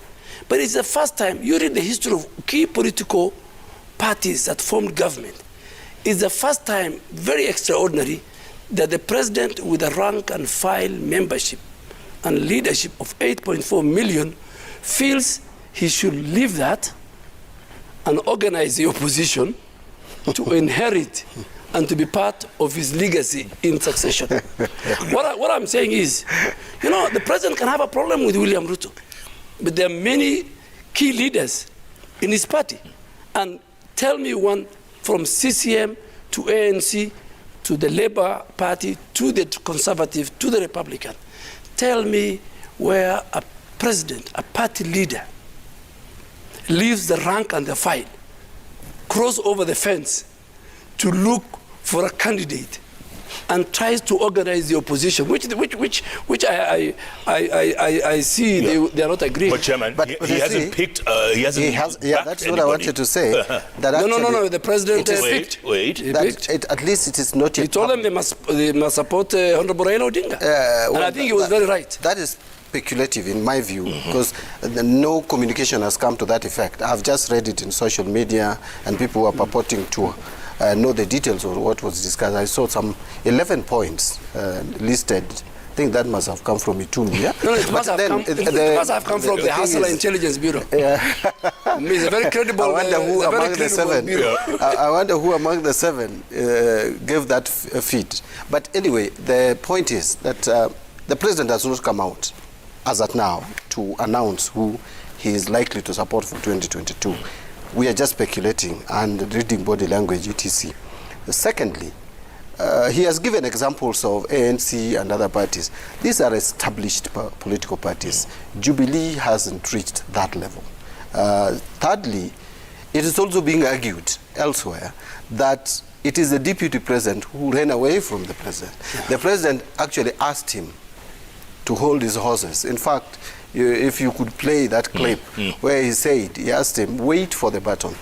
But it's the first time, you read the history of key political parties that formed government. It's the first time, very extraordinary, that the president with a rank and file membership and leadership of 8.4 million feels he should leave that and organize the opposition to inherit and to be part of his legacy in succession. What I'm saying is, you know, the president can have a problem with William Ruto, but there are many key leaders in his party. And tell me one from CCM to ANC to the Labour Party to the Conservative to the Republican. Tell me where a president, a party leader, leaves the rank and the file, cross over the fence to look for a candidate and tries to organize the opposition, which I see they are not agreeing. But Chairman, he hasn't picked. That's what I wanted to say. That no. The president wait. At least it is not yet. He told them they must support Honorable Raila Odinga, and I think he was very right. That is speculative in my view, because no communication has come to that effect. I've just read it in social media, and people were purporting to know the details of what was discussed. I saw some 11 points listed. I think that must have come from Itumbi. Yeah? No, it must have come from the Hustler Intelligence Bureau. Yeah. It's a very credible. I wonder who among the seven. I wonder who among the seven gave that feed. But anyway, the point is that the president has not come out as at now to announce who he is likely to support for 2022. We are just speculating and reading body language, etc. Secondly, he has given examples of ANC and other parties. These are established political parties. Jubilee hasn't reached that level. Thirdly, it is also being argued elsewhere that it is the deputy president who ran away from the president. The president actually asked him to hold his horses. In fact, if you could play that clip where he said, he asked him, wait for the baton.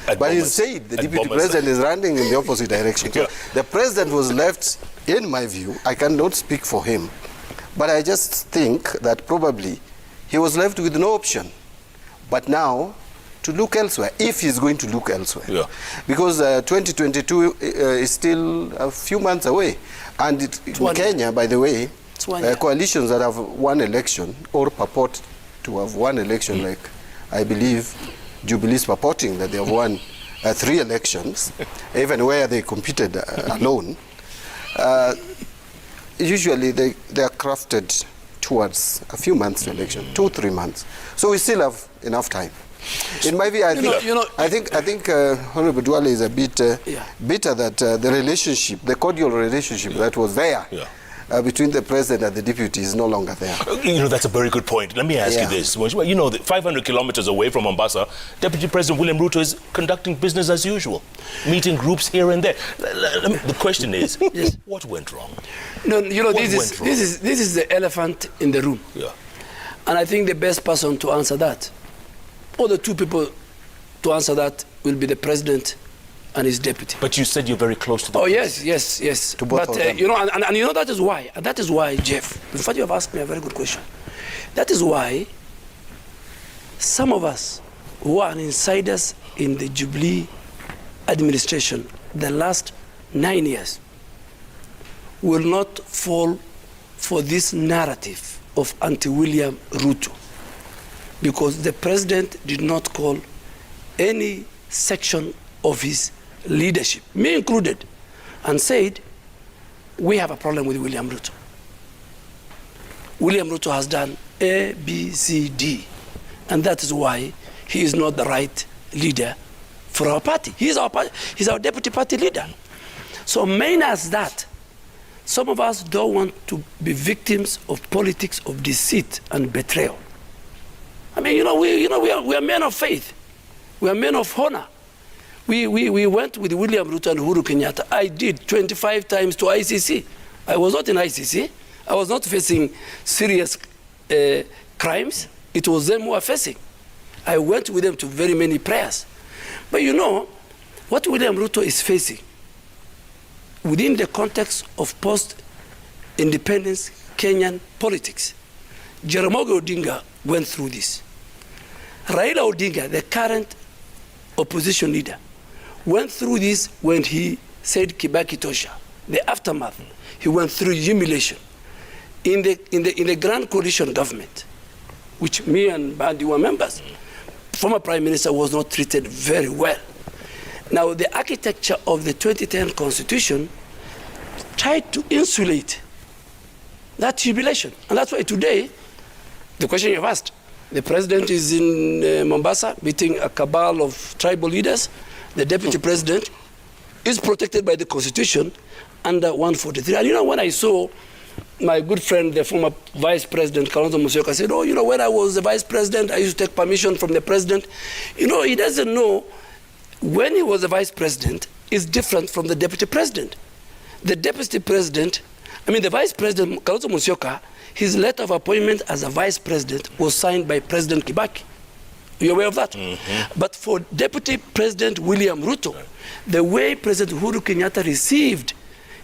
But he said the deputy president is running in the opposite direction. So the president was left, in my view, I cannot speak for him, but I just think that probably he was left with no option but now to look elsewhere, if he's going to look elsewhere. Yeah. Because 2022 is still a few months away. And in Kenya, by the way, coalitions that have won election or purport to have won election, like I believe Jubilee's purporting that they have won 3 elections, even where they competed alone, usually they are crafted towards a few months to election, 2-3 months. So we still have enough time. In my view, I think Honorable Duale is a bit bitter that the relationship, the cordial relationship that was there between the president and the deputy is no longer there. You know, that's a very good point. Let me ask you this. You know, 500 kilometers away from Mombasa, Deputy President William Ruto is conducting business as usual, meeting groups here and there. The question is, what went wrong? No, you know, this is the elephant in the room. Yeah. And I think the best person to answer that, or the 2 people to answer that, will be the president and his deputy. But you said you're very close to the president. Yes. To both of them. You know, and you know, that is why, Jeff, in fact, you have asked me a very good question. That is why some of us who are insiders in the Jubilee administration the last 9 years will not fall for this narrative of anti-William Ruto, because the president did not call any section of his leadership, me included, and said, we have a problem with William Ruto. William Ruto has done A, B, C, D, and that is why he is not the right leader for our party. He's our deputy party leader. So minus that, some of us don't want to be victims of politics of deceit and betrayal. I mean, we are men of faith. We are men of honor. We went with William Ruto and Uhuru Kenyatta. I did 25 times to ICC. I was not in ICC. I was not facing serious crimes. It was them who were facing. I went with them to very many prayers. But what William Ruto is facing within the context of post-independence Kenyan politics, Jaramogi Odinga went through this. Raila Odinga, the current opposition leader, went through this when he said Kibaki Tosha. The aftermath, he went through humiliation. In the Grand Coalition government, which me and Nandi were members, former Prime Minister was not treated very well. Now, the architecture of the 2010 Constitution tried to insulate that humiliation. And that's why today, the question you've asked, the president is in Mombasa meeting a cabal of tribal leaders. The deputy president is protected by the Constitution under 143. And when I saw my good friend, the former Vice President, Kalonzo Musyoka, said, when I was the Vice President, I used to take permission from the President. He doesn't know when he was the Vice President is different from the Deputy President. The Deputy President, the Vice President, Kalonzo Musyoka, his letter of appointment as a Vice President was signed by President Kibaki. You're aware of that? But for Deputy President William Ruto, the way President Uhuru Kenyatta received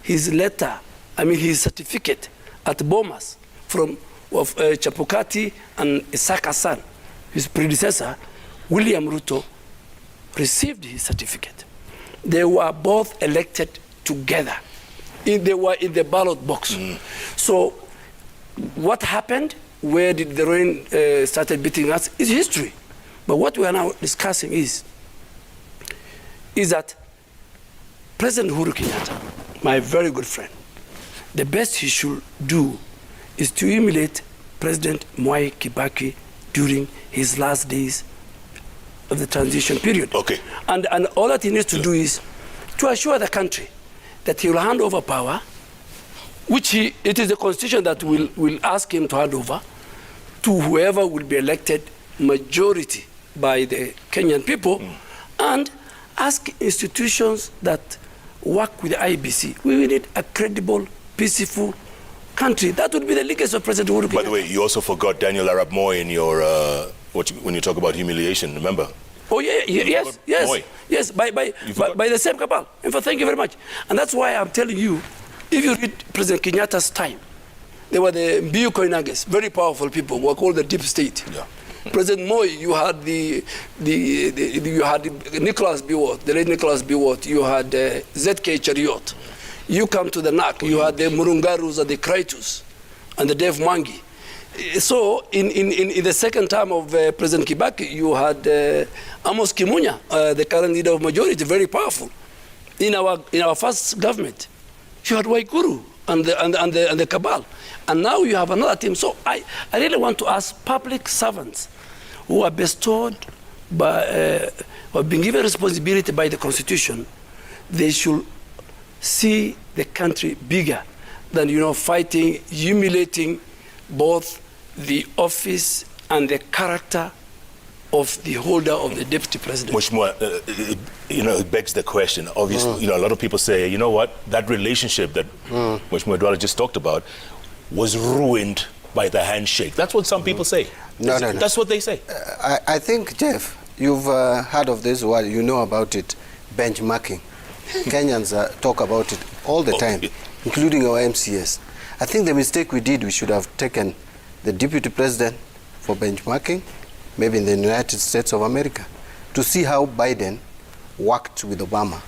his letter, his certificate at Bomas from Chapukati and Isaka San, his predecessor, William Ruto, received his certificate. They were both elected together. They were in the ballot box. So what happened, where did the rain started beating us, is history. But what we are now discussing is that President Uhuru Kenyatta, my very good friend, the best he should do is to emulate President Mwai Kibaki during his last days of the transition period. Okay. And all that he needs to do is to assure the country that he will hand over power, which it is the Constitution that will ask him to hand over, to whoever will be elected majority by the Kenyan people, and ask institutions that work with the IBC. We need a credible, peaceful country. That would be the legacy of President Uhuru Kenyatta. By the way, you also forgot Daniel Arap Moi in your when you talk about humiliation. Remember? Oh yes, by the same cabal. In fact, thank you very much. And that's why I'm telling you, if you read President Kenyatta's time, they were the Mbiu Koinanges, very powerful people who were called the deep state. Yeah. President Moi, you had you had Nicholas Biwott, the late Nicholas Biwott. You had ZK Chariot. You come to the NAC. You had the Murungarus and the Kraitus, and the Dev Mangi. So in the second term of President Kibaki, you had Amos Kimunya, the current leader of majority, very powerful. In our first government, you had Waikuru and the cabal, and now you have another team. So I really want to ask public servants who are bestowed by or been given responsibility by the Constitution, they should see the country bigger than fighting, humiliating both the office and the character of the holder of the deputy president. Much more, it begs the question. Obviously, a lot of people say, you know what, that relationship that Much more Dwala just talked about was ruined by the handshake. That's what some people say. No. That's what they say. I think, Jeff, you've heard of this word, you know about it, benchmarking. Kenyans talk about it all the time, including our MCS. I think the mistake we did, we should have taken the deputy president for benchmarking, maybe in the United States of America, to see how Biden worked with Obama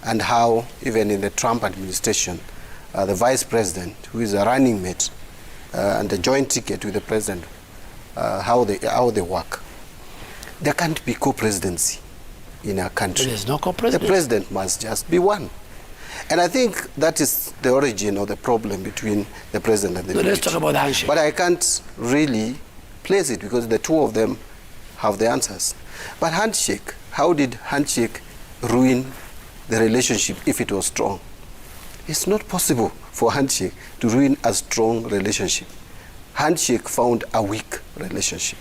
and how, even in the Trump administration, the vice president, who is a running mate, and a joint ticket with the president, how they work. There can't be co-presidency in our country. There's no co-presidency. The president must just be one. And I think that is the origin of the problem between the president and the deputy. Let's talk about the handshake. But I can't really place it because the two of them have the answers. But handshake, how did handshake ruin the relationship if it was strong? It's not possible for handshake to ruin a strong relationship. Handshake found a weak relationship.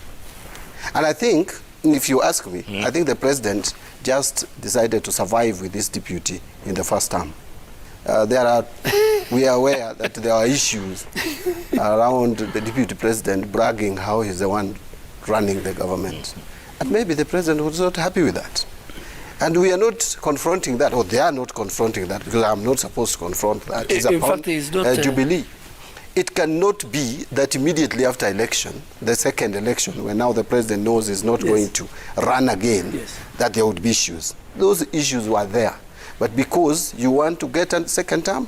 And I think, if you ask me, I think the president just decided to survive with this deputy in the first term. We are aware that there are issues around the deputy president bragging how he's the one running the government. And maybe the president was not happy with that. And we are not confronting that, or they are not confronting that, because I'm not supposed to confront that. It's In fact, it's not Jubilee. It cannot be that immediately after election, the second election, when now the president knows he's not going to run again, that there would be issues. Those issues were there. But because you want to get a second term,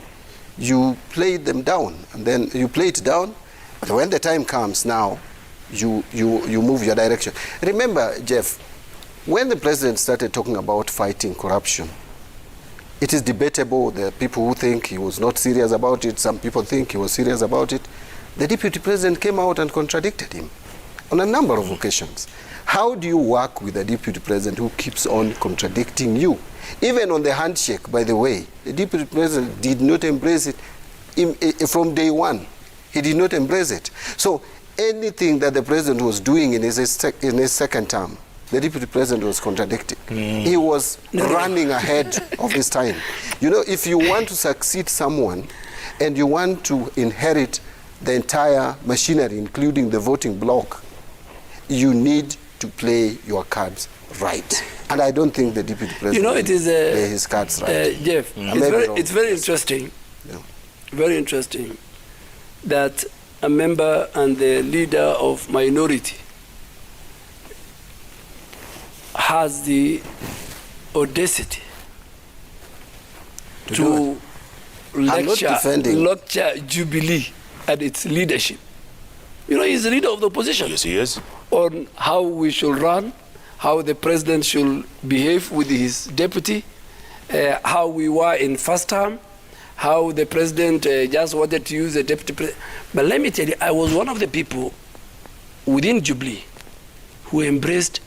you play them down. And then you play it down, but when the time comes now, you move your direction. Remember, Jeff, when the president started talking about fighting corruption, it is debatable. There are people who think he was not serious about it. Some people think he was serious about it. The deputy president came out and contradicted him on a number of occasions. How do you work with a deputy president who keeps on contradicting you? Even on the handshake, by the way, the deputy president did not embrace it from day one. He did not embrace it. So anything that the president was doing in his second term, the deputy president was contradicting. He was running ahead of his time. You know, if you want to succeed someone and you want to inherit the entire machinery, including the voting bloc, you need to play your cards right. And I don't think the deputy president it is play his cards right. Jeff, it's very interesting, very interesting that a member and the leader of minority has the audacity to lecture Jubilee and its leadership. You know, he's the leader of the opposition. Yes, he is. On how we should run, how the president should behave with his deputy, how we were in first term, how the president just wanted to use the deputy president. But let me tell you, I was one of the people within Jubilee who embraced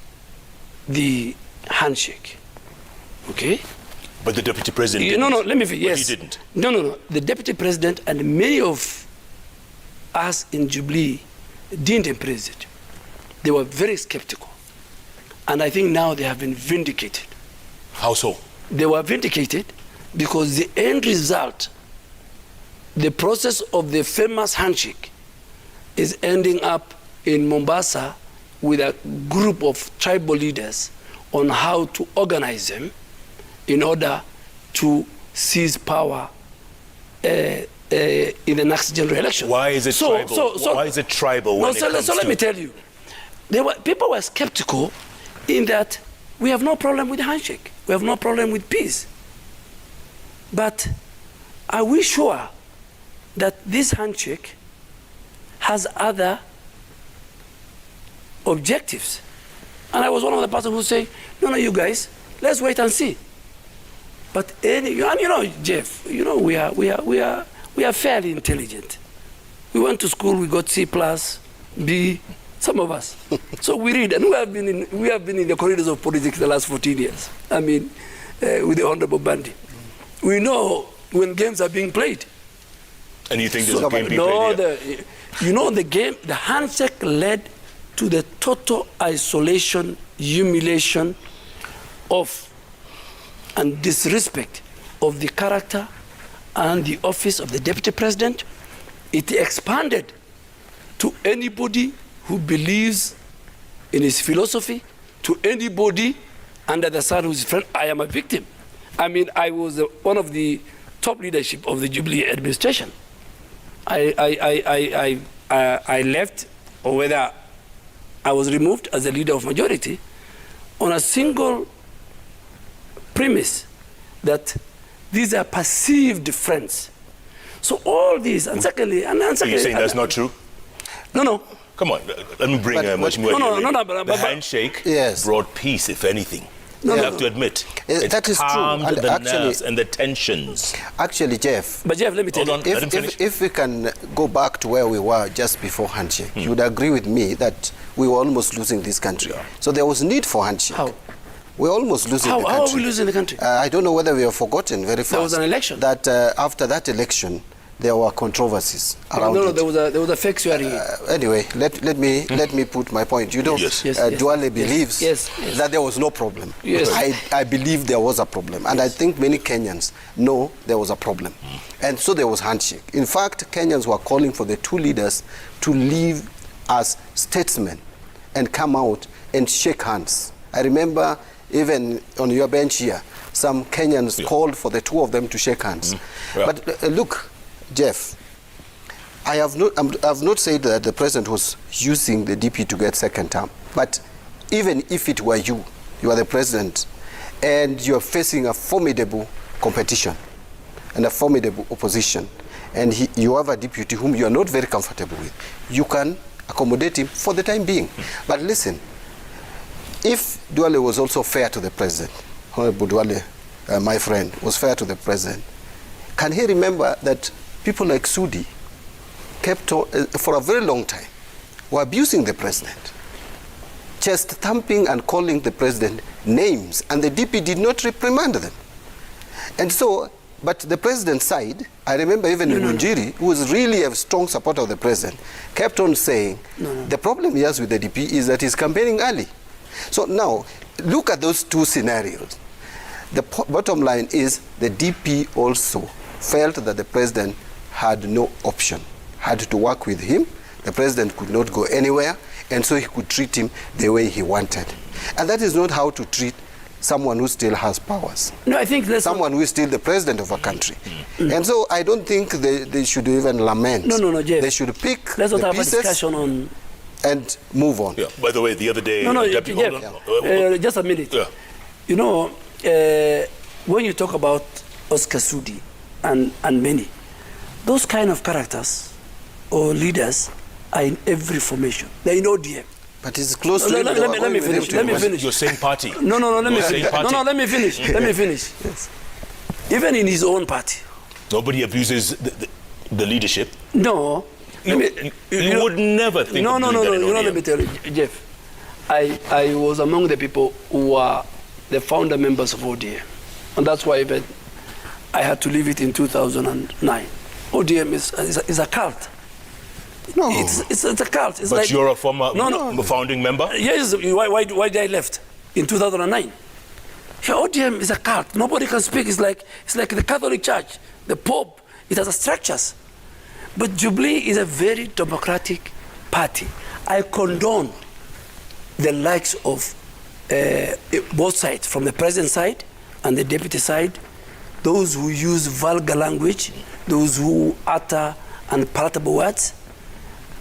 the handshake. Okay? But the deputy president didn't. No, let me finish. Yes. But he didn't. No. The deputy president and many of us in Jubilee didn't embrace it. They were very skeptical. And I think now they have been vindicated. How so? They were vindicated because the end result, the process of the famous handshake, is ending up in Mombasa with a group of tribal leaders on how to organize them in order to seize power in the next general election. Why is it tribal? Why is it tribal? Let me tell you. People were skeptical in that we have no problem with the handshake. We have no problem with peace. But are we sure that this handshake has other objectives? And I was one of the persons who say, no, you guys, let's wait and see. But Jeff, we are fairly intelligent. We went to school, we got C+, B, some of us. So we read, and we have been in the corridors of politics the last 14 years. I mean, with the Honorable Bandi. We know when games are being played. And you think there's a game being played here? The game, the handshake led to the total isolation, humiliation of and disrespect of the character and the office of the deputy president. It expanded to anybody who believes in his philosophy, to anybody under the sun who's friend. I am a victim. I mean, I was one of the top leadership of the Jubilee administration. I left, or whether I was removed as a leader of majority, on a single premise that these are perceived friends. So all these, and secondly, you're saying that's not true? No. Come on, let me bring much more. The handshake brought peace, if anything. You have to admit. That is true. And the nerves and the tensions. Actually, Jeff. But Jeff, let me tell you. If we can go back to where we were just before handshake, you would agree with me that we were almost losing this country. So there was need for handshake. How? We're almost losing the country. How are we losing the country? I don't know whether we have forgotten very fast. There was an election. That after that election, there were controversies around no, it. there was a fake swearing. Anyway, let me put my point. You know, Duale believes that there was no problem. Yes. I believe there was a problem, and I think many Kenyans know there was a problem, and so there was handshake. In fact, Kenyans were calling for the two leaders to leave as statesmen and come out and shake hands. I remember even on your bench here, some Kenyans called for the two of them to shake hands. But look, Jeff, I have not said that the president was using the DP to get second term. But even if it were you are the president, and you're facing a formidable competition and a formidable opposition, and you have a deputy whom you are not very comfortable with, you can accommodate him for the time being. But listen, if Duale was also fair to the president, Honorable Duale, my friend, was fair to the president, can he remember that people like Sudi kept on, for a very long time, were abusing the president, chest thumping and calling the president names, and the DP did not reprimand them. And so, but the president's side, I remember even Munjiri, who was really a strong supporter of the president, kept on saying, the problem he has with the DP is that he's campaigning early. So now, look at those two scenarios. The bottom line is the DP also felt that the president had no option, had to work with him. The president could not go anywhere, and so he could treat him the way he wanted. And that is not how to treat someone who still has powers. No, I think that's someone who is still the president of a country. And so I don't think they should even lament. No, Jeff. They should pick Let's not the have pieces a discussion on and move on. Yeah. By the way, the other day, Jeff, just a minute. Yeah. You know, when you talk about Oscar Sudi and many, those kind of characters or leaders are in every formation. They're in ODM. But it's close to let me finish. Let me finish. Your same party. No, let me finish. No, let me finish. Yeah. Let me finish. Yes. Even in his own party. Nobody abuses the leadership. No. You would never think of doing that in ODM. Let me tell you, Jeff. I was among the people who were the founder members of ODM. And that's why even I had to leave it in 2009. ODM is a cult. No. It's a cult. It's but like, you're a former founding member? Yes. Why did I left in 2009? Yeah, ODM is a cult. Nobody can speak. It's like the Catholic Church, the Pope. It has structures. But Jubilee is a very democratic party. I condone the likes of both sides, from the president side and the deputy side, those who use vulgar language, those who utter unpalatable words.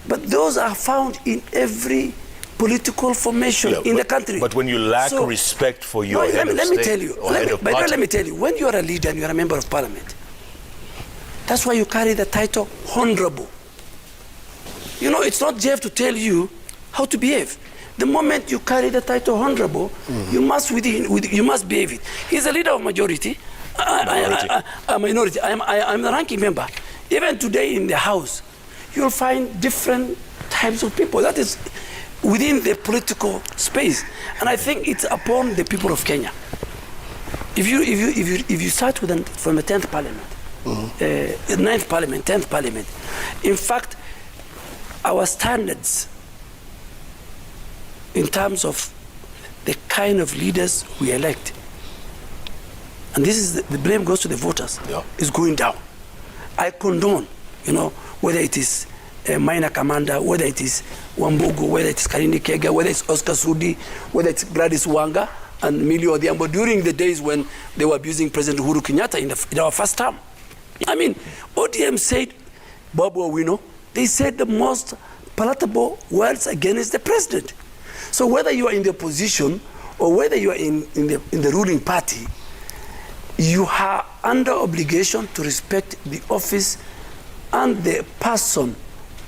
But those are found in every political formation in the country. But when you lack respect for your head of state or head of party. Let me tell you, when you are a leader and you are a member of parliament, that's why you carry the title honorable. You know, it's not Jeff to tell you how to behave. The moment you carry the title honorable, you must behave it. He's a leader of majority. A minority. I'm the ranking member. Even today in the House, you'll find different types of people. That is within the political space. And I think it's upon the people of Kenya. If you start from the 10th parliament, 9th parliament, 10th parliament, in fact, our standards in terms of the kind of leaders we elect, and this is the blame goes to the voters, is going down. I condone, whether it is a minor commander, whether it is Wambugu, whether it is Karini Kega, whether it's Oscar Sudi, whether it's Gladys Wanga and Millie Odhiambo during the days when they were abusing President Uhuru Kenyatta in our first term. I mean, ODM said, Babu Owino, they said the most palatable words against the president. So whether you are in the opposition or whether you are in the ruling party, you are under obligation to respect the office and the person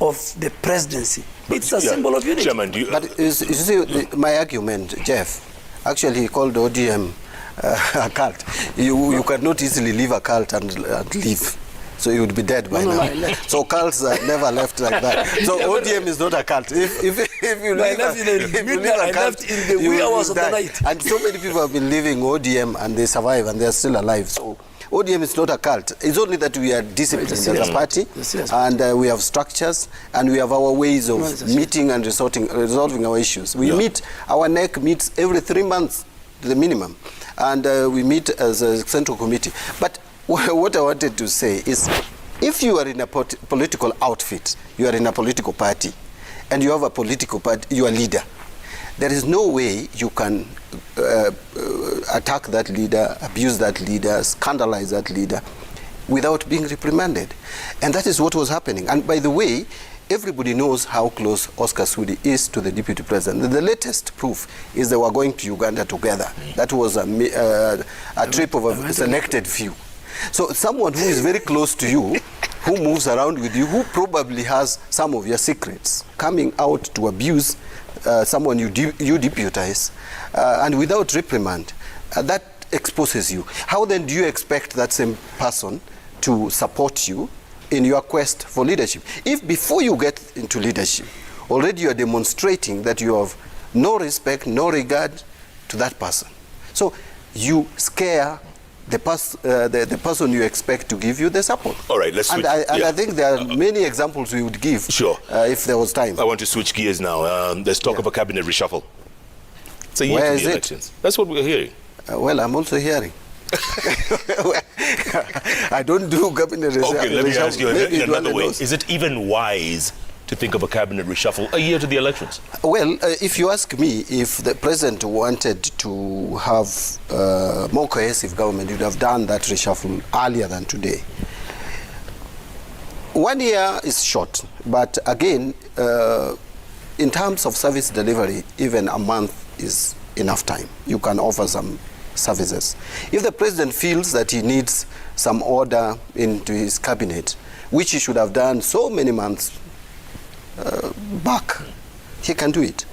of the presidency. It's a symbol of unity. Chairman, but you see, my argument, Jeff, actually he called ODM a cult. You cannot easily leave a cult and leave. So you would be dead by now. So cults are never left like that. So ODM is not a cult. If you leave a cult, you will die. And so many people have been leaving ODM and they survive and they are still alive. So ODM is not a cult. It's only that we are disciplined as a party, and we have structures, and we have our ways of meeting and resolving our issues. We meet, our NEC meets every 3 months, the minimum, and we meet as a central committee. But what I wanted to say is, if you are in a political outfit, you are in a political party, and you have a political party, you are leader, there is no way you can attack that leader, abuse that leader, scandalize that leader without being reprimanded. And that is what was happening. And by the way, everybody knows how close Oscar Sudi is to the deputy president. The latest proof is they were going to Uganda together. That was a trip of a selected few. So someone who is very close to you, who moves around with you, who probably has some of your secrets, coming out to abuse someone you deputize, and without reprimand, that exposes you. How then do you expect that same person to support you in your quest for leadership? If before you get into leadership, already you are demonstrating that you have no respect, no regard to that person. So you scare the person you expect to give you the support. All right, let's switch. And I think there are many examples we would give if there was time. I want to switch gears now. There's talk of a cabinet reshuffle. It's a year to the elections. That's what we're hearing. Well, I'm also hearing. I don't do cabinet reshuffle. Okay, let me ask you another way. Is it even wise to think of a cabinet reshuffle a year to the elections? Well, if you ask me, if the president wanted to have more cohesive government, he would have done that reshuffle earlier than today. 1 year is short, but again, in terms of service delivery, even a month is enough time. You can offer some services. If the president feels that he needs some order into his cabinet, which he should have done so many months back, he can do it.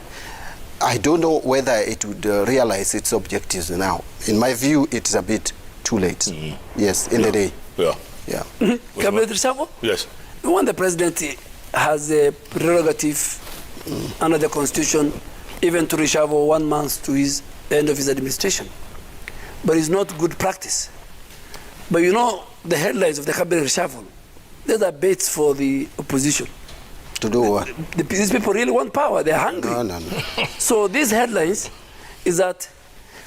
I don't know whether it would realize its objectives now. In my view, it's a bit too late. Yes, in the day. Cabinet reshuffle? Yes. When the president has a prerogative under the constitution, even to reshuffle 1 month to the end of his administration. But it's not good practice. But you know, the headlines of the cabinet reshuffle, these are baits for the opposition. To do what? These people really want power. They're hungry. No. So these headlines is that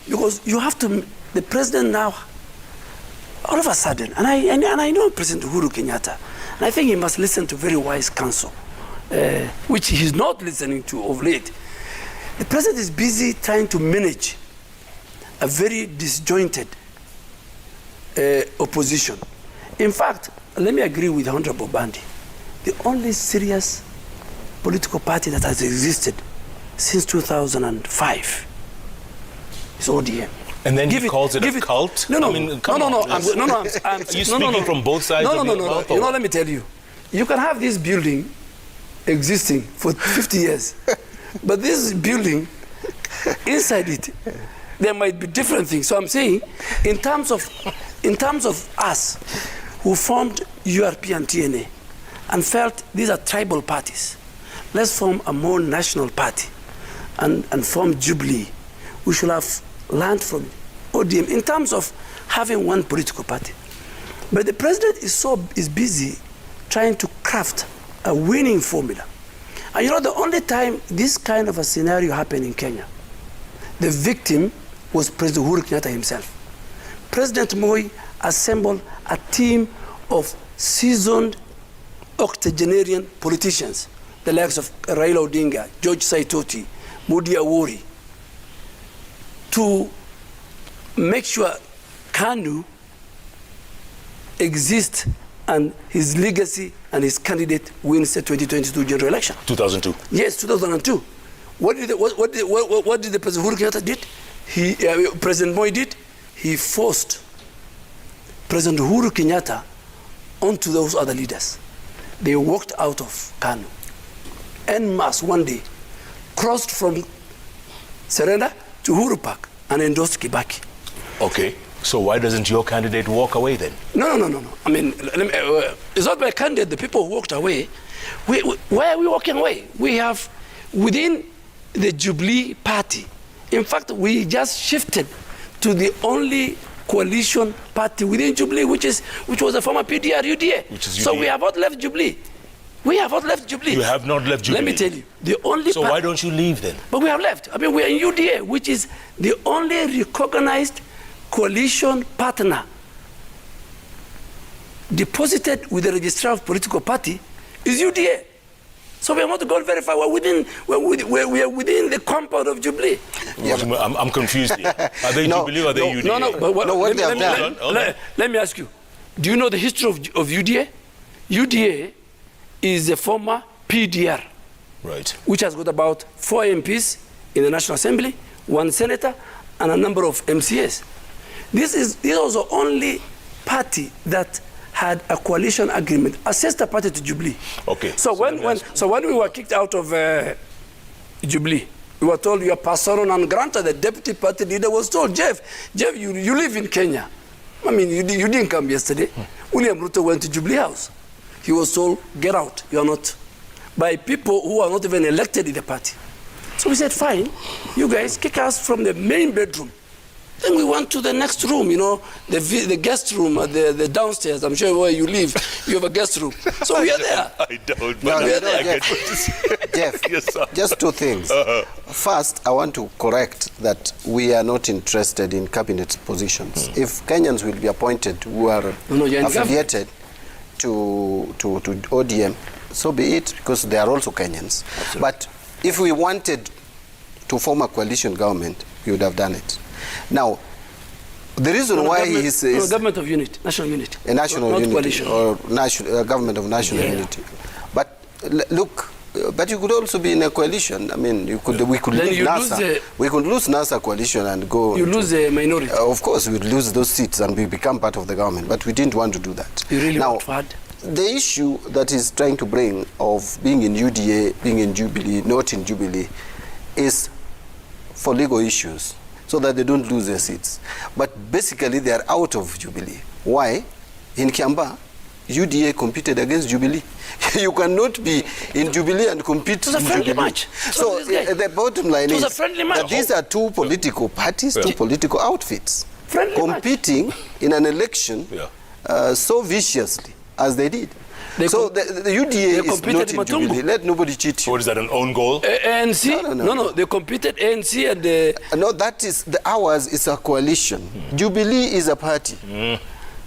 because you have to, the president now, all of a sudden, and I know President Uhuru Kenyatta, and I think he must listen to very wise counsel, which he's not listening to of late. The president is busy trying to manage a very disjointed opposition. In fact, let me agree with Honorable Bandi. The only serious political party that has existed since 2005 is ODM. And then he calls it a cult? No. I mean, are you speaking from both sides of your mouth? You know, let me tell you. You can have this building existing for 50 years, but this building, inside it, there might be different things. So I'm saying, in terms of us who formed URP and TNA, and felt these are tribal parties, let's form a more national party and form Jubilee. We should have learned from ODM in terms of having one political party. But the president is busy trying to craft a winning formula. And you know, the only time this kind of a scenario happened in Kenya, the victim was President Uhuru Kenyatta himself. President Moi assembled a team of seasoned octogenarian politicians, the likes of Raila Odinga, George Saitoti, Mudi Awori, to make sure KANU exists and his legacy and his candidate wins the 2022 general election. 2002. Yes, 2002. What did the President Uhuru Kenyatta did? President Moi did? He forced President Uhuru Kenyatta onto those other leaders. They walked out of KANU en masse one day, crossed from Serena to Uhuru Park and endorsed Kibaki. Okay, so why doesn't your candidate walk away then? No. I mean, it's not my candidate, the people who walked away. Why are we walking away? We have, within the Jubilee party, in fact, we just shifted to the only coalition party within Jubilee, which was a former PDR UDA. So we have not left Jubilee. We have not left Jubilee. You have not left Jubilee. Let me tell you, the only. So why don't you leave then? But we have left. I mean, we are in UDA, which is the only recognized coalition partner deposited with the registrar of political party is UDA. So we have not gone very far. We are within the compound of Jubilee. Yeah, I'm confused here. Are they Jubilee or are they UDA? No. But let me ask you. Do you know the history of UDA? UDA is a former PDR, right, which has got about 4 MPs in the National Assembly, 1 senator, and a number of MCAs. This was the only party that had a coalition agreement, a sister party to Jubilee. Okay. So when we were kicked out of Jubilee, we were told you are persona non grata. The deputy party leader was told, Jeff, you live in Kenya. I mean, you didn't come yesterday. William Ruto went to Jubilee House. He was told, get out, you are not. By people who are not even elected in the party. So we said, fine, you guys kick us from the main bedroom. Then we went to the next room, you know, the guest room, the downstairs. I'm sure where you live, you have a guest room. So we are there. I don't, but I get what you say. Jeff, just 2 things. First, I want to correct that we are not interested in cabinet positions. If Kenyans will be appointed who are affiliated to ODM, so be it, because they are also Kenyans. Absolutely. But if we wanted to form a coalition government, we would have done it. Now, the reason why he says... government of unity, national unity. A national not unity, coalition. or national, government of national unity. But look, but you could also be in a coalition. I mean, we could lose NASA. We could lose NASA coalition and go... You lose a minority. Of course, we'd lose those seats and we become part of the government. But we didn't want to do that. You really now, want to add? The issue that he's trying to bring of being in UDA, being in Jubilee, not in Jubilee, is for legal issues, so that they don't lose their seats. But basically, they are out of Jubilee. Why? In Kiamba, UDA competed against Jubilee. You cannot be in Jubilee and compete with Jubilee. It was a friendly match. So the bottom line is that these are 2 political parties, 2 political outfits, competing in an election so viciously as they did. So the UDA is not in Jubilee. Let nobody cheat you. What is that, an own goal? ANC? No. They competed ANC and... No, that is... Ours is a coalition. Jubilee is a party.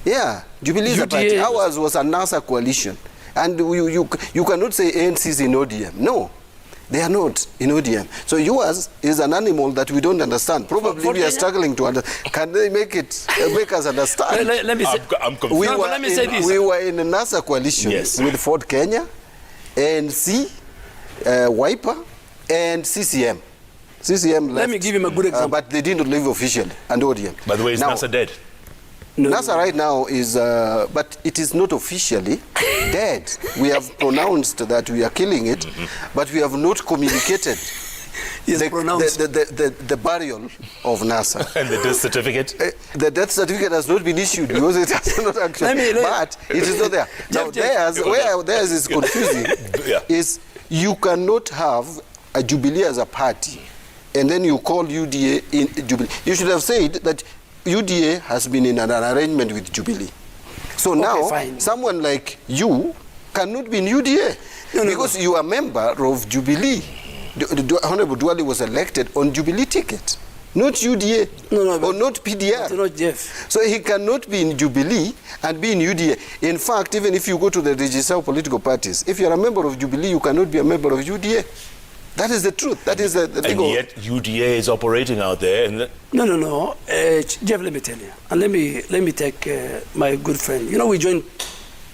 Yeah, Jubilee is a party. Ours was a NASA coalition. And you cannot say ANC is in ODM. No, they are not in ODM. So yours is an animal that we don't understand. Probably we are struggling to understand. Can they make us understand? Let me say... I'm confused. Let me say this. We were in a NASA coalition with Ford Kenya, ANC, Wiper, and CCM. CCM left. Let me give him a good example. But they didn't leave officially, and ODM. By the way, is NASA dead? No. NASA right now is, but it is not officially dead. We have pronounced that we are killing it, but we have not communicated the burial of NASA. And the death certificate? The death certificate has not been issued because it has not actually, but it is not there. Now, where theirs is confusing is you cannot have a Jubilee as a party, and then you call UDA in Jubilee. You should have said that UDA has been in an arrangement with Jubilee. So now, someone like you cannot be in UDA because you are a member of Jubilee. Honorable Duale was elected on Jubilee ticket, not UDA or not PDR. Not Jeff. So he cannot be in Jubilee and be in UDA. In fact, even if you go to the register of political parties, if you are a member of Jubilee, you cannot be a member of UDA. That is the truth. That is the thing. And yet UDA is operating out there. And No. Jeff, let me tell you. And let me take my good friend. You know, we joined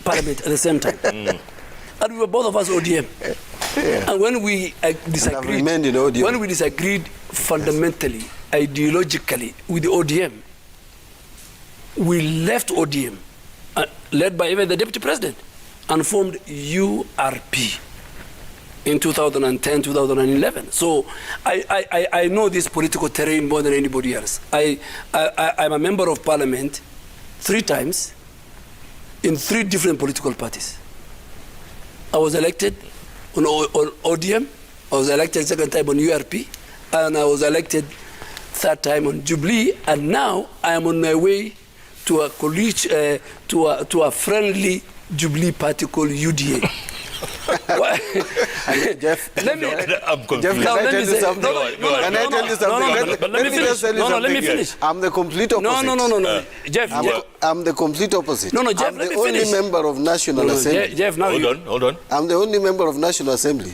Parliament at the same time. And we were both of us ODM. And when we disagreed fundamentally, ideologically with the ODM, we left ODM, led by even the deputy president, and formed URP in 2010, 2011. So I know this political terrain more than anybody else. I'm a member of parliament 3 times in 3 different political parties. I was elected on ODM, I was elected second time on URP, and I was elected third time on Jubilee, and now I am on my way to a college, to a friendly Jubilee party called UDA. Jeff, let me. I'm confused. Jeff, can I tell you something? Can I tell you something? Let me finish. Let me finish. I'm the complete opposite. No. Jeff, I'm the complete opposite. No, Jeff, I'm the only member of National Assembly. Jeff, now hold on. I'm the only member of National Assembly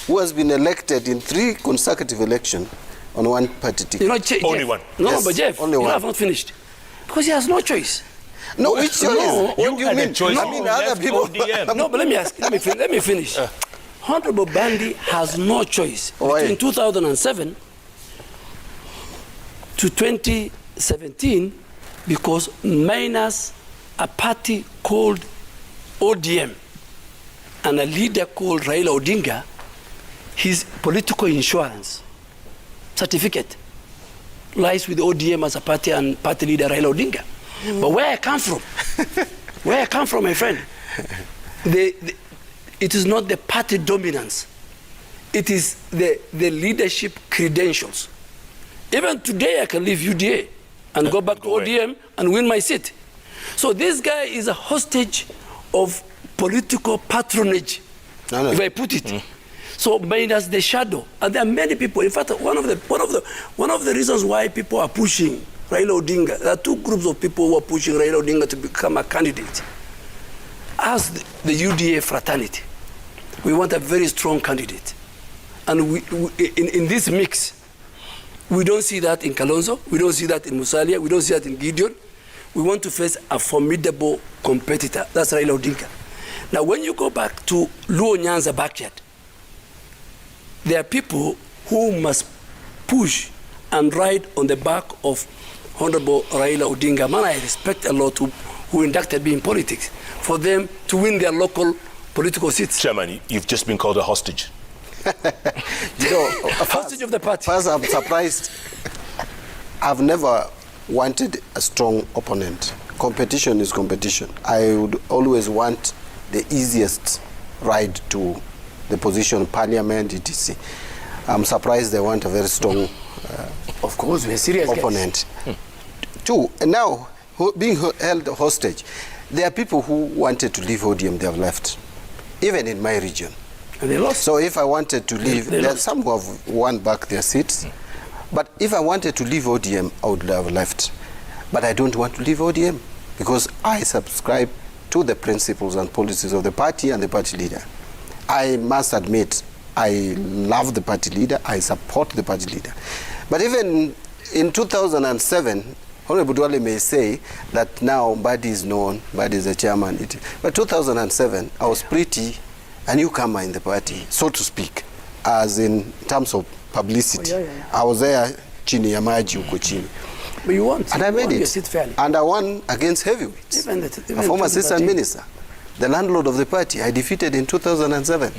who has been elected in 3 consecutive elections on one party ticket. You know, only one. No, Yes, but Jeff, only you one. have not finished. Because he has no choice. No, which choice? No, What do you mean? Choice. I mean, other people. No, but let me finish. Honorable Bandi has no choice between 2007 to 2017 because minus a party called ODM and a leader called Raila Odinga, his political insurance certificate lies with ODM as a party and party leader Raila Odinga. But where I come from, my friend, it is not the party dominance. It is the leadership credentials. Even today, I can leave UDA and go back to ODM and win my seat. So this guy is a hostage of political patronage, if I put it. So minus the shadow, and there are many people. In fact, one of the reasons why people are pushing Raila Odinga, there are 2 groups of people who are pushing Raila Odinga to become a candidate. As the UDA fraternity, we want a very strong candidate. And in this mix, we don't see that in Kalonzo, we don't see that in Musalia, we don't see that in Gideon. We want to face a formidable competitor. That's Raila Odinga. Now, when you go back to Luo Nyanza backyard, there are people who must push and ride on the back of Honorable Raila Odinga, man I respect a lot, who inducted me in politics, for them to win their local political seats. Chairman, you've just been called a hostage. Hostage of the party. First, I'm surprised. I've never wanted a strong opponent. Competition is competition. I would always want the easiest ride to the position, parliament, etc. I'm surprised they want a very strong of course, we're serious opponent. 2, and now being held hostage, there are people who wanted to leave ODM, they have left, even in my region. And they lost. So if I wanted to leave, there are some who have won back their seats. But if I wanted to leave ODM, I would have left. But I don't want to leave ODM because I subscribe to the principles and policies of the party and the party leader. I must admit, I love the party leader, I support the party leader. But even in 2007, Honorable Duale may say that now Mbadi is known, Mbadi is the chairman. But 2007, I was pretty a newcomer in the party, so to speak, as in terms of publicity. I was there, chini ya maji uko chini. But you won. And I made it. And I won against heavyweights. A former assistant minister, the landlord of the party, I defeated in 2007.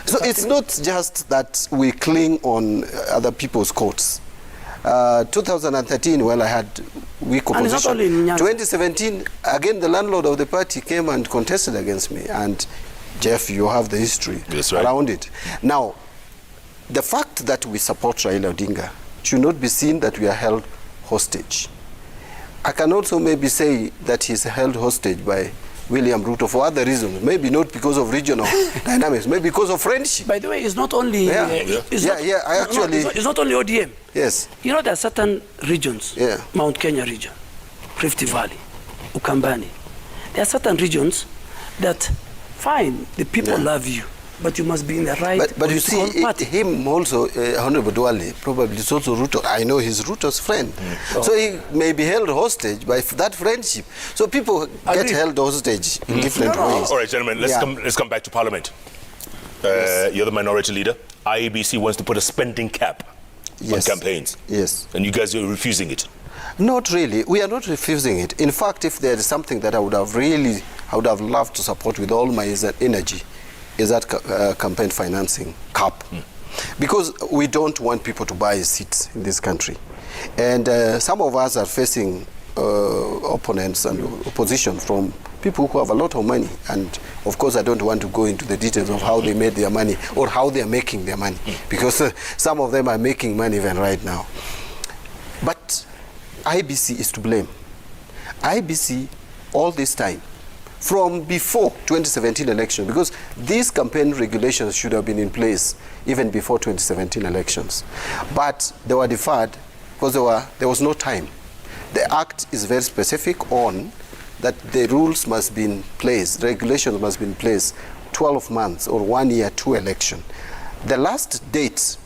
So it's not just that we cling on other people's coats. 2013, well, I had weak opposition. 2017, again, the landlord of the party came and contested against me. And Jeff, you have the history around it. Now, the fact that we support Raila Odinga should not be seen that we are held hostage. I can also maybe say that he's held hostage by William Ruto for other reasons. Maybe not because of regional dynamics, maybe because of friendship. By the way, it's not only... It's not only ODM. Yes. You know, there are certain regions, Mount Kenya region, Rift Valley, Ukambani. There are certain regions that, fine, the people love you, but you must be in the right But you see, party. him also, Honorable Duale, probably it's also Ruto. I know he's Ruto's friend. So he may be held hostage by that friendship. So people get held hostage in different ways. All right, gentlemen, let's come back to Parliament. You're the minority leader. IEBC wants to put a spending cap on campaigns. Yes. And you guys are refusing it. Not really. We are not refusing it. In fact, if there is something that I would have loved to support with all my energy, is that campaign financing cap. Because we don't want people to buy seats in this country. And some of us are facing opponents and opposition from people who have a lot of money. And of course, I don't want to go into the details of how they made their money or how they are making their money. Because some of them are making money even right now. But IBC is to blame. IBC, all this time, from before 2017 election, because these campaign regulations should have been in place even before 2017 elections. But they were deferred because there was no time. The Act is very specific on that the rules must be in place, regulations must be in place 12 months or 1 year to election. The last date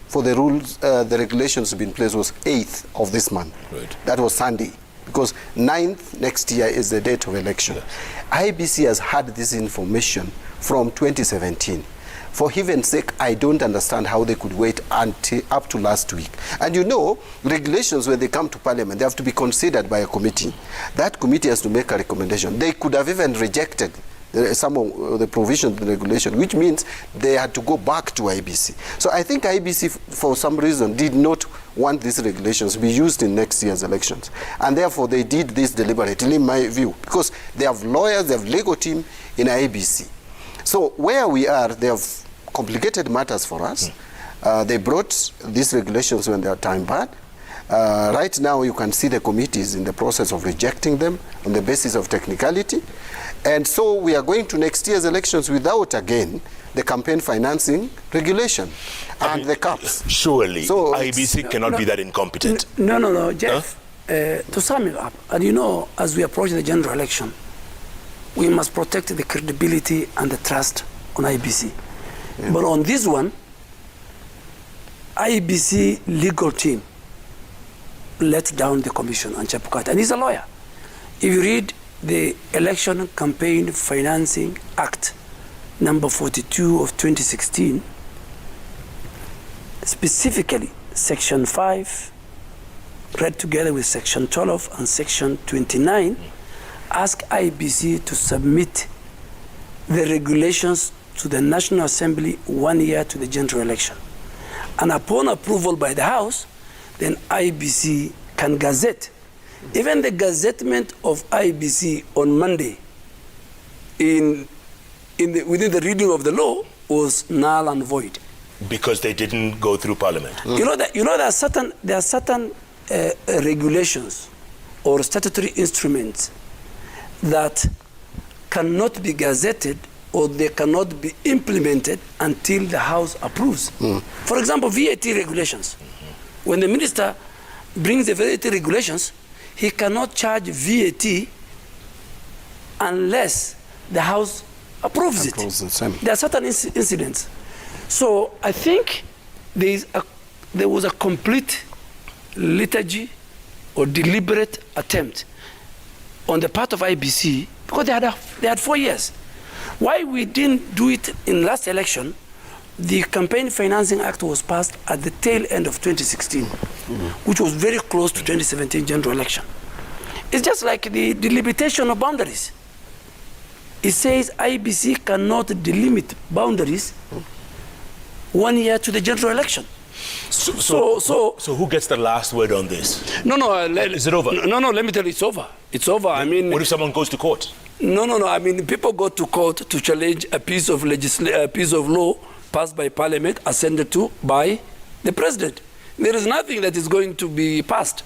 for the rules, the regulations to be in place was 8th of this month. Right. That was Sunday, because 9th next year is the date of election. IBC has had this information from 2017. For heaven's sake, I don't understand how they could wait until up to last week. And you know, regulations, when they come to Parliament, they have to be considered by a committee. That committee has to make a recommendation. They could have even rejected some of the provisions of the regulation, which means they had to go back to IBC. So I think IBC, for some reason, did not want these regulations to be used in next year's elections. And therefore, they did this deliberately, in my view, because they have lawyers, they have legal team in IBC. So where we are, they have complicated matters for us. They brought these regulations when they are time barred. Right now, you can see the committees in the process of rejecting them on the basis of technicality. And so we are going to next year's elections without, again, the campaign financing regulation and the caps. Surely, So IBC cannot be that incompetent. No, Jeff. To sum it up, and you know, as we approach the general election, we must protect the credibility and the trust on IBC. Yeah. But on this one, IBC legal team let down the commission on Chapukati, and he's a lawyer. If you read the Election Campaign Financing Act, number 42 of 2016, specifically Section 5, read together with Section 12 and Section 29, ask IBC to submit the regulations to the National Assembly 1 year to the general election. And upon approval by the House, then IBC can gazette. Even the gazettement of IBC on Monday within the reading of the law was null and void. Because they didn't go through Parliament. You know there are certain regulations or statutory instruments that cannot be gazetted or they cannot be implemented until the House approves. For example, VAT regulations. When the minister brings the VAT regulations, he cannot charge VAT unless the House approves it. There are certain incidents. So I think there was a complete liturgy or deliberate attempt on the part of IBC, because they had 4 years. Why we didn't do it in last election? The Campaign Financing Act was passed at the tail end of 2016, which was very close to 2017 general election. It's just like the delimitation of boundaries. It says IBC cannot delimit boundaries 1 year to the general election. So who gets the last word on this? Is it over? No, let me tell you, it's over. It's over. I mean, what if someone goes to court? No. I mean, people go to court to challenge a piece of law passed by Parliament, ascended to by the President. There is nothing that is going to be passed.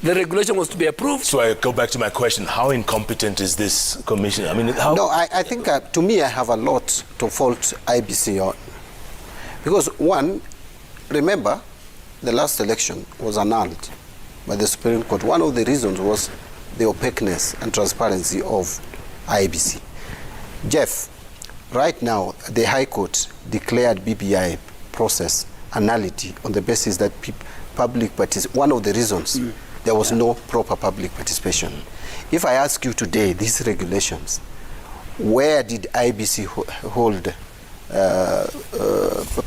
The regulation was to be approved. So I go back to my question: how incompetent is this commission? I mean, how? No, I think to me, I have a lot to fault IBC on, because one, remember, the last election was annulled by the Supreme Court. One of the reasons was the opaqueness and transparency of IBC. Jeff, right now, the High Court declared BBI process nullity on the basis that public participation, one of the reasons, there was no proper public participation. If I ask you today, these regulations, where did IBC hold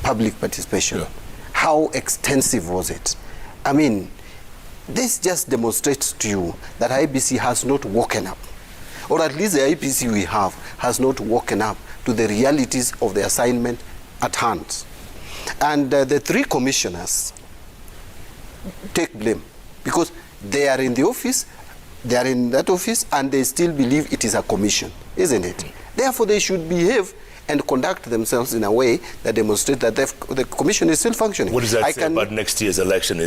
public participation? Yeah. How extensive was it? I mean, this just demonstrates to you that IBC has not woken up, or at least the IBC we have has not woken up to the realities of the assignment at hand. And the three commissioners take blame because they are in the office, they are in that office, and they still believe it is a commission, isn't it? Therefore, they should behave and conduct themselves in a way that demonstrate that the commission is still functioning. What does that say about next year's election?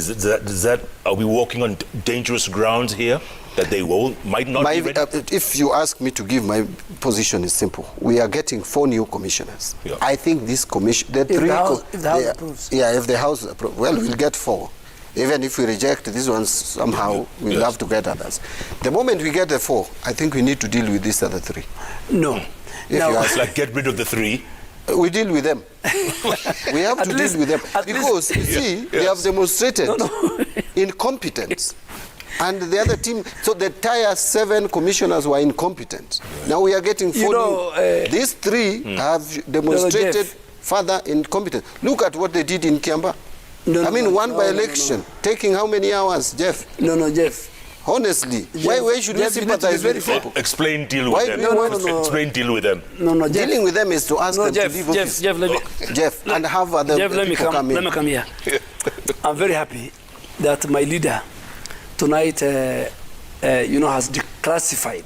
Are we walking on dangerous grounds here? That they might not be ready? If you ask me to give, my position is simple. We are getting 4 new commissioners. Yeah. I think this commission, if the House approves. Yeah, if the House approves, well, we'll get 4. Even if we reject these ones, somehow we'll have to get others. The moment we get the 4, I think we need to deal with these other 3. No. It's like get rid of the 3. We deal with them. We have to deal with them. Because, you see, they have demonstrated incompetence. And the other team, so the entire 7 commissioners were incompetent. Now we are getting 4 new. These 3 have demonstrated further incompetence. Look at what they did in Kiamba. By election, taking how many hours, Jeff? Jeff. Honestly, Jeff, why should we sympathize with people? Explain, deal with them. Explain, deal with them. Jeff. Dealing with them is to ask them Jeff, to leave office. Jeff, and have other people come in. Let me come here. I'm very happy that my leader tonight, has declassified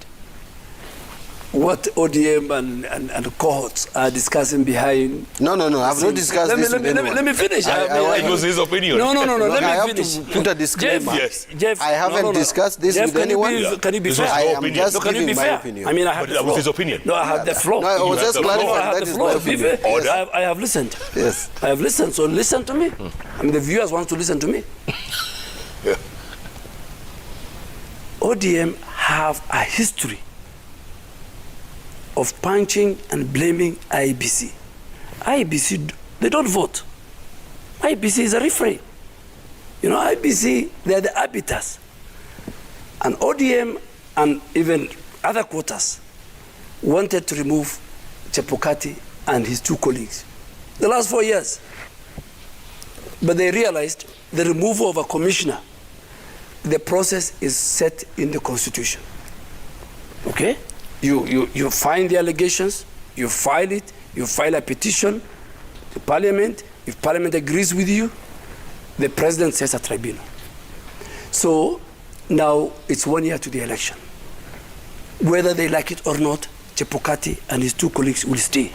what ODM and cohorts are discussing behind. No, I've not discussed this with anyone. Let me finish. It was his opinion. No, let me finish. I have to put a disclaimer. Jeff, I haven't discussed this with anyone. Can you be fair? I am just giving my opinion. I have the floor. That was his opinion. No, I have the floor. No, I was just clarifying that is my opinion. I have listened. Yes. I have listened, so listen to me. The viewers want to listen to me. ODM have a history of punching and blaming IEBC. IEBC, they don't vote. IEBC is a referee. IEBC, they're the arbiters. And ODM and even other quarters wanted to remove Chebukati and his 2 colleagues the last 4 years. But they realized the removal of a commissioner, the process is set in the Constitution. Okay? You find the allegations, you file it, you file a petition to Parliament. If Parliament agrees with you, the President sets a tribunal. So now it's 1 year to the election. Whether they like it or not, Chebukati and his 2 colleagues will stay.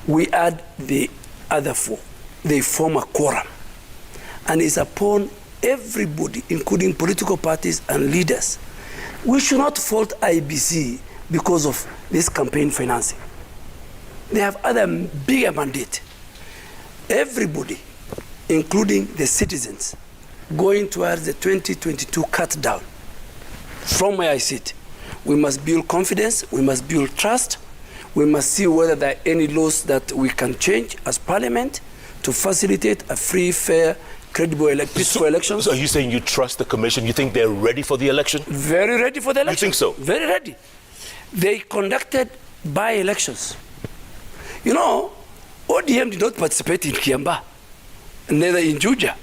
We add the other 4. They form a quorum. And it's upon everybody, including political parties and leaders. We should not fault IEBC because of this campaign financing. They have other bigger mandate. Everybody, including the citizens, going towards the 2022 cut down. From where I sit, we must build confidence, we must build trust, we must see whether there are any laws that we can change as Parliament to facilitate a free, fair, credible, peaceful elections. So are you saying you trust the commission? You think they're ready for the election? Very ready for the election. You think so? Very ready. They conducted by-elections. ODM did not participate in Kiamba, neither in Juja.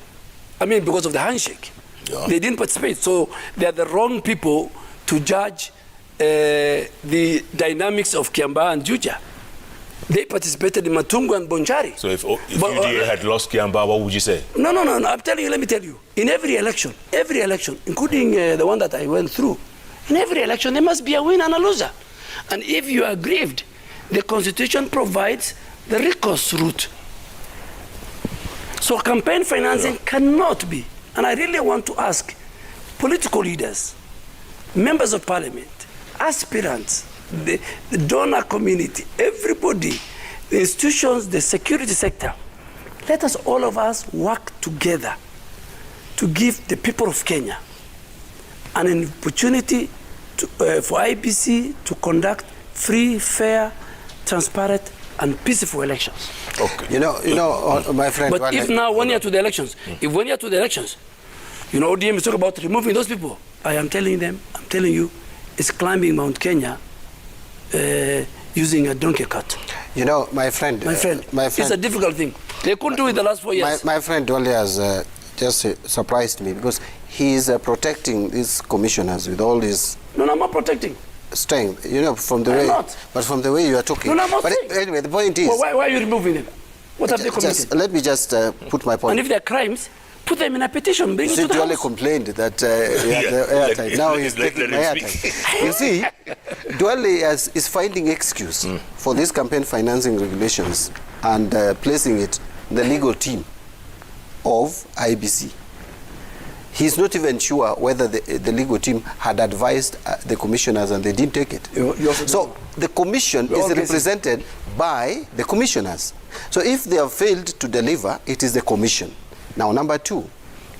Because of the handshake. Yeah. They didn't participate. So they are the wrong people to judge the dynamics of Kiamba and Juja. They participated in Matungu and Bonchari. So if UDA had lost Kiamba, what would you say? No. I'm telling you, let me tell you. In every election, including the one that I went through, in every election, there must be a winner and a loser. And if you are aggrieved, the Constitution provides the recourse route. So campaign financing cannot be. And I really want to ask political leaders, members of Parliament, aspirants, the donor community, everybody, the institutions, the security sector, let us all of us work together to give the people of Kenya an opportunity for IEBC to conduct free, fair, transparent, and peaceful elections. Okay. My friend. But if now 1 year to the elections, ODM is talking about removing those people. I am telling you, it's climbing Mount Kenya using a donkey cart. My friend. It's a difficult thing. They couldn't do it the last 4 years. My friend Wale has just surprised me because he is protecting these commissioners with all these. No, I'm not protecting. Strength, from the way. But from the way you are talking. No, I'm not. But anyway, the point is. Well, why are you removing them? What have they committed? Let me just put my point. And if there are crimes, Put them in a petition, bring it to the Duale House. complained that the airtime. Now he's taking my airtime. You see, Duale is finding excuse for these campaign financing regulations and placing it in the legal team of IBC. He's not even sure whether the legal team had advised the commissioners and they didn't take it. So the commission is represented by the commissioners. So if they have failed to deliver, it is the commission. Now, number two,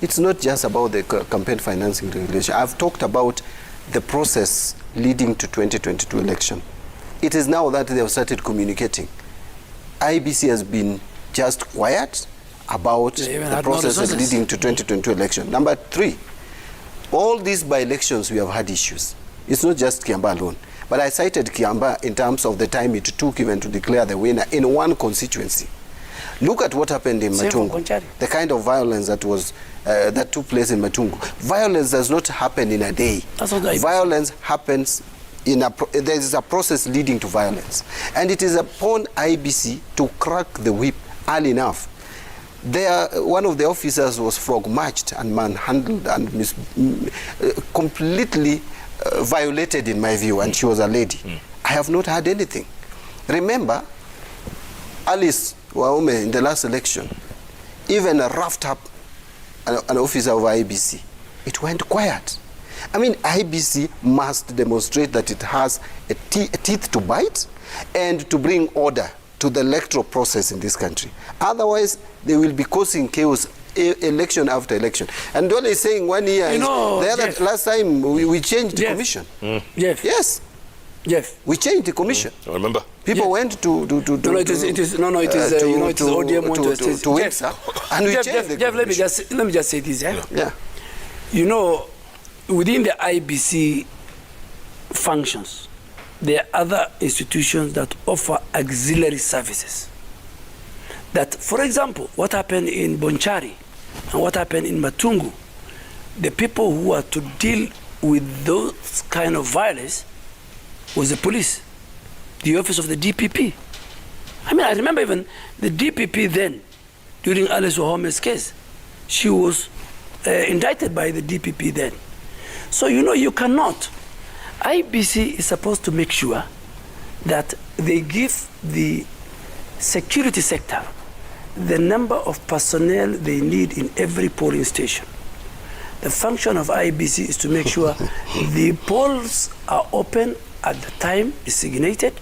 it's not just about the campaign financing regulation. I've talked about the process leading to 2022 election. It is now that they have started communicating. IBC has been just quiet about the processes leading to 2022 election. Number three, all these by-elections we have had issues. It's not just Kiamba alone. But I cited Kiamba in terms of the time it took even to declare the winner in one constituency. Look at what happened in Matungu. The kind of violence that was that took place in Matungu. Violence does not happen in a day. Violence happens in there is a process leading to violence, and it is upon IBC to crack the whip early enough. There, one of the officers was frog-marched and manhandled and completely violated, in my view, and she was a lady. I have not heard anything. Remember, Alice Waume in the last election, even roughed up an officer of IBC. It went quiet. I mean, IBC must demonstrate that it has a teeth to bite and to bring order to the electoral process in this country. Otherwise, they will be causing chaos election after election. And Dole is saying 1 year, last time we changed the commission. Yes. Jeff. We changed the commission. I remember. People went to Windsor, and we changed the Jeff, let me just say this. Yeah. You know, within the IBC functions, there are other institutions that offer auxiliary services. That, for example, what happened in Bonchari and what happened in Matungu, the people who are to deal with those kind of violence was the police, the office of the DPP. I mean, I remember even the DPP then, during Alice Wahome's case, she was indicted by the DPP then. So, you know, you cannot. IBC is supposed to make sure that they give the security sector the number of personnel they need in every polling station. The function of IBC is to make sure the polls are open at the time designated,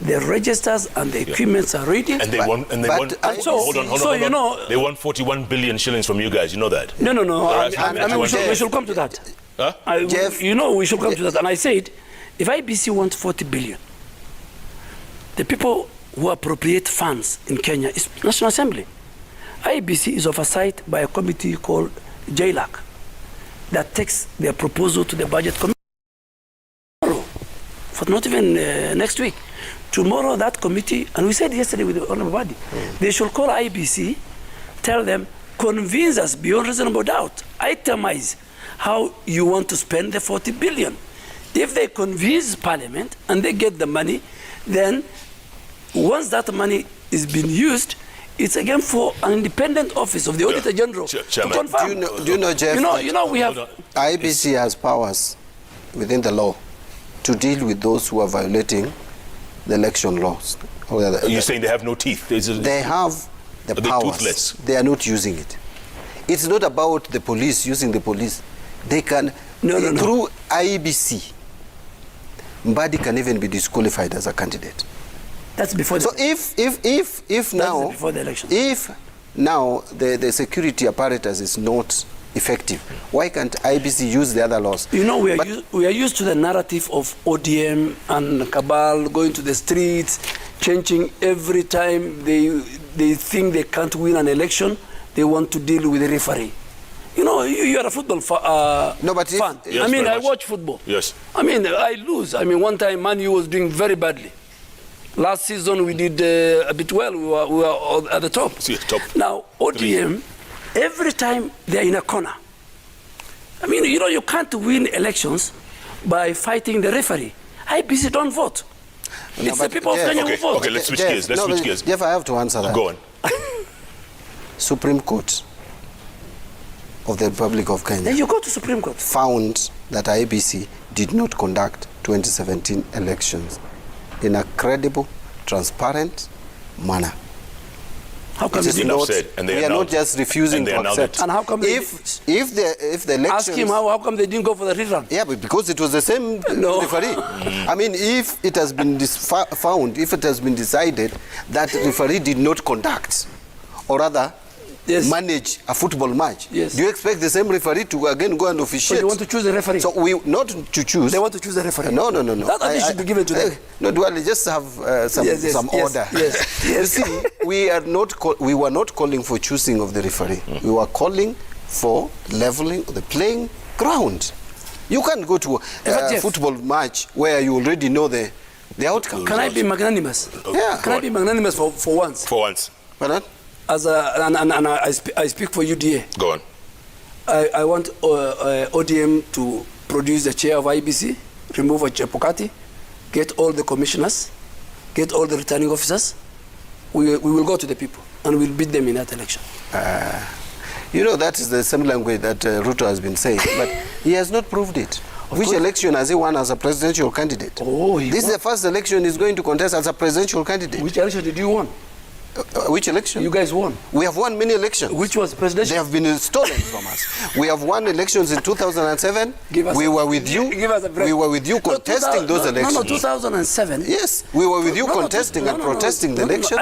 the registers and the equipments are ready. And they want, hold on. You know, they want 41 billion shillings from you guys. You know that? No. I mean, we should come to that. Huh? You know, we should come to that. And I said, if IBC wants 40 billion, the people who appropriate funds in Kenya is National Assembly. IBC is oversight by a committee called JLAC that takes their proposal to the budget committee. But not even next week. Tomorrow that committee, and we said yesterday with the honorable body, they should call IBC, tell them, convince us beyond reasonable doubt, itemize how you want to spend the 40 billion. If they convince Parliament and they get the money, then once that money is being used, it's again for an independent office of the Auditor General to confirm. Do you know, Jeff? You know, we have IBC has powers within the law to deal with those who are violating the election laws. You're saying they have no teeth? They have the powers. Toothless? They are not using it. It's not about the police using the police. They can, through IBC, Mbadi can even be disqualified as a candidate. That's before. So if now, before the election. If now the security apparatus is not effective, why can't IBC use the other laws? You know, we are used to the narrative of ODM and Cabal going to the streets, changing every time they think they can't win an election, they want to deal with the referee. You know, you are a football fan. Yes, I mean, I much. watch football. Yes. I mean, I lose. I mean, one time Man U was doing very badly. Last season we did a bit well. We were at the top. Now ODM, every time they're in a corner. I mean, you know, you can't win elections by fighting the referee. IBC don't vote. It's the people of Kenya who vote. Okay, let's switch gears. Let's switch gears. Jeff, I have to answer that. Go on. Supreme Court of the Republic of Kenya. Then you go to Supreme Court. Found that IEBC did not conduct 2017 elections in a credible, transparent manner. How come they didn't upset and they we are not just refusing to accept. And how come if the elections, ask him how come they didn't go for the rerun? Yeah, but because it was the same referee. I mean, if it has been found, if it has been decided that the referee did not conduct, or rather manage a football match, do you expect the same referee to again go and officiate? So you want to choose a referee? So we not to choose. They want to choose a referee. No. That should be given to them. No, Duale, just have some order. Yes. You see, we were not calling for choosing of the referee. We were calling for leveling the playing ground. You can't go to a football match where you already know the outcome. Can I be magnanimous? Yeah. Can I be magnanimous for once? For once. Pardon? As I speak for UDA. Go on. I want ODM to produce the chair of IBC, remove Chepokati, get all the commissioners, get all the returning officers. We will go to the people and we'll beat them in that election. You know, that is the same language that Ruto has been saying, but he has not proved it. Which election has he won as a presidential candidate? This is the first election he's going to contest as a presidential candidate. Which election did you win? Which election? You guys won. We have won many elections. Which was presidential? They have been stolen from us. We have won elections in 2007. We were with you. We were with you contesting those elections. No, 2007. Yes, we were with you contesting and protesting the elections,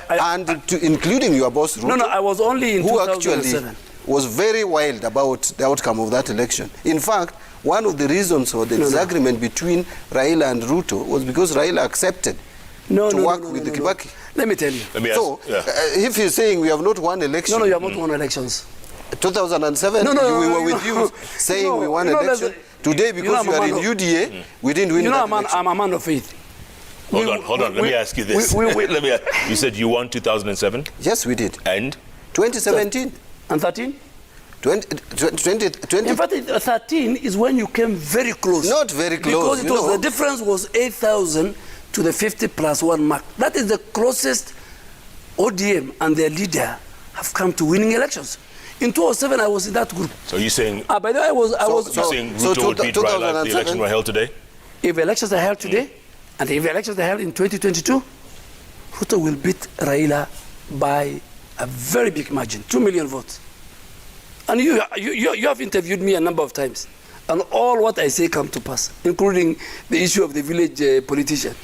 and including your boss Ruto. No, I was only in 2007. Who actually was very wild about the outcome of that election. In fact, one of the reasons for the disagreement between Raila and Ruto was because Raila accepted to work with the Kibaki. Let me tell you. So, if he's saying we have not won elections... No, you have not won elections. 2007, we were with you saying we won elections. Today, because you are in UDA, we didn't win that election. I'm a man of faith. Hold on. Let me ask you this. Let me ask, you said you won 2007? Yes, we did. And? 2017. And 13? 20. In fact, 13 is when you came very close. Not very close. Because the difference was 8,000 to the 50+1 mark. That is the closest ODM and their leader have come to winning elections. In 2007, I was in that group. So you're saying... by the way, I was... You're saying Ruto would beat Raila if the elections were held today? If elections are held today, and if elections are held in 2022, Ruto will beat Raila by a very big margin, 2 million votes. And you have interviewed me a number of times. And all what I say come to pass, including the issue of the village politician.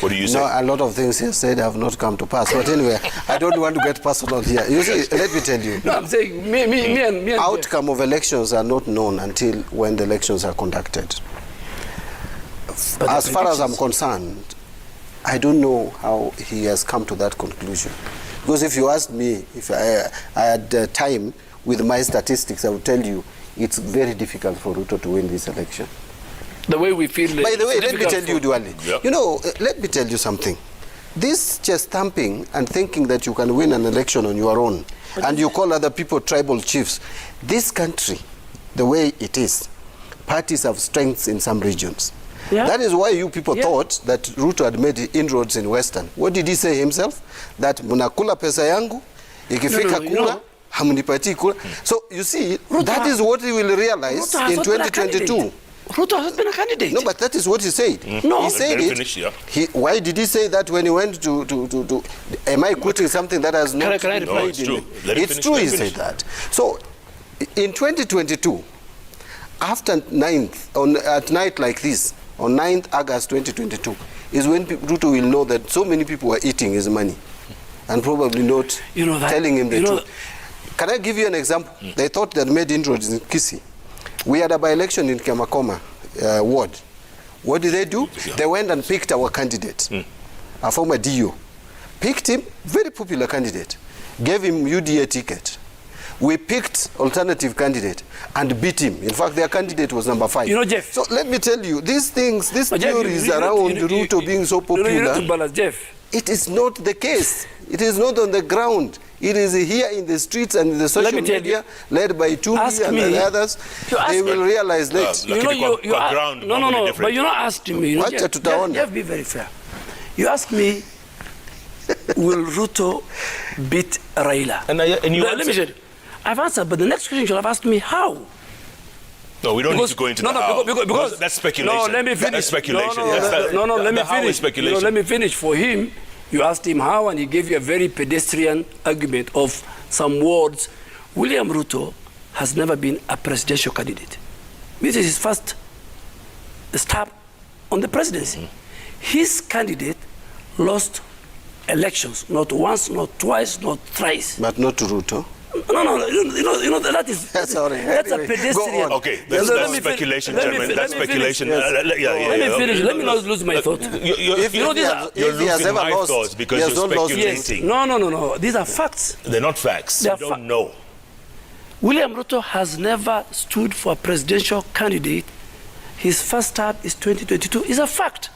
What do you say? No, a lot of things he said have not come to pass. But anyway, I don't want to get personal here. You see, let me tell you. No, I'm saying me and outcome of elections are not known until when the elections are conducted. But as far as I'm concerned, I don't know how he has come to that conclusion. Because if you asked me, if I had time with my statistics, I would tell you it's very difficult for Ruto to win this election. The way we feel... By the way, let me tell you, Duale, you know, let me tell you something. This chest thumping and thinking that you can win an election on your own, and you call other people tribal chiefs, this country, the way it is, parties have strengths in some regions. Yeah. That is why you people thought that Ruto had made inroads in Western. What did he say himself? That munakula pesa yangu, ikifika kula, hamunipati kula. So you see, Ruto that is what he will realize in 2022. Ruto has been a candidate. No, but that is what he said. No, he said it. Why did he say that when he went to am I quoting something that has not been no, it's true. It's true he said that. So, in 2022, after 9th, at night like this, on 9th August 2022, is when Ruto will know that so many people are eating his money and probably not telling him the truth. Can I give you an example? They thought they had made inroads in Kisii. We had a by-election in Kemakoma ward. What did they do? They went and picked our candidate, a former DO. Picked him, very popular candidate. Gave him UDA ticket. We picked alternative candidate and beat him. In fact, their candidate was number 5. You know, Jeff. So let me tell you, these things, these theories around Ruto being so popular, Jeff. It is not the case. It is not on the ground. It is here in the streets and in the social media, led by Tumi and the others. They will realize that. No, but you're not asking me. Jeff, be very fair. You ask me, will Ruto beat Raila? And let me say, I've answered, but the next question you should have asked me how. No, we don't need to go into the how. Because that's speculation. No, let me finish. That's speculation. Let me finish. Speculation. Let me finish. For him, you asked him how, and he gave you a very pedestrian argument of some words. William Ruto has never been a presidential candidate. This is his first stab on the presidency. His candidate lost elections, not once, not twice, not thrice. But not to Ruto. No, you know that is that's a pedestrian. Okay, that's speculation, gentlemen. That's speculation. Let me finish. Let me not lose my thought. You're losing my thoughts because you're speculating. No. These are facts. They're not facts. You don't know. William Ruto has never stood for a presidential candidate. His first term is 2022. Is a fact.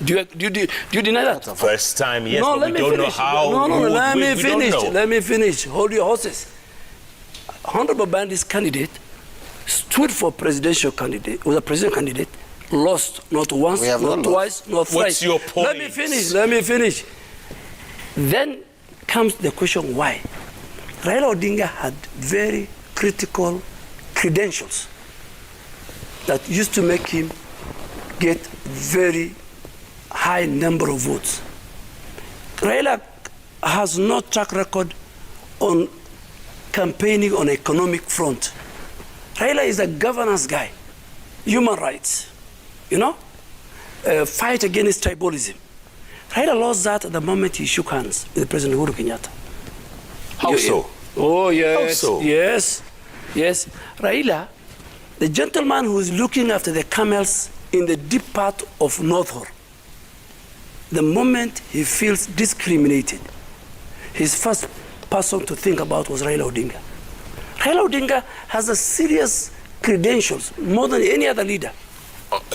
Do you deny that? First time, yes, no, but we don't know how. No, let me finish. Let me finish. Hold your horses. Honorable Bandi's candidate stood for presidential candidate, was a presidential candidate, lost not once, not twice, not thrice. What's your point? Let me finish. Then comes the question why. Raila Odinga had very critical credentials that used to make him get very high number of votes. Raila has no track record on campaigning on economic front. Raila is a governance guy, human rights, fight against tribalism. Raila lost that at the moment he shook hands with President Uhuru Kenyatta. How so? Oh, yes. How so? Yes. Raila, the gentleman who is looking after the camels in the deep part of North Horr, the moment he feels discriminated, his first person to think about was Raila Odinga. Raila Odinga has a serious credentials, more than any other leader.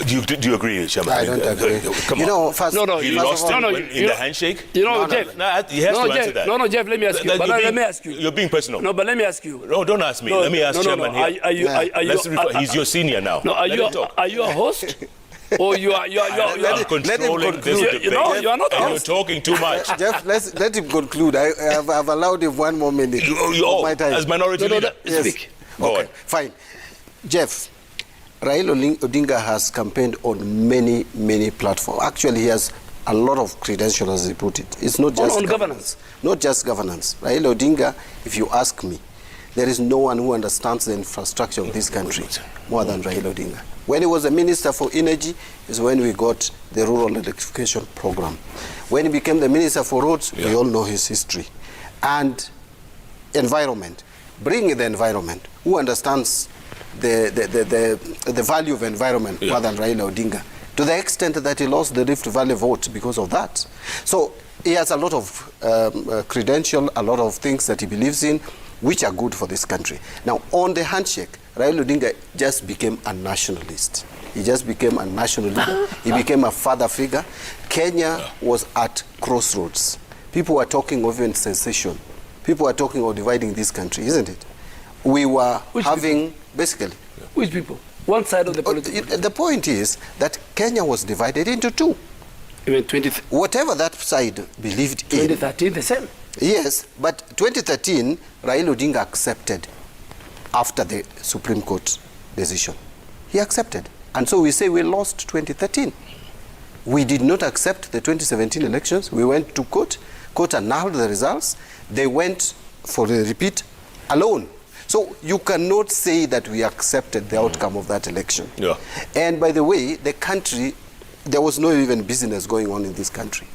Do you agree, Chairman? I don't agree. Come on. He lost in the handshake? Jeff. He has to answer that. No, Jeff, let me ask you. Let me ask you. You're being personal. No, but let me ask you. No, don't ask me. Let me ask Chairman here. He's your senior now. No, are you a host? Or you are controlling this debate. You are not a host. You're talking too much. Jeff, let him conclude. I've allowed him 1 more minute of my time. As minority leader? Yes. Speak. Okay, fine. Jeff, Raila Odinga has campaigned on many platforms. Actually, he has a lot of credentials, as he put it. It's not just governance. Not just governance. Raila Odinga, if you ask me, there is no one who understands the infrastructure of this country more than Raila Odinga. When he was a minister for energy is when we got the rural electrification program. When he became the minister for roads, we all know his history. And environment, bring the environment. Who understands the value of environment more than Raila Odinga? To the extent that he lost the Rift Valley vote because of that. So he has a lot of credential, a lot of things that he believes in, which are good for this country. Now, on the handshake, Raila Odinga just became a nationalist. He just became a national leader. He became a father figure. Kenya was at crossroads. People were talking of even secession. People were talking of dividing this country, isn't it? We were basically... Which people? One side of the political... The point is that Kenya was divided into two. Even whatever that side believed in... 2013, the same. Yes, but 2013, Raila Odinga accepted after the Supreme Court decision. He accepted. And so we say we lost 2013. We did not accept the 2017 elections. We went to court. Court annulled the results. They went for the repeat alone. So you cannot say that we accepted the outcome of that election. Yeah. And by the way, the country, there was no even business going on in this country.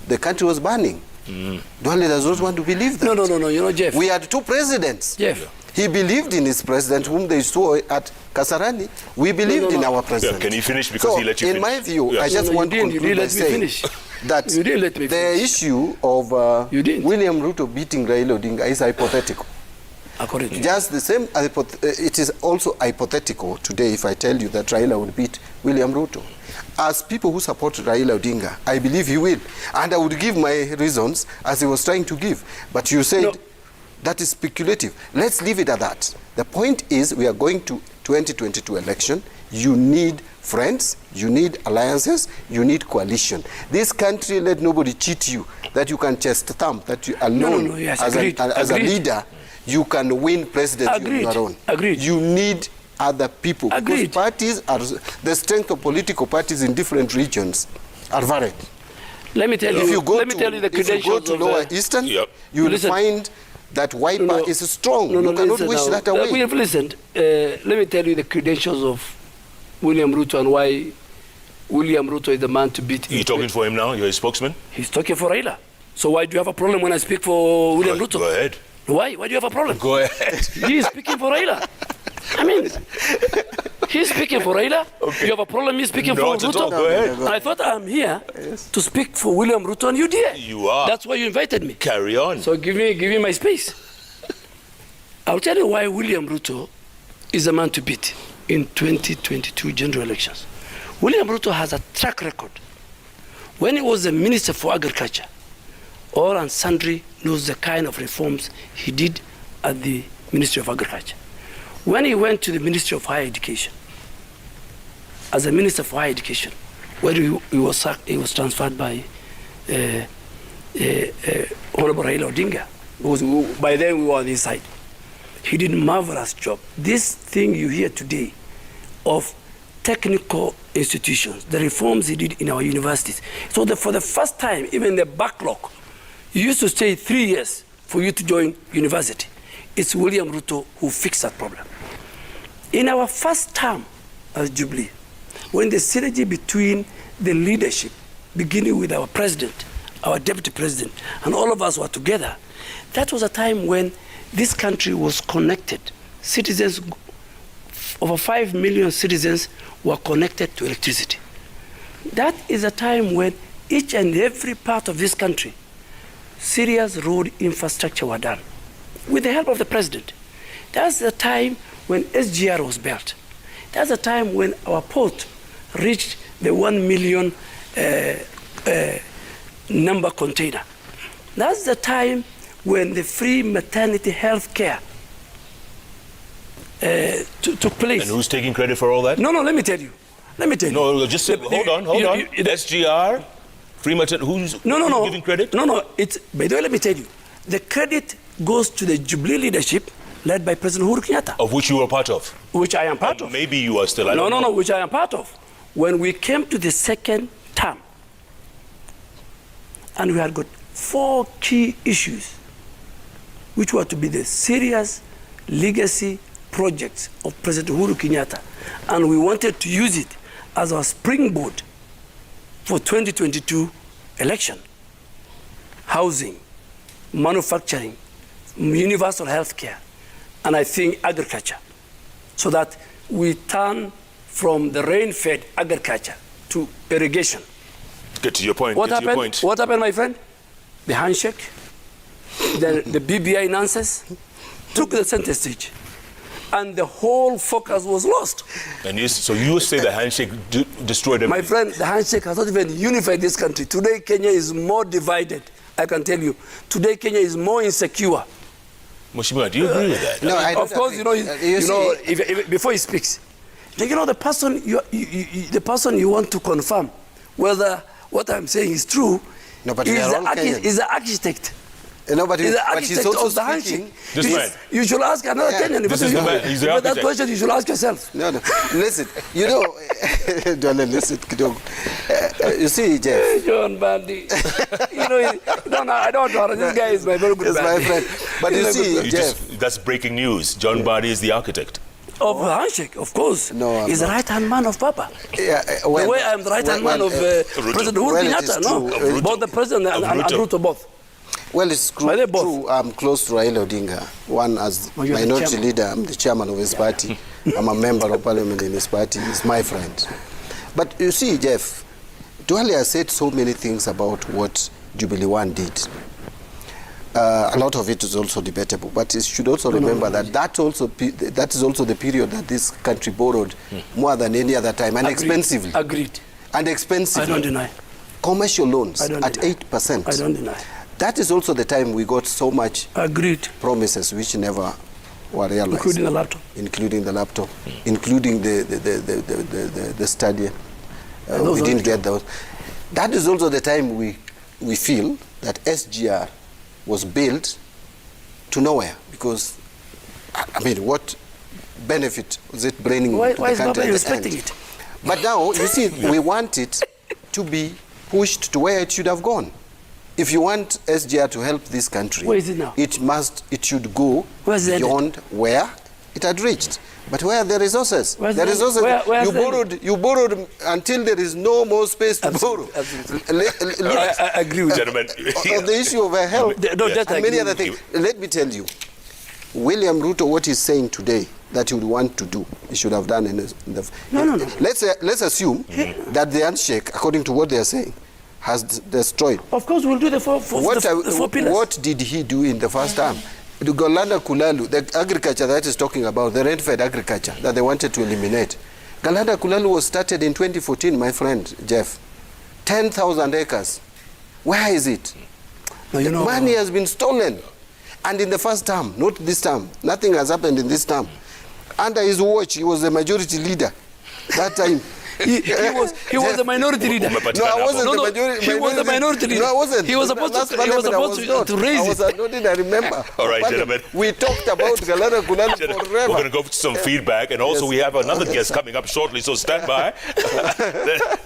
The country was burning. Duale does not want to believe that. No, Jeff. We had two presidents. Jeff. He believed in his president, whom they saw at Kasarani. We believed in our president. Yeah, can you finish? Because he let you finish. In my view, I just want to conclude by saying that the issue of William Ruto beating Raila Odinga is hypothetical. Just the same, it is also hypothetical today if I tell you that Raila would beat William Ruto. As people who support Raila Odinga, I believe he will. And I would give my reasons as he was trying to give. But you said that is speculative. Let's leave it at that. The point is we are going to 2022 election. You need friends, you need alliances, you need coalition. This country, let nobody cheat you that you can chest thump, that you alone as a leader, you can win presidency on your own. Agreed. You need other people. Agreed. Because parties are, the strength of political parties in different regions are varied. Let me tell you. If you go let me tell you the credentials if you go to of Lower Eastern, you will find that Wiper is strong. You cannot wish that away. We have listened. Let me tell you the credentials of William Ruto and why William Ruto is the man to beat. You're talking for him now? You're a spokesman? He's talking for Raila. So why do you have a problem when I speak for William Ruto? Go ahead. Why? Why do you have a problem? Go ahead. He is speaking for Raila. I mean, he's speaking for Raila. Okay. You have a problem, he's speaking for Ruto. Go ahead. And I thought I'm here to speak for William Ruto and UDA. You are. That's why you invited me. Carry on. So give me my space. I'll tell you why William Ruto is a man to beat in 2022 general elections. William Ruto has a track record. When he was the Minister for Agriculture, all and sundry knows the kind of reforms he did at the Ministry of Agriculture. When he went to the Ministry of Higher Education, as a Minister for Higher Education, where he was transferred by Honorable Raila Odinga, because by then we were on his side. He did a marvelous job. This thing you hear today of technical institutions, the reforms he did in our universities. So that for the first time, even the backlog, you used to stay 3 years for you to join university. It's William Ruto who fixed that problem. In our first term as Jubilee, when the synergy between the leadership, beginning with our president, our deputy president, and all of us were together, that was a time when this country was connected. Citizens, over 5 million citizens were connected to electricity. That is a time when each and every part of this country, serious road infrastructure were done with the help of the president. That's the time when SGR was built. That's the time when our port reached the 1 million number container. That's the time when the free maternity health care took place. And who's taking credit for all that? No, let me tell you. No, just hold on. SGR, free maternity, who's giving credit? No, it's, by the way, let me tell you. The credit goes to the Jubilee leadership led by President Uhuru Kenyatta. Of which you were part of? Which I am part of. Maybe you are still, I don't know. No, which I am part of. When we came to the second term, and we had got 4 key issues, which were to be the serious legacy projects of President Uhuru Kenyatta, and we wanted to use it as our springboard for 2022 election. Housing, manufacturing, universal health care, and I think agriculture, so that we turn from the rain-fed agriculture to irrigation. Get to your point. What happened, my friend? The handshake, the BBI nonsense took the center stage, and the whole focus was lost. And so you say the handshake destroyed everything? My friend, the handshake has not even unified this country. Today, Kenya is more divided. I can tell you. Today, Kenya is more insecure. Mheshimiwa, do you agree with that? No, I don't. Of course, if before he speaks, the person you want to confirm whether what I'm saying is true, is the architect. No, but he's the but architect he's also of the handshake. You should ask another Kenyan. But that question you should ask yourself. No. Listen, listen, you see, Jeff. John Bandy. I don't know. This guy is my very good friend. My friend. But you see, Jeff. That's breaking news. John Bandy is the architect. Of the handshake, of course. No, he's the right-hand man of Papa. The way I'm the right-hand man of President Uhuru Kenyatta. Both the president and Ruto both. Well, it's true. I'm close to Raila Odinga. One as minority leader, I'm the chairman of his party. I'm a member of parliament in his party. He's my friend. But you see, Jeff, Duale has said so many things about what Jubilee One did. A lot of it is also debatable, but you should also remember that is also the period that this country borrowed more than any other time, and expensively. Agreed. And expensively. I don't deny. Commercial loans at 8%. I don't deny. That is also the time we got so much promises which never were realized. Including the laptop. Including the laptop. Including the stadium. We didn't get those. That is also the time we feel that SGR was built to nowhere, because I mean, what benefit was it bringing Why to the is country? Baba respecting it? But now, you see, we want it to be pushed to where it should have gone. If you want SGR to help this country, where is it now? It should go beyond where it had reached. But where are the resources? The resources you borrowed until there is no more space to borrow. I agree with gentlemen. On the issue of health and many other things. Let me tell you, William Ruto, what he's saying today that he would want to do, he should have done in the... No. Let's assume that the handshake, according to what they are saying, has destroyed. Of course, we'll do the four pillars. What did he do in the first term? The Galanda Kulalu, the agriculture that is talking about, the rent-fed agriculture that they wanted to eliminate. Galanda Kulalu was started in 2014, my friend Jeff. 10,000 acres. Where is it? The money has been stolen. And in the first term, not this term, nothing has happened in this term. Under his watch, he was the majority leader that time. He was the minority leader. No, I wasn't the majority. He was the minority leader. No, I wasn't. He was supposed to raise it. I didn't remember. All right, gentlemen. We talked about Galana Kulana forever. We're going to go to some feedback, and also we have another guest coming up shortly, so stand by.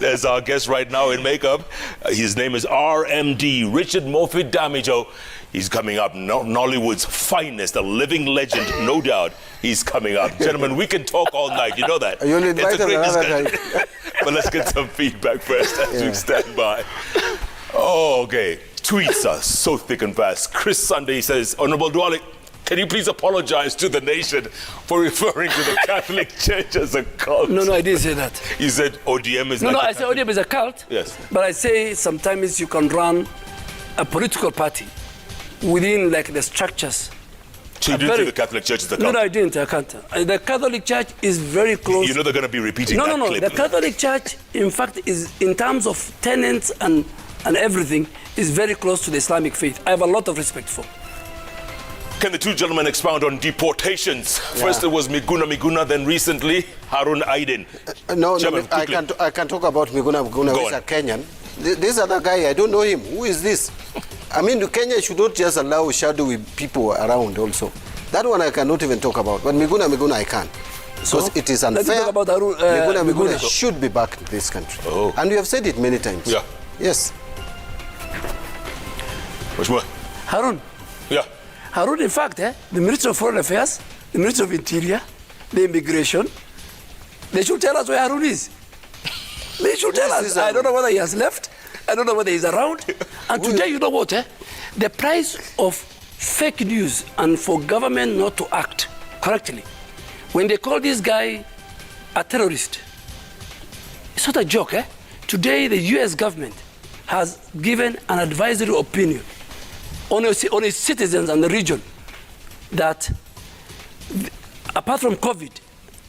There's our guest right now in makeup. His name is RMD, Richard Murphy Damijo. He's coming up, Nollywood's finest, a living legend, no doubt. He's coming up. Gentlemen, we can talk all night, you know that. You'll invite it's a great another discussion. But let's get some feedback first as we stand by. Oh, okay. Tweets are so thick and fast. Chris Sunday says, Honorable Duale, can you please apologize to the nation for referring to the Catholic Church as a cult? No, I didn't say that. You said ODM is I said ODM is a cult. Yes. But I say sometimes you can run a political party within like the structures. So you didn't say the Catholic Church is a cult? No, I didn't. I can't. The Catholic Church is very close. You know they're going to be repeating that clip. The Catholic Church, in fact, is in terms of tenets and everything, is very close to the Islamic faith. I have a lot of respect for. Can the two gentlemen expound on deportations? Yeah. First it was Miguna, then recently Harun Aiden. I can talk about Miguna, who is a Kenyan. This other guy, I don't know him. Who is this? I mean, Kenya should not just allow shadowy people around also. That one I cannot even talk about. But Miguna, I can. Because it is unfair. About Miguna should be back in this country. Oh. And we have said it many times. Yeah. Yes. Which one? Harun. Yeah. Harun, in fact, the Minister of Foreign Affairs, the Minister of Interior, the Immigration, they should tell us where Harun is. They should tell us. I don't know whether he has left. I don't know whether he's around. And today, you know what? The price of fake news and for government not to act correctly, when they call this guy a terrorist, it's not a joke. Today, the U.S. government has given an advisory opinion on its citizens and the region that apart from COVID,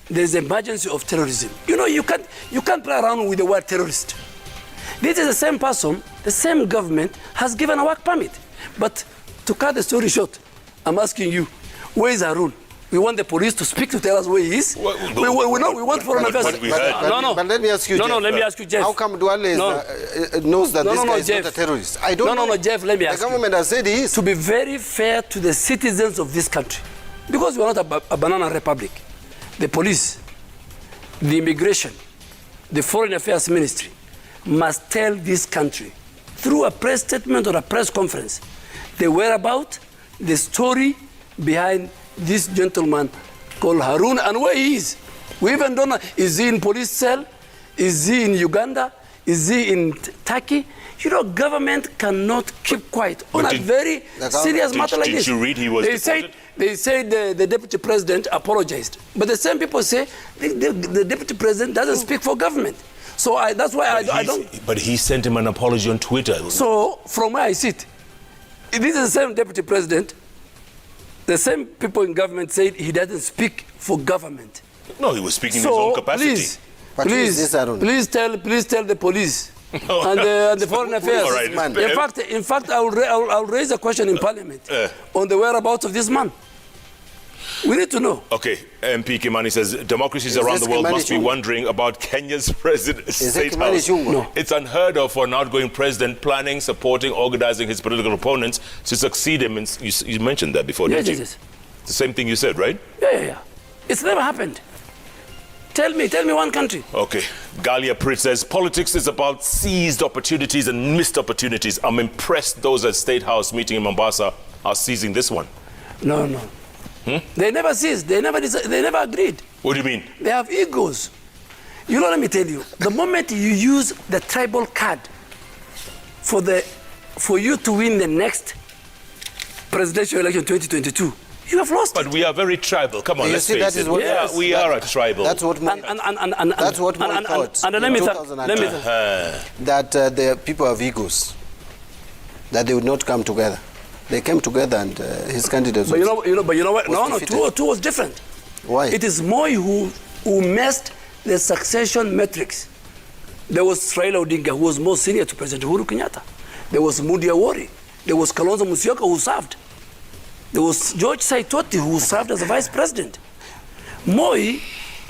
there's an emergency of terrorism. You know, you can't play around with the word terrorist. This is the same person, the same government has given a work permit. But to cut the story short, I'm asking you, where is Harun? We want the police to speak to tell us where he is. We want foreign affairs. But let me ask you, Jeff. Let me ask you, Jeff. How come Duale knows that this guy is not a terrorist? I don't know. No, Jeff, let me ask you. The government has said he is. To be very fair to the citizens of this country, because we are not a banana republic, the police, the immigration, the foreign affairs ministry must tell this country through a press statement or a press conference the whereabouts, the story behind this gentleman called Harun and where he is. We even don't know, is he in police cell? Is he in Uganda? Is he in Turkey? You know, government cannot keep quiet on a very serious matter like this. Did you read he was deported? They said the deputy president apologized. But the same people say the deputy president doesn't speak for government. So that's why I don't... But he sent him an apology on Twitter. So from where I sit, this is the same deputy president. The same people in government said he doesn't speak for government. No, he was speaking in his own capacity. Please tell the police and the foreign affairs. All right. In fact, I'll raise a question in Parliament on the whereabouts of this man. We need to know. Okay, MP Kimani says democracies around the world must be wondering about Kenya's Statehouse. No. It's unheard of for an outgoing president planning, supporting, organizing his political opponents to succeed him. You mentioned that before, didn't you? Yes. The same thing you said, right? Yeah. It's never happened. Tell me one country. Okay. Galia Prit says, politics is about seized opportunities and missed opportunities. I'm impressed those at Statehouse meeting in Mombasa are seizing this one. No. They never seized. They never agreed. What do you mean? They have egos. You know, let me tell you, the moment you use the tribal card for you to win the next presidential election 2022, you have lost. But we are very tribal. Come on, let's face it. We are a tribal. That's what Moi thought. And let me that the people have egos, that they would not come together. They came together, and his candidates. But you know what? No. Two was different. Why? It is Moi who messed the succession metrics. There was Raila Odinga, who was more senior to President Uhuru Kenyatta. There was Mudi Awori. There was Kalonzo Musyoka, who served. There was George Saitoti, who served as a vice president. Moi,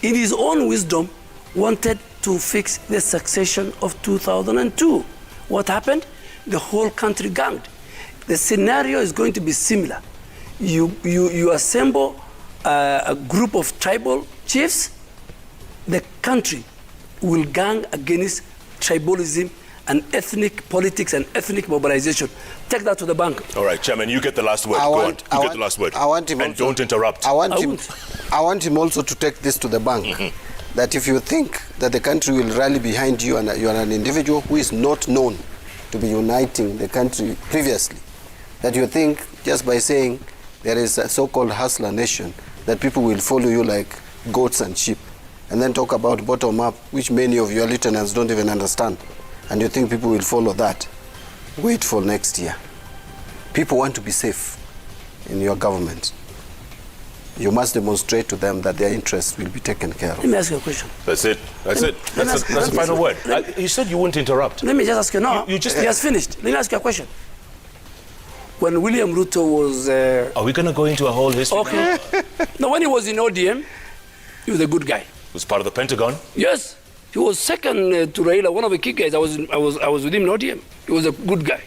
in his own wisdom, wanted to fix the succession of 2002. What happened? The whole country ganged. The scenario is going to be similar. You assemble a group of tribal chiefs, the country will gang against tribalism and ethnic politics and ethnic mobilization. Take that to the bank. All right, Chairman, you get the last word. Go on. You get the last word. I want him and also, don't interrupt. I want him also to take this to the bank. That if you think that the country will rally behind you and you are an individual who is not known to be uniting the country previously, that you think just by saying there is a so-called hustler nation, that people will follow you like goats and sheep, and then talk about bottom-up, which many of your lieutenants don't even understand, and you think people will follow that. Wait for next year. People want to be safe in your government. You must demonstrate to them that their interests will be taken care of. Let me ask you a question. That's it. That's the final word. You said you wouldn't interrupt. Let me just ask you. No, you just finished. Let me ask you a question. When William Ruto was... Are we going to go into a whole history? Okay. No, when he was in ODM, he was a good guy. He was part of the Pentagon? Yes. He was second to Raila, one of the key guys. I was with him in ODM. He was a good guy.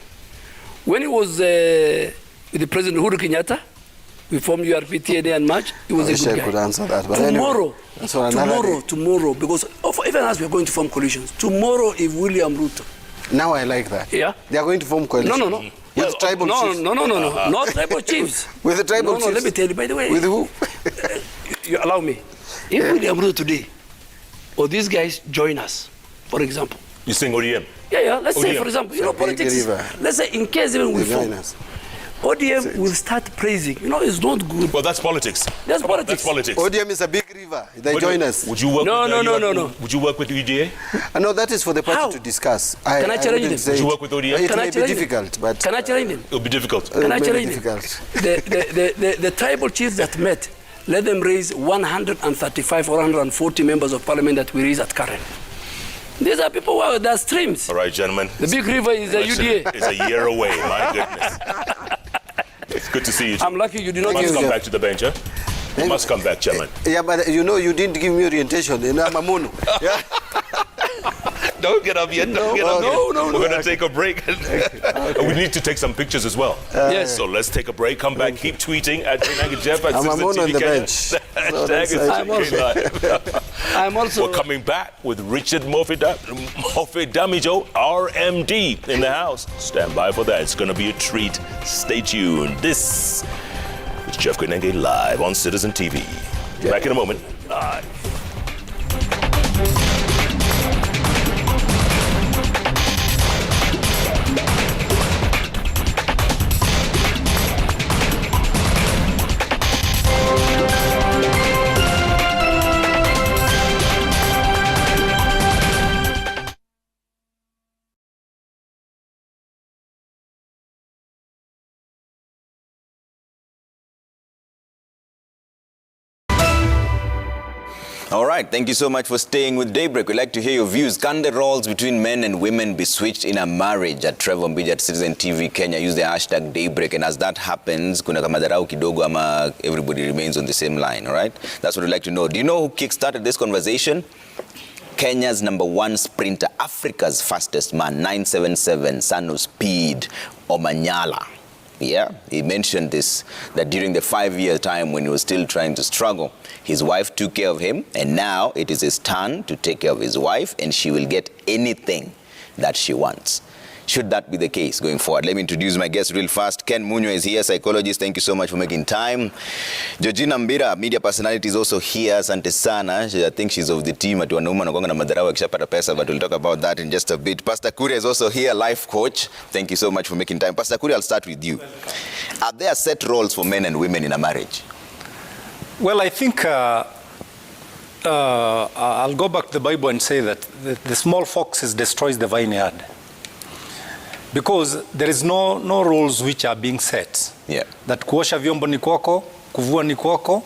When he was with the President Uhuru Kenyatta, we formed URP, TNA and March, he was a good guy. I could answer that. But tomorrow, because even as we are going to form coalitions, tomorrow if William Ruto... Now I like that. Yeah? They are going to form coalitions. No. With tribal chiefs. No. Not tribal chiefs. With the tribal chiefs? No, let me tell you, by the way. With who? You allow me. If William Ruto today, or these guys join us, for example. You're saying ODM? Yeah. Let's ODM. say, for example, politics. Let's say, in case even we form, ODM will start praising. It's not good. Well, that's politics. That's politics. ODM is a big river. They join us. Would you work No. Would you work with UDA? No, that is for the party to discuss. Can I challenge them? Would you work with ODM? It may be difficult, but... Can I challenge them? It will be difficult. Can I challenge them? The tribal chiefs that met, let them raise 135 or 140 members of parliament that we raise at Karen. These are people who are streams. All right, gentlemen. The big river is the UDA. It's a year away, my goodness. It's good to see you. I'm lucky you did not must come back to the bench, huh? You must come back, Chairman. Yeah, but you didn't give me orientation. I'm a mono. Yeah. Don't get up yet. No. We're going to take a break. We need to take some pictures as well. Yes. So let's take a break. Come back. Keep tweeting at Jeff at I'm a mono on the bench. I'm also. We're coming back with Richard Mofidamijo, RMD, in the house. Stand by for that. It's going to be a treat. Stay tuned. This is Jeff Koinange live on Citizen TV. Back in a moment. Bye. All right, thank you so much for staying with Daybreak. We'd like to hear your views. Can the roles between men and women be switched in a marriage? At Trevor Mbija at Citizen TV Kenya, use the hashtag Daybreak. And as that happens, kuna kama dharau kidogo ama everybody remains on the same line, all right? That's what we'd like to know. Do you know who kickstarted this conversation? Kenya's #1 sprinter, Africa's fastest man, 977, son of speed, Omanyala. Yeah, he mentioned this, that during the 5-year time when he was still trying to struggle, his wife took care of him, and now it is his turn to take care of his wife, and she will get anything that she wants. Should that be the case going forward? Let me introduce my guest real fast. Ken Munyo is here, psychologist. Thank you so much for making time. Georgina Mbira, media personality, is also here. Asante sana. I think she's of the team at Wanuma Nagonga na Madarawa Kishapata Pesa, but we'll talk about that in just a bit. Pastor Kuria is also here, life coach. Thank you so much for making time. Pastor Kuria, I'll start with you. Are there set roles for men and women in a marriage? Well, I think I'll go back to the Bible and say that the small foxes destroys the vineyard. Because there is no rules which are being set. Yeah. That kuosha vyombo ni kwako, kuvua ni kwako.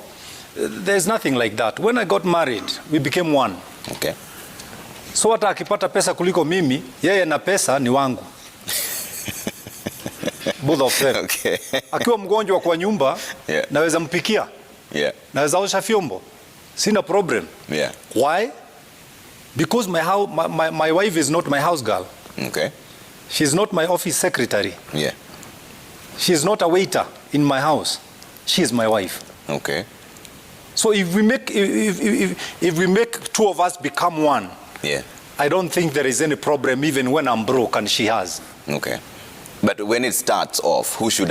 There's nothing like that. When I got married, we became one. Okay. So hata akipata pesa kuliko mimi, yeye na pesa ni wangu. Both of them. Okay. Akiwa mgonjwa kwa nyumba, yeah, naweza mpikia. Yeah. Naweza osha vyombo. Sina problem. Yeah. Why? Because my wife is not my house girl. Okay. She's not my office secretary. Yeah. She's not a waiter in my house. She is my wife. Okay. So if we make two of us become one, yeah, I don't think there is any problem even when I'm broke and she has. Okay. But when it starts off, who should